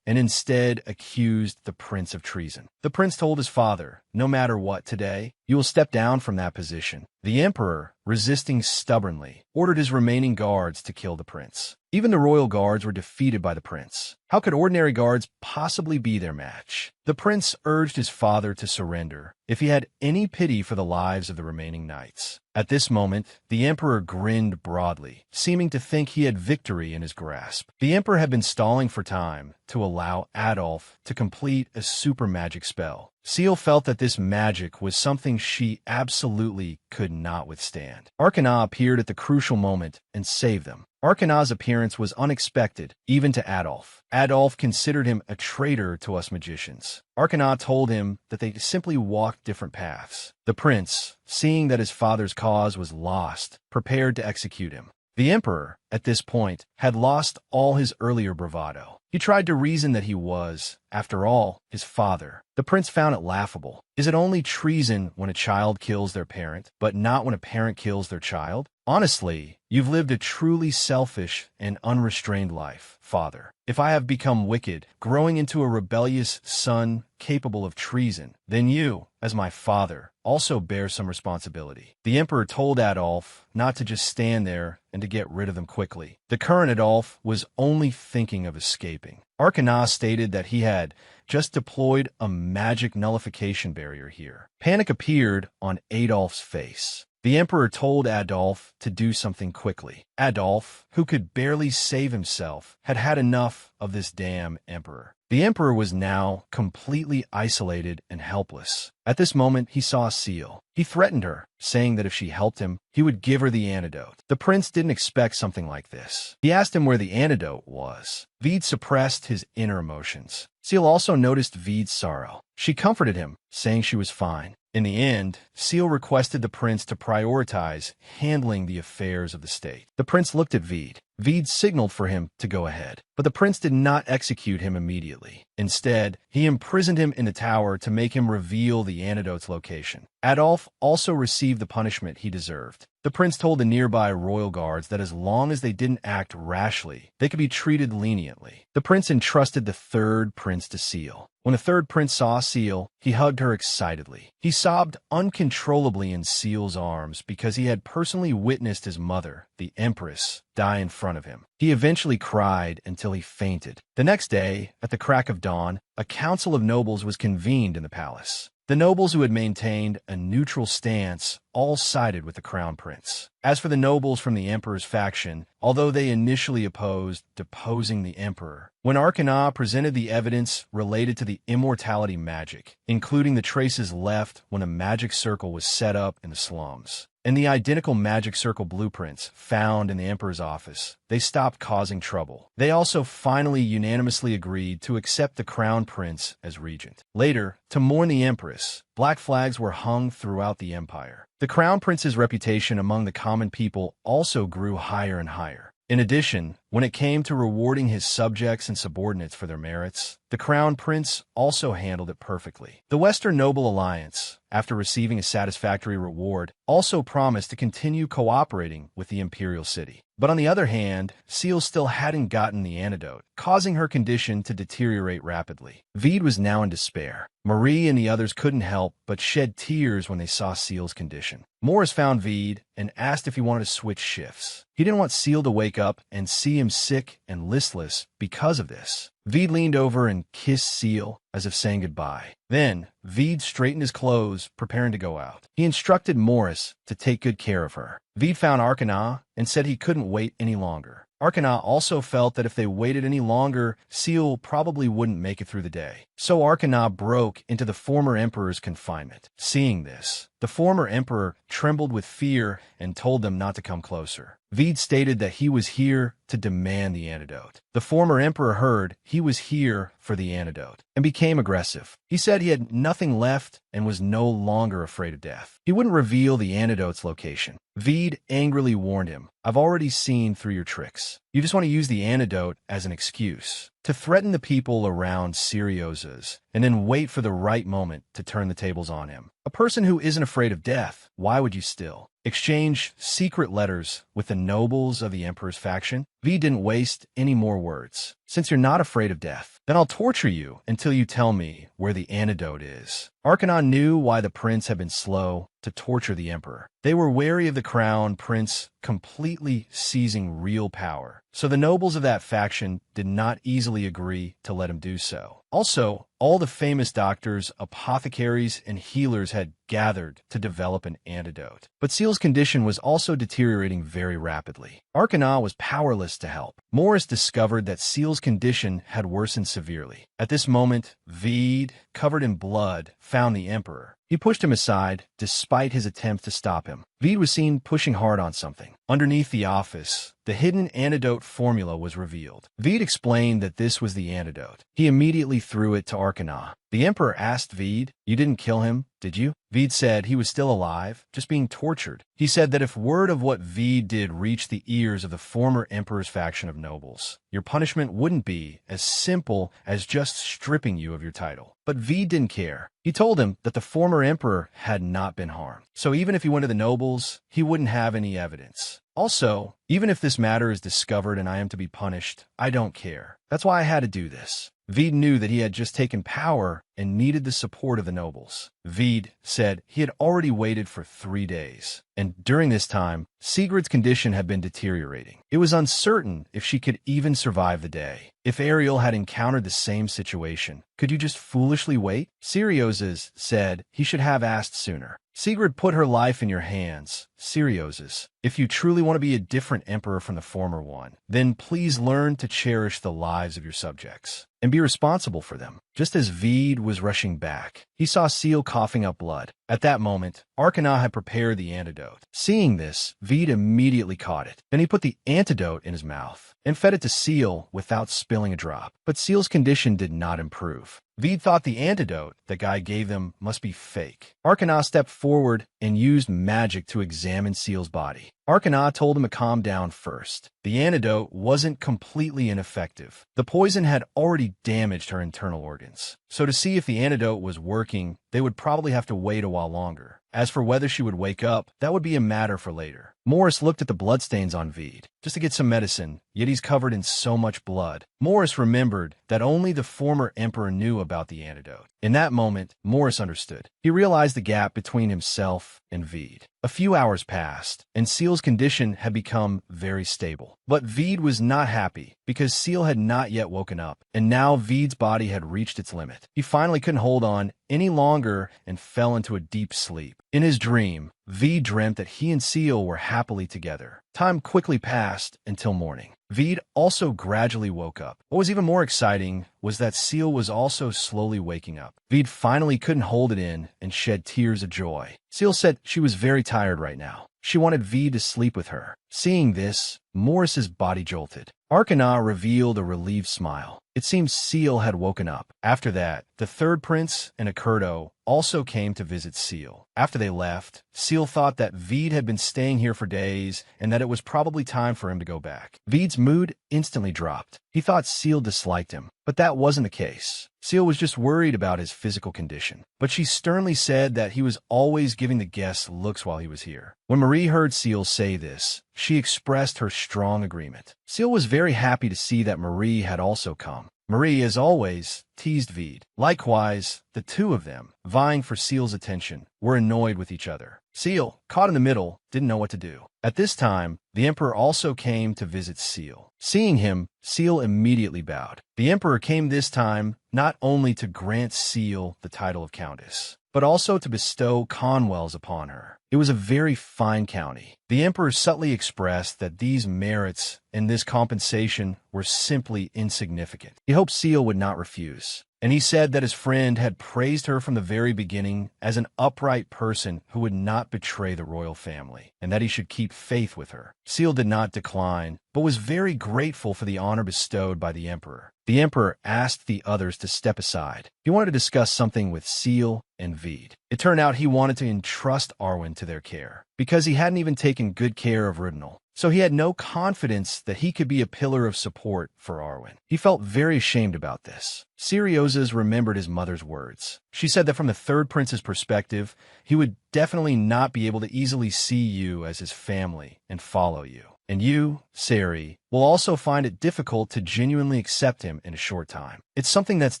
Speaker 1: and instead accused the prince of treason. The prince told his father, "No matter what today, you will step down from that position." The emperor, resisting stubbornly, ordered his remaining guards to kill the prince. Even the royal guards were defeated by the prince. How could ordinary guards possibly be their match? The prince urged his father to surrender if he had any pity for the lives of the remaining knights. At this moment, the emperor grinned broadly, seeming to think he had victory in his grasp. The emperor had been stalling for time to allow Adolf to complete a super magic spell. Seal felt that this magic was something she absolutely could not withstand. Arcana appeared at the crucial moment and saved them. Arcana's appearance was unexpected, even to Adolf. Adolf considered him a traitor to us magicians. Arcana told him that they simply walked different paths. The prince, seeing that his father's cause was lost, prepared to execute him. The emperor, at this point, had lost all his earlier bravado. He tried to reason that he was, after all, his father. The prince found it laughable. Is it only treason when a child kills their parent, but not when a parent kills their child? Honestly, you've lived a truly selfish and unrestrained life, father. If I have become wicked, growing into a rebellious son capable of treason, then you, as my father, also bear some responsibility. The emperor told Adolf not to just stand there and to get rid of them quickly. The current Adolf was only thinking of escaping. Arcana stated that he had just deployed a magic nullification barrier here. Panic appeared on Adolf's face. The emperor told Adolf to do something quickly. Adolf, who could barely save himself, had had enough of this damn emperor. The emperor was now completely isolated and helpless. At this moment, he saw a seal. He threatened her, saying that if she helped him, he would give her the antidote. The prince didn't expect something like this. He asked him where the antidote was. Veed suppressed his inner emotions. Seal also noticed Veed's sorrow. She comforted him, saying she was fine. In the end, Seal requested the prince to prioritize handling the affairs of the state. The prince looked at Veed. Veed signaled for him to go ahead, but the prince did not execute him immediately. Instead, he imprisoned him in the tower to make him reveal the antidote's location. Adolf also received the punishment he deserved. The prince told the nearby royal guards that as long as they didn't act rashly, they could be treated leniently. The prince entrusted the third prince to Seal. When the third prince saw Seal, he hugged her excitedly. He sobbed uncontrollably in Seal's arms because he had personally witnessed his mother, the empress, die in front of him. He eventually cried until he fainted. The next day, at the crack of dawn, a council of nobles was convened in the palace. The nobles who had maintained a neutral stance all sided with the crown prince. As for the nobles from the emperor's faction, although they initially opposed deposing the emperor, when Arcana presented the evidence related to the immortality magic, including the traces left when a magic circle was set up in the slums, and the identical magic circle blueprints found in the emperor's office, they stopped causing trouble. They also finally unanimously agreed to accept the crown prince as regent. Later, to mourn the empress, black flags were hung throughout the empire. The crown prince's reputation among the common people also grew higher and higher. In addition, when it came to rewarding his subjects and subordinates for their merits, the crown prince also handled it perfectly. The Western Noble Alliance, after receiving a satisfactory reward, also promised to continue cooperating with the imperial city. But on the other hand, Seal still hadn't gotten the antidote, causing her condition to deteriorate rapidly. Veed was now in despair. Marie and the others couldn't help but shed tears when they saw Seal's condition. Morris found Veed and asked if he wanted to switch shifts. He didn't want Seal to wake up and see him sick and listless because of this. Veed leaned over and kissed Seal as if saying goodbye. Then, Veed straightened his clothes, preparing to go out. He instructed Morris to take good care of her. Veed found Arcana and said he couldn't wait any longer. Arcana also felt that if they waited any longer, Seal probably wouldn't make it through the day. So Arcana broke into the former emperor's confinement. Seeing this, the former emperor trembled with fear and told them not to come closer. Veed stated that he was here to demand the antidote. The former emperor heard he was here for the antidote and became aggressive. He said he had nothing left and was no longer afraid of death. He wouldn't reveal the antidote's location. Veed angrily warned him, "I've already seen through your tricks. You just want to use the antidote as an excuse to threaten the people around Syria's and then wait for the right moment to turn the tables on him. A person who isn't afraid of death, why would you still exchange secret letters with the nobles of the emperor's faction?" Veed didn't waste any more words. "Since you're not afraid of death, then I'll torture you until you tell me where the antidote is." Arcana knew why the prince had been slow to torture the emperor. They were wary of the crown prince completely seizing real power, so the nobles of that faction did not easily agree to let him do so. Also, all the famous doctors, apothecaries, and healers had gathered to develop an antidote. But Seal's condition was also deteriorating very rapidly. Arcana was powerless to help. Morris discovered that Seal's condition had worsened severely. At this moment, Veed, covered in blood, found the emperor. He pushed him aside, despite his attempt to stop him. Veed was seen pushing hard on something. Underneath the office, the hidden antidote formula was revealed. Veed explained that this was the antidote. He immediately threw it to Arcana. The emperor asked Veed, "You didn't kill him, did you?" Veed said he was still alive, just being tortured. He said that if word of what Veed did reached the ears of the former emperor's faction of nobles, your punishment wouldn't be as simple as just stripping you of your title. But Veed didn't care. He told him that the former emperor had not been harmed. So even if he went to the nobles, he wouldn't have any evidence. Also, even if this matter is discovered and I am to be punished, I don't care. That's why I had to do this. Veed knew that he had just taken power and needed the support of the nobles. Veed said he had already waited for 3 days, and during this time, Sigrid's condition had been deteriorating. It was uncertain if she could even survive the day. If Ariel had encountered the same situation, could you just foolishly wait? Syria's said he should have asked sooner. Sigrid put her life in your hands, Syrioses. If you truly want to be a different emperor from the former one, then please learn to cherish the lives of your subjects and be responsible for them. Just as Vede was rushing back, he saw Seal coughing up blood. At that moment, Arcana had prepared the antidote. Seeing this, Vede immediately caught it. Then he put the antidote in his mouth and fed it to Seal without spilling a drop. But Seal's condition did not improve. Vede thought the antidote that Guy gave them must be fake. Arcana stepped forward and used magic to examine Seal's body. Arcana told him to calm down first. The antidote wasn't completely ineffective. The poison had already damaged her internal organs. So to see if the antidote was working, they would probably have to wait a while longer. As for whether she would wake up, that would be a matter for later. Morris looked at the bloodstains on Vede, just to get some medicine, yet he's covered in so much blood. Morris remembered that only the former emperor knew about the antidote. In that moment, Morris understood. He realized the gap between himself and Vede. A few hours passed, and Seal's condition had become very stable. But Vede was not happy, because Seal had not yet woken up, and now Vede's body had reached its limit. He finally couldn't hold on any longer and fell into a deep sleep. In his dream, Vede dreamt that he and Seal were happily together. Time quickly passed until morning. Vede also gradually woke up. What was even more exciting was that Seal was also slowly waking up. Vede finally couldn't hold it in and shed tears of joy. Seal said she was very tired right now. She wanted Vede to sleep with her. Seeing this, Morris's body jolted. Arcana revealed a relieved smile. It seems Seal had woken up. After that, the third prince and Akeelto also came to visit Seal. After they left, Seal thought that Vede had been staying here for days and that it was probably time for him to go back. Vede's mood instantly dropped. He thought Seal disliked him, but that wasn't the case. Seal was just worried about his physical condition. But she sternly said that he was always giving the guests looks while he was here. When Marie heard Seal say this, she expressed her strong agreement. Seal was very happy to see that Marie had also come. Marie, as always, teased Vede. Likewise, the two of them, vying for Seal's attention, were annoyed with each other. Seal, caught in the middle, didn't know what to do. At this time, the emperor also came to visit Seal. Seeing him, Seal immediately bowed. The emperor came this time not only to grant Seal the title of countess, but also to bestow Conwells upon her. It was a very fine county. The emperor subtly expressed that these merits and this compensation were simply insignificant. He hoped Seal would not refuse. And he said that his friend had praised her from the very beginning as an upright person who would not betray the royal family, and that he should keep faith with her. Seal did not decline, but was very grateful for the honor bestowed by the emperor. The emperor asked the others to step aside. He wanted to discuss something with Seal and Vede. It turned out he wanted to entrust Arwen to their care, because he hadn't even taken good care of Rudol. So he had no confidence that he could be a pillar of support for Arwen. He felt very ashamed about this. Syrioses remembered his mother's words. She said that from the third prince's perspective, he would definitely not be able to easily see you as his family and follow you. And you, Sari, will also find it difficult to genuinely accept him in a short time. It's something that's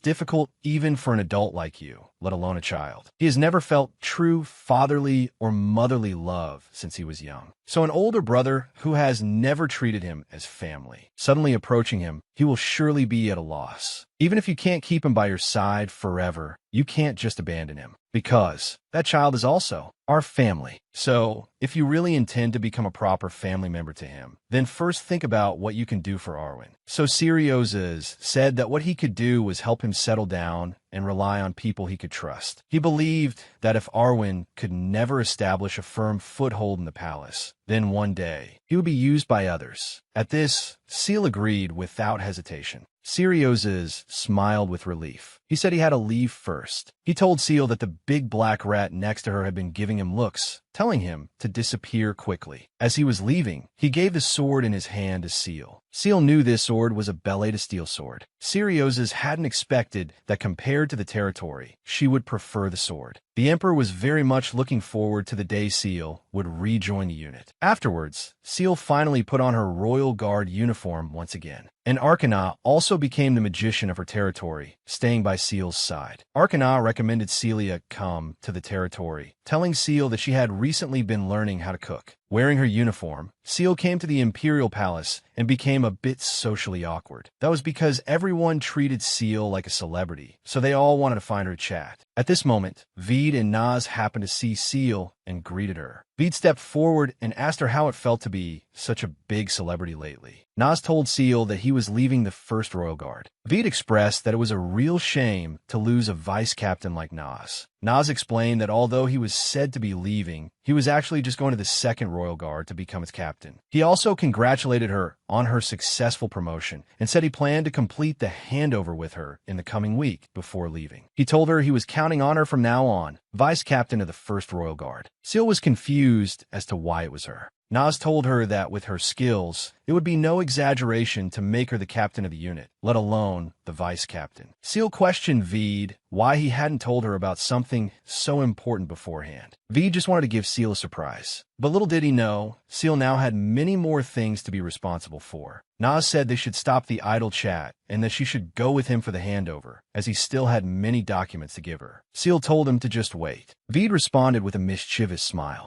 Speaker 1: difficult even for an adult like you, let alone a child. He has never felt true fatherly or motherly love since he was young. So an older brother who has never treated him as family, suddenly approaching him, he will surely be at a loss. Even if you can't keep him by your side forever, you can't just abandon him, because that child is also our family. So, if you really intend to become a proper family member to him, then first think about what you can do for Arwen. So Syrioses said that what he could do was help him settle down and rely on people he could trust. He believed that if Arwen could never establish a firm foothold in the palace, then one day he would be used by others. At this, Seal agreed without hesitation. Syrioses smiled with relief. He said he had to leave first. He told Seal that the big black rat next to her had been giving him looks, telling him to disappear quickly. As he was leaving, he gave the sword in his hand to Seal. Seal knew this sword was a bellet to steel sword. Syrioses hadn't expected that compared to the territory, she would prefer the sword. The emperor was very much looking forward to the day Seal would rejoin the unit. Afterwards, Seal finally put on her royal guard uniform once again. And Arcana also became the magician of her territory, staying by Seal's side. Arcana recommended Celia come to the territory, telling Seal that she had recently been learning how to cook. Wearing her uniform, Seal came to the imperial palace and became a bit socially awkward. That was because everyone treated Seal like a celebrity, so they all wanted to find her to chat. At this moment, Vede and Naz happened to see Seal and greeted her. Veed stepped forward and asked her how it felt to be such a big celebrity lately. Nas told Seal that he was leaving the 1st Royal Guard. Veed expressed that it was a real shame to lose a vice captain like Nas. Nas explained that although he was said to be leaving, he was actually just going to the 2nd Royal Guard to become its captain. He also congratulated her on her successful promotion and said he planned to complete the handover with her in the coming week before leaving. He told her he was counting on her from now on, vice captain of the 1st Royal Guard. Seal was confused as to why it was her. Nas told her that with her skills, it would be no exaggeration to make her the captain of the unit, let alone the vice captain. Seal questioned Veed why he hadn't told her about something so important beforehand. Veed just wanted to give Seal a surprise. But little did he know, Seal now had many more things to be responsible for. Nas said they should stop the idle chat and that she should go with him for the handover, as he still had many documents to give her. Seal told him to just wait. Veed responded with a mischievous smile.